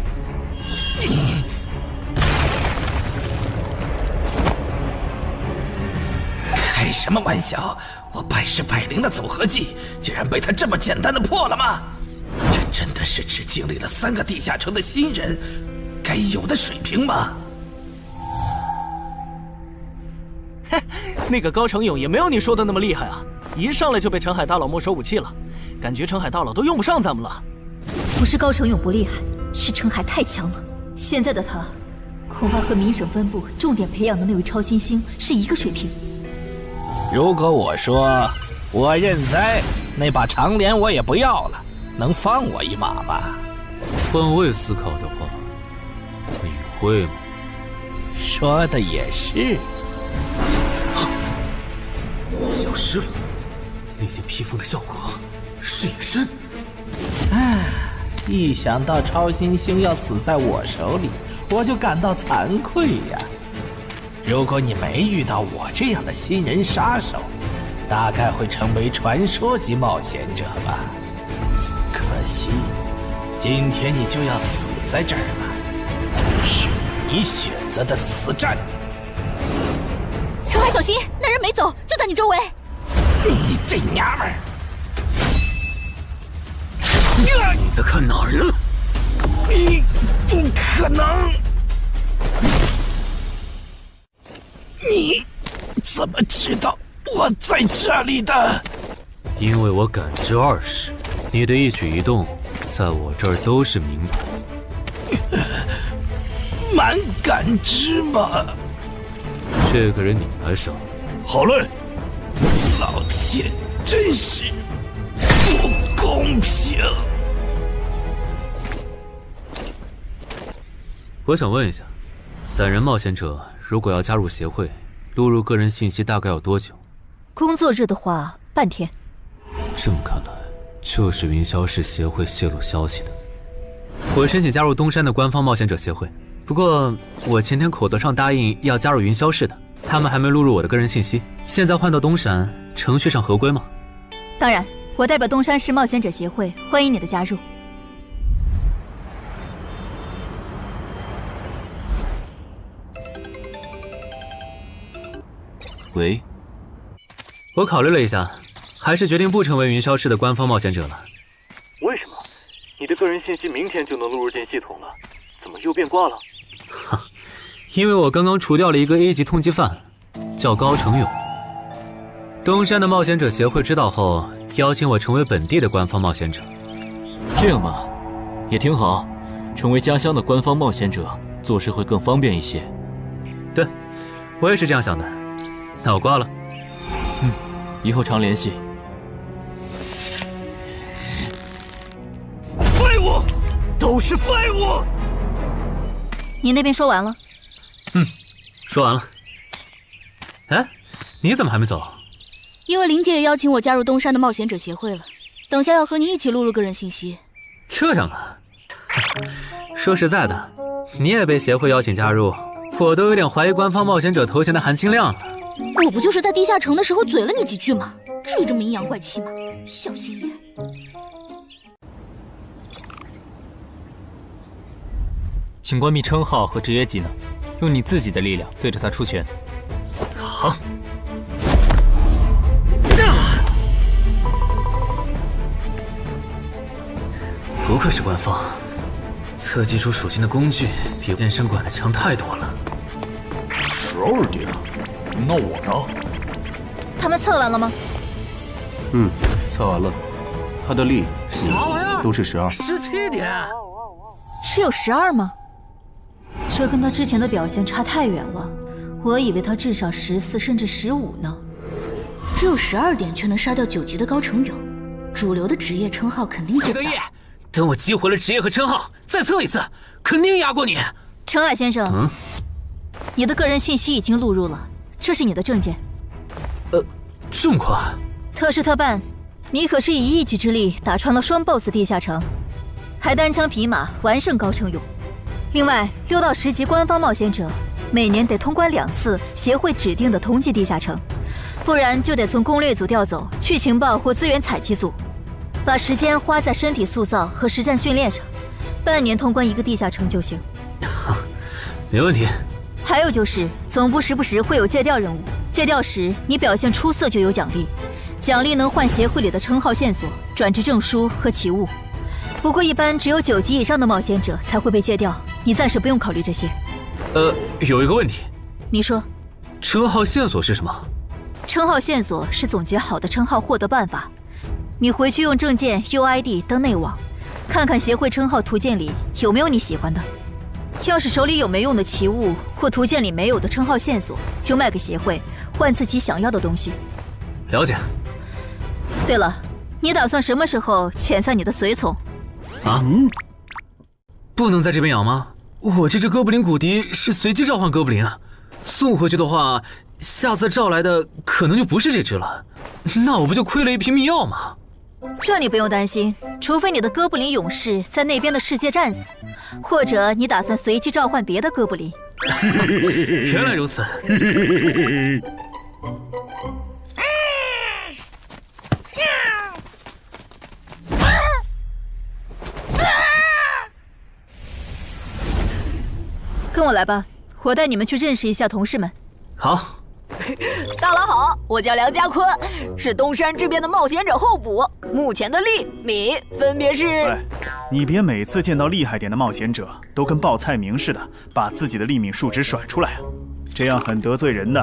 开什么玩笑！我百试百灵的组合技，竟然被他这么简单的破了吗？这真的是只经历了3个地下城的新人该有的水平吗？那个高成勇也没有你说的那么厉害啊！一上来就被陈海大佬没收武器了，感觉陈海大佬都用不上咱们了。不是高成勇不厉害，是陈海太强了。现在的他，恐怕和明省分部重点培养的那位超新星是一个水平。如果我说我认栽，那把长镰我也不要了，能放我一马吧？换位思考的话，你会吗？说的也是。消失了，那件披风的效果是隐身。唉，一想到超新星要死在我手里，我就感到惭愧呀。如果你没遇到我这样的新人杀手，大概会成为传说级冒险者吧。可惜，今天你就要死在这儿了，是你选择的死战。陈海，小心，那人没走，就在你周围。你这娘们儿！你在看哪儿呢？你不可能！你怎么知道我在这里的？因为我感知20，你的一举一动在我这儿都是明白。蛮感知吗？这个人你来杀。好嘞！老天，真是不公平！我想问一下，3人冒险者如果要加入协会，录入个人信息大概要多久？工作日的话，半天。这么看来，就是云霄市协会泄露消息的。我申请加入东山的官方冒险者协会，不过我前天口头上答应要加入云霄市的，他们还没录入我的个人信息。现在换到东山，程序上合规吗？当然，我代表东山市冒险者协会欢迎你的加入。喂，我考虑了一下，还是决定不成为云霄市的官方冒险者了。为什么？你的个人信息明天就能录入进系统了，怎么又变卦了？哈，因为我刚刚除掉了一个 A 级通缉犯，叫高成勇。东山的冒险者协会知道后，邀请我成为本地的官方冒险者。这样嘛，也挺好，成为家乡的官方冒险者，做事会更方便一些。对，我也是这样想的。那我挂了。以后常联系。废物，都是废物！你那边说完了？说完了。哎，你怎么还没走？因为林姐也邀请我加入东山的冒险者协会了，等下要和你一起录入个人信息。这样啊？说实在的，你也被协会邀请加入，我都有点怀疑官方冒险者头衔的含金量了。我不就是在地下城的时候嘴了你几句吗？至于这么阴阳怪气吗？小心眼！请关闭称号和职业技能，用你自己的力量对着他出拳。好。不愧是官方，测技出属性的工具比健身馆的强太多了。12点，那我呢？他们测完了吗？测完了，他的力都是12。17点，只有12吗？这跟他之前的表现差太远了，我以为他至少14甚至15呢。只有12点却能杀掉9级的高成勇，主流的职业称号肯定够大。等我激活了职业和称号，再测一次，肯定压过你。陈海先生，你的个人信息已经录入了，这是你的证件。这么快？特事特办，你可是以1级之力打穿了双 BOSS 地下城，还单枪匹马完胜高成勇。另外，6到10级官方冒险者每年得通关2次协会指定的同级地下城，不然就得从攻略组调走，去情报或资源采集组，把时间花在身体塑造和实战训练上。半年通关一个地下城就行。没问题。还有就是，总部时不时会有借调任务，借调时你表现出色就有奖励，奖励能换协会里的称号线索、转职证书和奇物。不过一般只有9级以上的冒险者才会被借调，你暂时不用考虑这些。有一个问题。你说。称号线索是什么？称号线索是总结好的称号获得办法，你回去用证件 UID 登内网，看看协会称号图鉴里有没有你喜欢的。要是手里有没用的奇物或图鉴里没有的称号线索，就卖给协会，换自己想要的东西。了解。对了，你打算什么时候遣散你的随从？啊？不能在这边养吗？我这只哥布林骨笛是随机召唤哥布林啊，送回去的话，下次召来的可能就不是这只了，那我不就亏了一瓶秘药吗？这你不用担心，除非你的哥布林勇士在那边的世界战死，或者你打算随机召唤别的哥布林。原来如此。跟我来吧，我带你们去认识一下同事们。好。大佬好，我叫梁家坤，是东山这边的冒险者候补，目前的力、米分别是。哎，你别每次见到厉害点的冒险者都跟报菜名似的，把自己的力米数值甩出来啊，这样很得罪人的。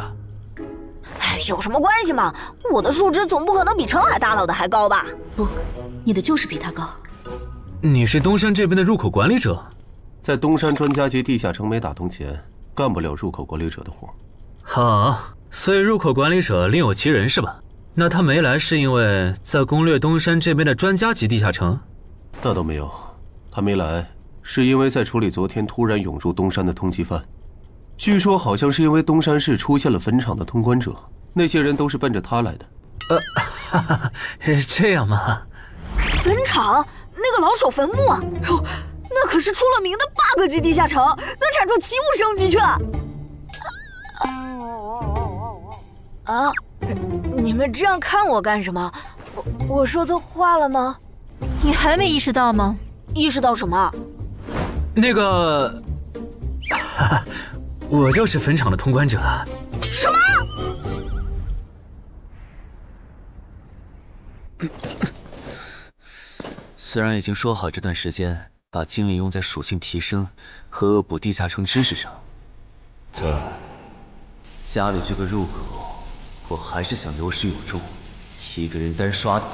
哎，有什么关系嘛？我的数值总不可能比澄海大佬的还高吧？不，你的就是比他高。你是东山这边的入口管理者？在东山专家级地下城没打通前，干不了入口管理者的活。好，所以入口管理者另有其人是吧？那他没来是因为在攻略东山这边的专家级地下城？那倒没有，他没来是因为在处理昨天突然涌入东山的通缉犯。据说好像是因为东山市出现了坟场的通关者，那些人都是奔着他来的。哈哈，这样吗？坟场那个老手坟墓啊，哟，那可是出了名的 bug 级地下城，能产出奇物升级券。啊！你们这样看我干什么？我说错话了吗？你还没意识到吗？意识到什么？那个，我就是坟场的通关者。什么？虽然已经说好这段时间把精力用在属性提升和恶补地下城知识上，但家里这个入口，我还是想有始有终。一个人单刷的，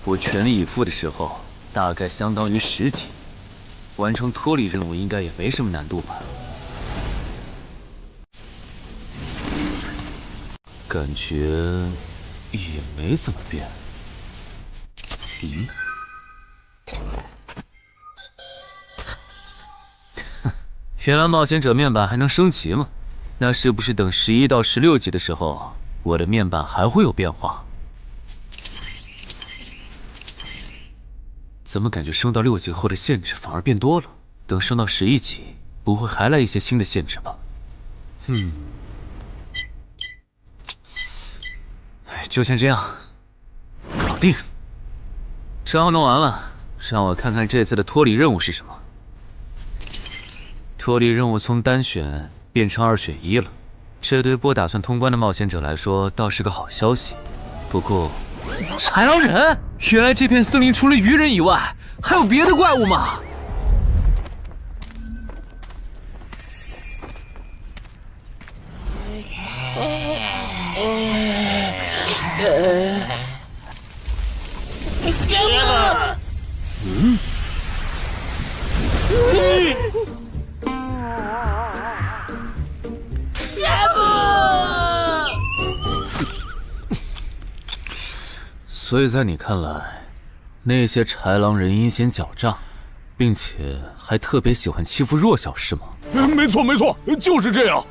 我全力以赴的时候，大概相当于10级。完成脱离任务应该也没什么难度吧？感觉也没怎么变。原来冒险者面板还能升级吗？那是不是等11到16级的时候，我的面板还会有变化？怎么感觉升到6级后的限制反而变多了？等升到11级，不会还来一些新的限制吧？就先这样，搞定。账号弄完了，让我看看这次的脱离任务是什么。脱离任务从单选变成2选1了，这对不打算通关的冒险者来说倒是个好消息。不过，豺狼人，原来这片森林除了鱼人以外，还有别的怪物吗？所以在你看来，那些豺狼人阴险狡诈，并且还特别喜欢欺负弱小是吗？没错没错，就是这样。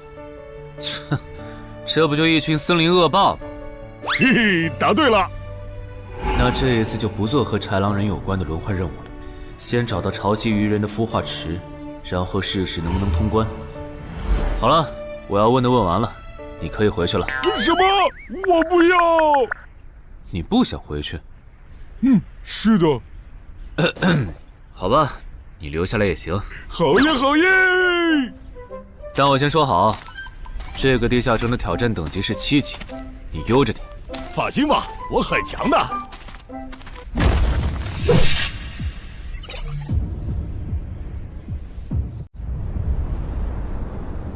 这不就一群森林恶霸吗？嘿嘿，答对了。那这一次就不做和豺狼人有关的轮换任务了，先找到潮汐鱼人的孵化池，然后试试能不能通关。好了，我要问的问完了，你可以回去了。什么？我不要！你不想回去？是的。好吧，你留下来也行。好耶，好耶！但我先说好，这个地下城的挑战等级是7级，你悠着点。放心吧，我很强的。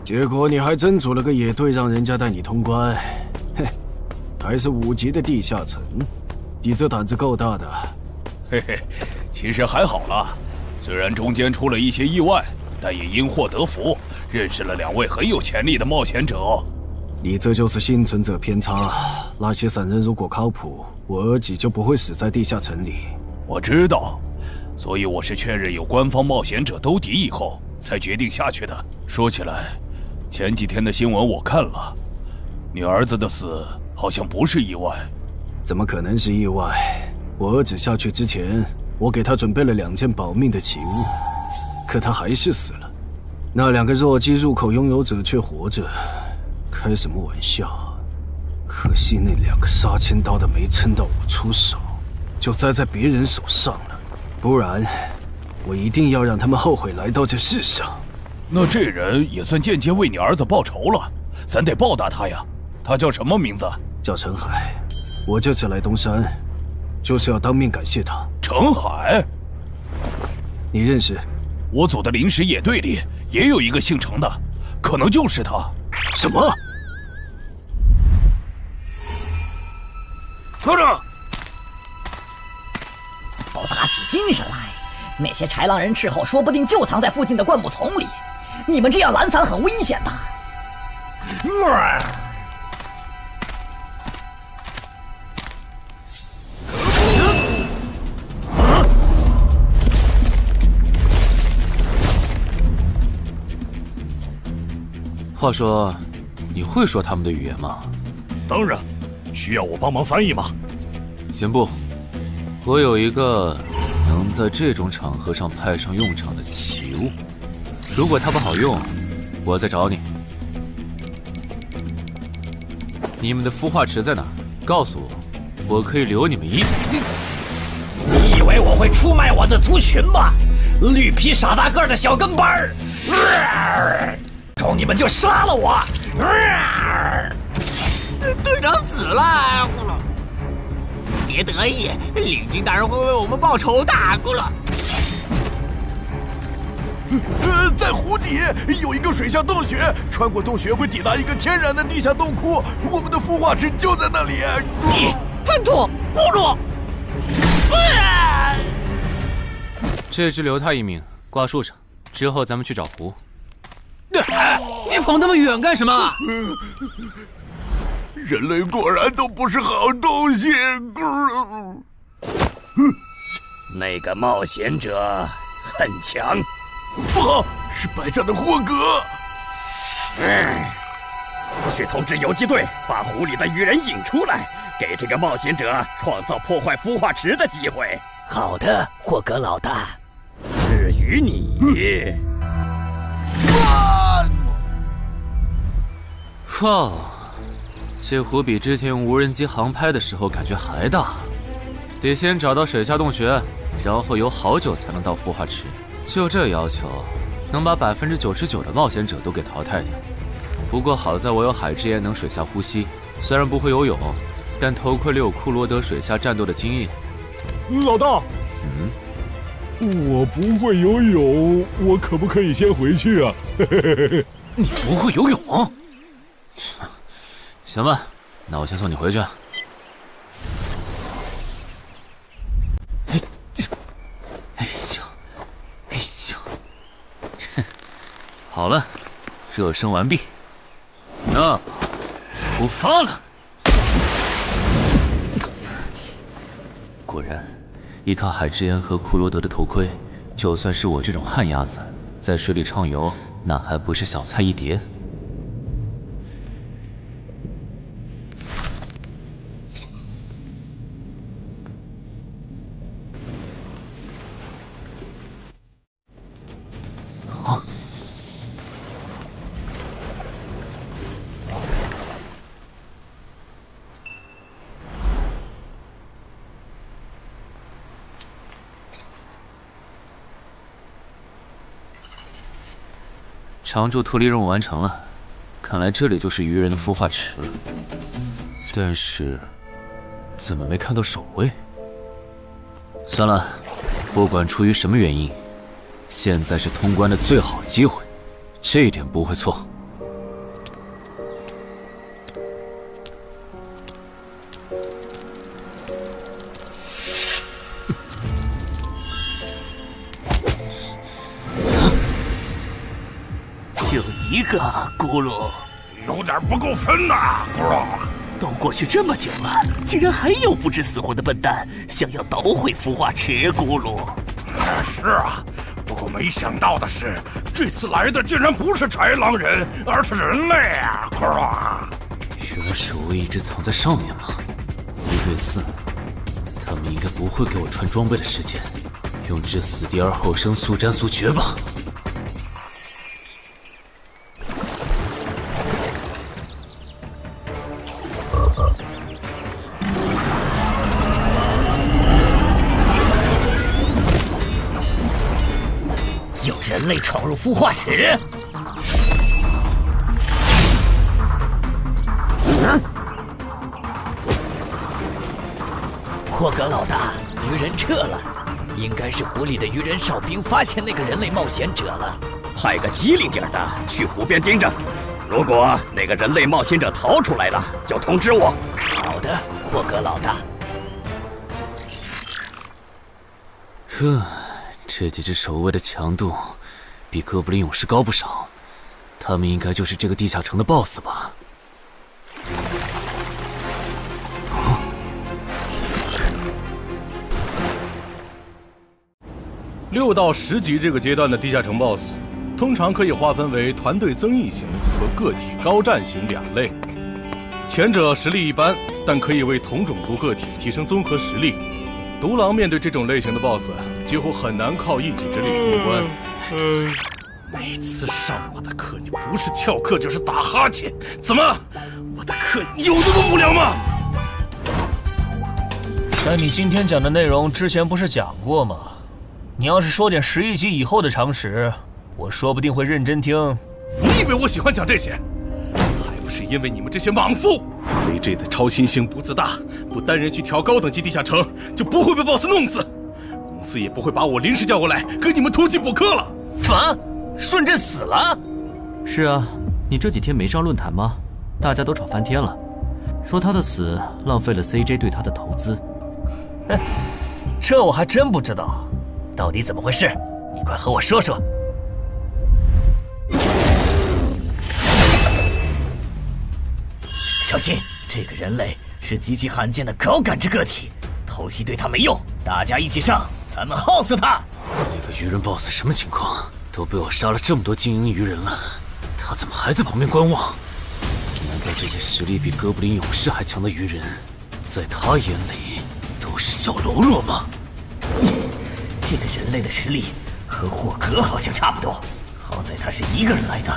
结果你还真组了个野队，让人家带你通关。嘿，还是5级的地下城，你这胆子够大的。嘿嘿，其实还好啦，虽然中间出了一些意外，但也因祸得福，认识了2位很有潜力的冒险者哦。你这就是幸存者偏差。那些散人如果靠谱，我儿几就不会死在地下城里。我知道，所以我是确认有官方冒险者兜底以后，才决定下去的。说起来，前几天的新闻我看了，你儿子的死好像不是意外。怎么可能是意外？我儿子下去之前，我给他准备了2件保命的奇物，可他还是死了。那2个弱鸡入口拥有者却活着。开什么玩笑？可惜那2个杀千刀的没撑到我出手，就栽在别人手上了。不然，我一定要让他们后悔来到这世上。那这人也算间接为你儿子报仇了，咱得报答他呀。他叫什么名字？叫陈海。我这次来东山，就是要当面感谢他。陈海，你认识？我组的临时野队里也有一个姓陈的，可能就是他。什么？科长，都打起精神来！那些豺狼人斥候说不定就藏在附近的灌木丛里，你们这样懒散很危险的。话说，你会说他们的语言吗？当然，需要我帮忙翻译吗？先不，我有一个能在这种场合上派上用场的奇物，如果它不好用，我再找你。你们的孵化池在哪儿？告诉我，我可以留你们一。你以为我会出卖我的族群吗？绿皮傻大个的小跟班儿！中你们就杀了我！队长死了，别得意，领军大人会为我们报仇的，咕噜。在湖底有一个水下洞穴，穿过洞穴会抵达一个天然的地下洞窟，我们的孵化池就在那里。你吞吐，咕噜！这只留他一命，挂树上，之后咱们去找湖。你跑那么远干什么？人类果然都不是好东西。那个冒险者很强。不好，是白战的霍格。去通知游击队，把湖里的鱼人引出来，给这个冒险者创造破坏孵化池的机会。好的，霍格老大。至于你，哇，这湖比之前用无人机航拍的时候感觉还大。得先找到水下洞穴，然后游好久才能到孵化池。就这要求，能把99%的冒险者都给淘汰掉。不过好在我有海之炎能水下呼吸，虽然不会游泳，但头盔里有库罗德水下战斗的经验。老大，我不会游泳，我可不可以先回去啊？你不会游泳？行吧，那我先送你回去。好了，热身完毕。那出发了。果然，依靠海之炎和库罗德的头盔，就算是我这种旱鸭子，在水里畅游，那还不是小菜一碟。常驻脱离任务完成了，看来这里就是鱼人的孵化池了。但是，怎么没看到守卫？算了，不管出于什么原因，现在是通关的最好机会，这一点不会错。就一个咕噜，有点不够分呐，咕噜。都过去这么久了，竟然还有不知死活的笨蛋想要捣毁孵化池，咕噜。是啊，不过没想到的是，这次来的竟然不是豺狼人，而是人类啊，咕噜。原来守卫一直藏在上面吗？1对4，他们应该不会给我穿装备的时间，用至死地而后生，速战速决吧。有人类闯入孵化池！霍格老大，鱼人撤了，应该是湖里的鱼人哨兵发现那个人类冒险者了。派个机灵点的去湖边盯着，如果那个人类冒险者逃出来了，就通知我。好的，霍格老大。这几只守卫的强度比哥布林勇士高不少，他们应该就是这个地下城的 BOSS 吧。6到10级这个阶段的地下城 BOSS， 通常可以划分为团队增益型和个体高战型2类。前者实力一般，但可以为同种族个体提升综合实力。独狼面对这种类型的 BOSS， 几乎很难靠一己之力通关。每次上我的课，你不是翘课就是打哈欠，怎么？我的课有那么无聊吗？但你今天讲的内容之前不是讲过吗？你要是说点11级以后的常识，我说不定会认真听。你以为我喜欢讲这些？还不是因为你们这些莽夫 ！CJ 的超新星不自大，不单人去调高等级地下城，就不会被 BOSS 弄死。公司也不会把我临时叫过来跟你们突击补课了。什么？顺治死了？是啊，你这几天没上论坛吗？大家都吵翻天了，说他的死浪费了 CJ 对他的投资。哼，这我还真不知道，到底怎么回事？你快和我说说。小心，这个人类是极其罕见的高感知个体，偷袭对他没用，大家一起上，咱们耗死他！那个鱼人 BOSS 什么情况？都被我杀了这么多精英鱼人了，他怎么还在旁边观望？难道这些实力比哥布林勇士还强的鱼人，在他眼里都是小喽啰吗？这个人类的实力和霍格好像差不多，好在他是一个人来的，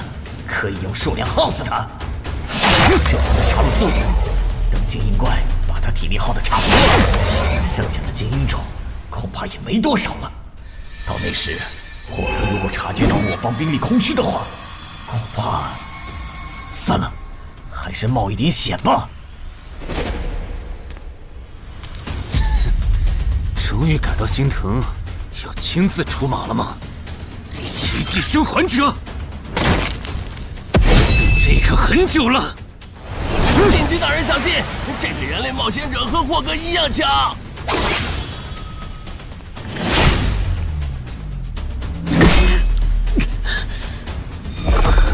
可以用数量耗死他。这样的杀戮速度，等精英怪把他体力耗得差不多了，剩下的精英种恐怕也没多少了。到那时，霍格如果察觉到我方兵力空虚的话，恐怕……算了，还是冒一点险吧。终于感到心疼，要亲自出马了吗？奇迹生还者，等这一刻很久了。禁军大人小心，这个人类冒险者和霍格一样强。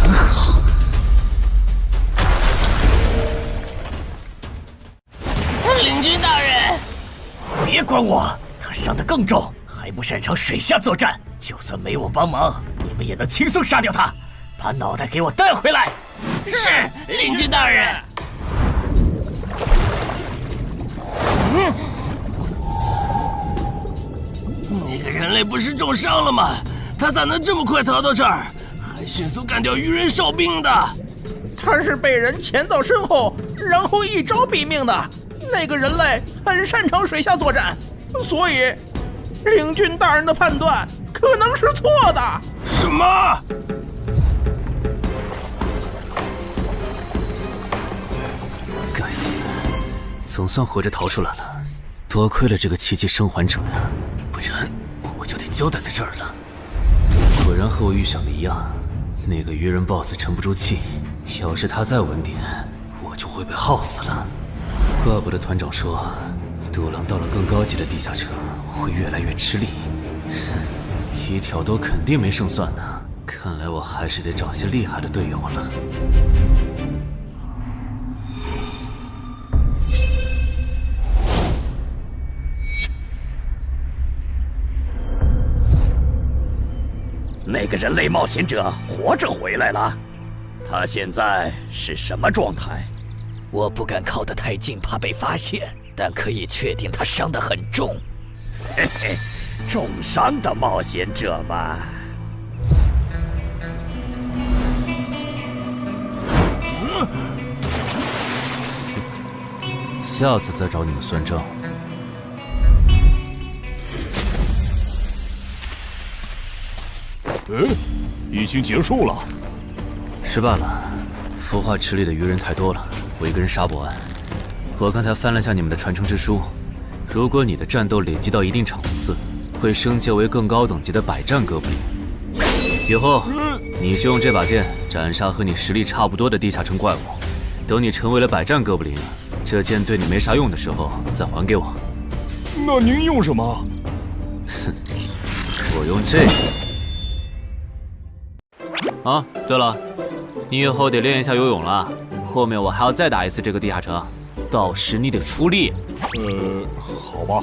很好。领军大人，别管我，他伤得更重，还不擅长水下作战。就算没我帮忙，你们也能轻松杀掉他。把脑袋给我带回来。是，领军大人。那个人类不是重伤了吗？他咋能这么快逃到这儿，还迅速干掉鱼人哨兵的？他是被人潜到身后，然后一招毙命的。那个人类很擅长水下作战，所以领军大人的判断可能是错的。什么？死，总算活着逃出来了。多亏了这个奇迹生还者呀，不然我就得交代在这儿了。果然和我预想的一样，那个鱼人 BOSS 沉不住气，要是他再稳点，我就会被耗死了。怪不得团长说，独狼到了更高级的地下城会越来越吃力。一挑多肯定没胜算呢，看来我还是得找些厉害的队友了。那个人类冒险者活着回来了，他现在是什么状态？我不敢靠得太近，怕被发现，但可以确定他伤得很重。嘿嘿，重伤的冒险者嘛。下次再找你们算账。已经结束了。失败了，孵化池里的鱼人太多了，我一个人杀不完。我刚才翻了下你们的传承之书，如果你的战斗累积到一定场次，会升阶为更高等级的百战哥布林。以后你就用这把剑斩杀和你实力差不多的地下城怪物。等你成为了百战哥布林，这剑对你没啥用的时候再还给我。那您用什么？哼，我用这个。啊，对了，你以后得练一下游泳了。后面我还要再打一次这个地下城，到时你得出力。好吧。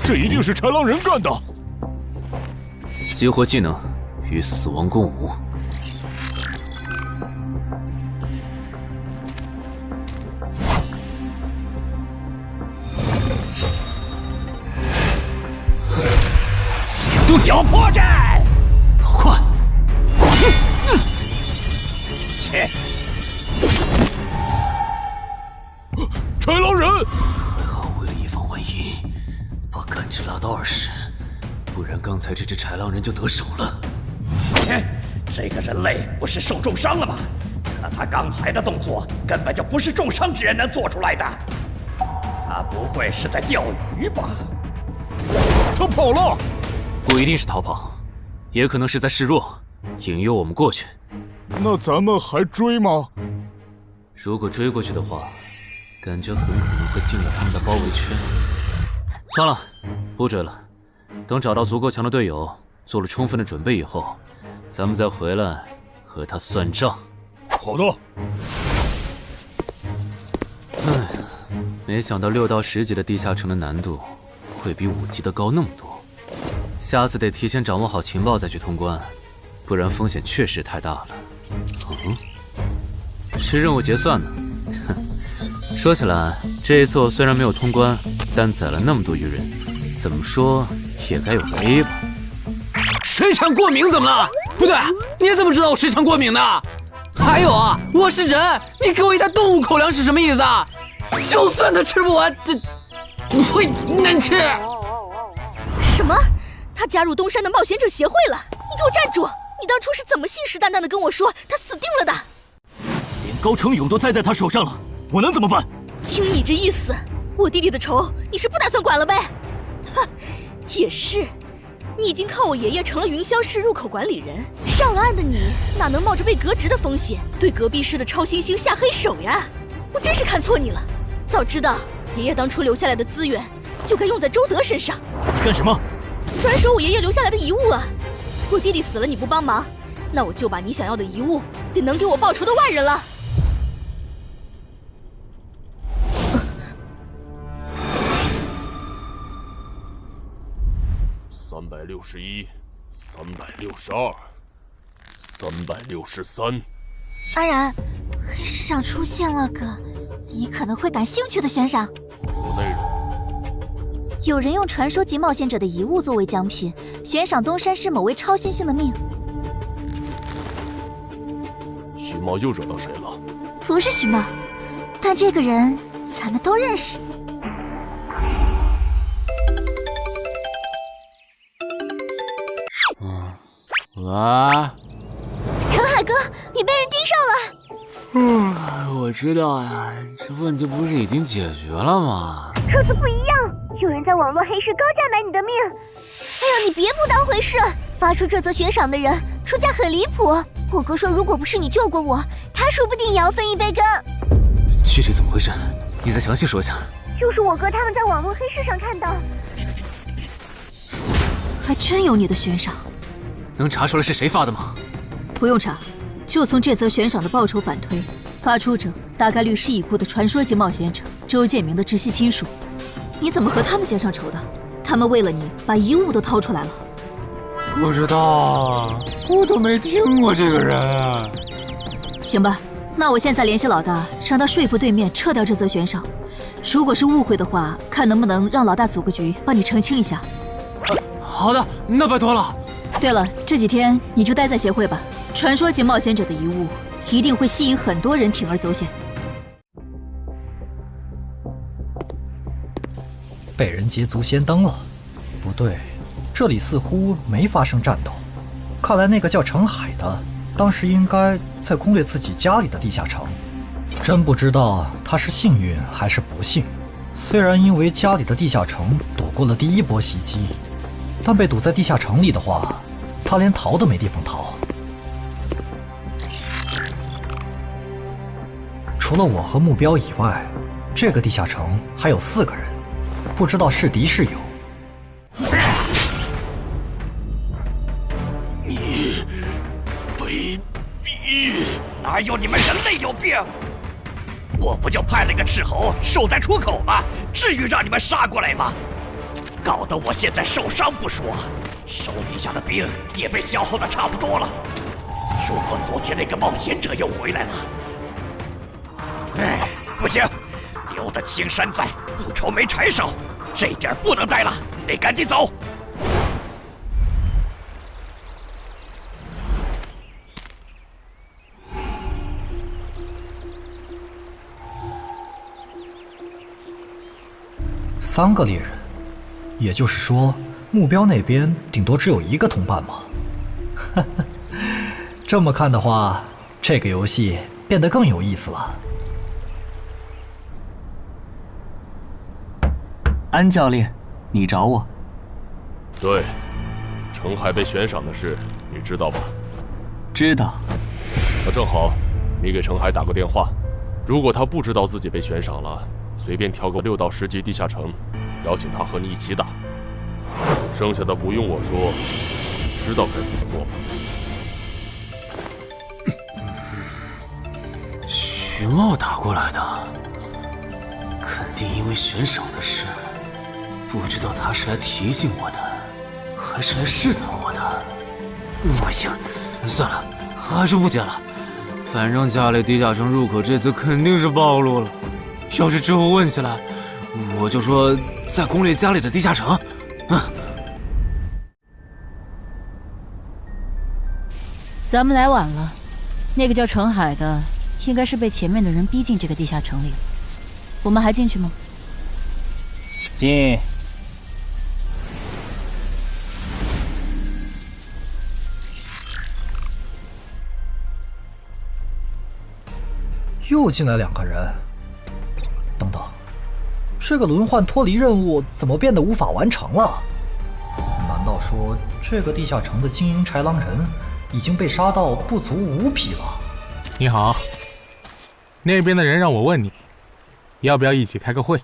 这一定是豺狼人干的。激活技能，与死亡共舞。用脚破阵，好快！切！豺狼人！还好为了以防万一，把感知拉到20，不然刚才这只豺狼人就得手了。切！这个人类不是受重伤了吗？可他刚才的动作根本就不是重伤之人能做出来的。他不会是在钓鱼吧？他跑了！不一定是逃跑，也可能是在示弱，引诱我们过去。那咱们还追吗？如果追过去的话，感觉很可能会进了他们的包围圈。算了，不追了。等找到足够强的队友，做了充分的准备以后，咱们再回来和他算账。好的。哎呀，没想到6到10级的地下城的难度会比5级的高那么多。下次得提前掌握好情报再去通关，不然风险确实太大了。是任务结算呢。哼，说起来，这一次我虽然没有通关，但宰了那么多鱼人，怎么说也该有个 A 吧。水产过敏怎么了？不对，你怎么知道我水产过敏的？还有啊，我是人，你给我一袋动物口粮是什么意思啊？就算他吃不完，这会难吃。什么？他加入东山的冒险者协会了！你给我站住！你当初是怎么信誓旦旦的跟我说他死定了的？连高成勇都栽在他手上了，我能怎么办？听你这意思，我弟弟的仇你是不打算管了呗？哼，也是，你已经靠我爷爷成了云霄市入口管理人，上了岸的你哪能冒着被革职的风险对隔壁市的超新星下黑手呀？我真是看错你了，早知道爷爷当初留下来的资源就该用在周德身上。你干什么？转手我爷爷留下来的遗物啊！我弟弟死了你不帮忙，那我就把你想要的遗物给能给我报仇的外人了。361、362、363。安然，黑市上出现了个你可能会感兴趣的悬赏。什么内容？有人用传说级冒险者的遗物作为奖品，悬赏东山市某位超新星的命。徐茂又惹到谁了？不是徐茂，但这个人咱们都认识。哇！陈海哥，你被人盯上了。我知道呀，这问题不是已经解决了吗？这次不一样，有人在网络黑市高价买你的命。哎呀，你别不当回事！发出这则悬赏的人出价很离谱。我哥说，如果不是你救过我，他说不定也要分一杯羹。具体怎么回事？你再详细说一下。就是我哥他们在网络黑市上看到。还真有你的悬赏。能查出来是谁发的吗？不用查，就从这则悬赏的报酬反推，发出者大概率是已故的传说级冒险者周建明的直系亲属。你怎么和他们结上仇的？他们为了你把遗物都掏出来了。不知道，我都没听过这个人啊。行吧，那我现在联系老大，让他说服对面撤掉这则悬赏。如果是误会的话，看能不能让老大组个局帮你澄清一下。好的，那拜托了。对了，这几天你就待在协会吧。传说级冒险者的遗物一定会吸引很多人铤而走险。被人捷足先登了？不对，这里似乎没发生战斗。看来那个叫程海的，当时应该在攻略自己家里的地下城。真不知道他是幸运还是不幸。虽然因为家里的地下城躲过了第一波袭击，但被堵在地下城里的话，他连逃都没地方逃。除了我和目标以外，这个地下城还有4个人，不知道是敌是友。你卑鄙！哪有你们人类有病？我不就派了个斥候守在出口吗？至于让你们杀过来吗？搞得我现在受伤不说，手底下的兵也被消耗的差不多了。如果昨天那个冒险者又回来了，不行，留得青山在，不愁没柴烧。这点不能待了，得赶紧走。3个猎人，也就是说，目标那边顶多只有1个同伴吗？这么看的话，这个游戏变得更有意思了。安教练，你找我？对，程海被悬赏的事，你知道吧？知道。那正好，你给程海打个电话，如果他不知道自己被悬赏了，随便挑个6到10级地下城，邀请他和你一起打。剩下的不用我说，知道该怎么做吧？徐茂打过来的，肯定因为悬赏的事。不知道他是来提醒我的，还是来试探我的。哎呀，算了，还是不接了。反正家里地下城入口这次肯定是暴露了。要是之后问起来，我就说在攻略家里的地下城。咱们来晚了，那个叫程海的，应该是被前面的人逼进这个地下城里了。我们还进去吗？进。又进来2个人。等等，这个轮换脱离任务怎么变得无法完成了？难道说这个地下城的精英豺狼人已经被杀到不足5匹了？你好，那边的人让我问你，要不要一起开个会？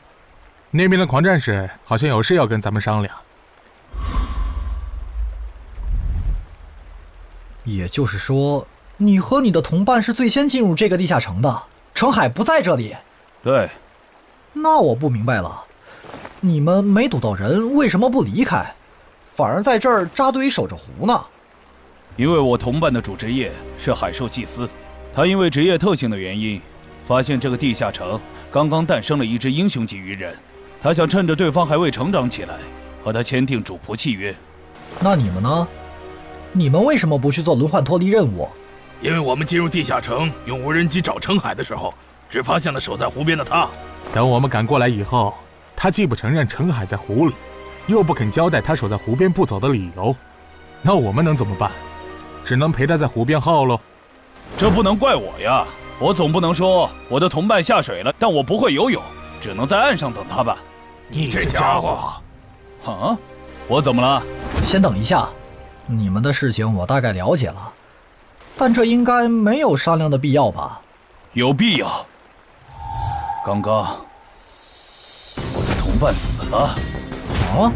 那边的狂战士好像有事要跟咱们商量。也就是说，你和你的同伴是最先进入这个地下城的，程海不在这里。对。那我不明白了，你们没堵到人，为什么不离开，反而在这儿扎堆守着湖呢？因为我同伴的主职业是海兽祭司，他因为职业特性的原因，发现这个地下城刚刚诞生了一只英雄级鱼人，他想趁着对方还未成长起来，和他签订主仆契约。那你们呢？你们为什么不去做轮换脱离任务？因为我们进入地下城用无人机找程海的时候，只发现了守在湖边的他。等我们赶过来以后，他既不承认程海在湖里，又不肯交代他守在湖边不走的理由，那我们能怎么办？只能陪他在湖边耗喽。这不能怪我呀，我总不能说我的同伴下水了，但我不会游泳，只能在岸上等他吧。你这家伙！啊，我怎么了？先等一下，你们的事情我大概了解了，但这应该没有商量的必要吧？有必要。刚刚我的同伴死了。啊？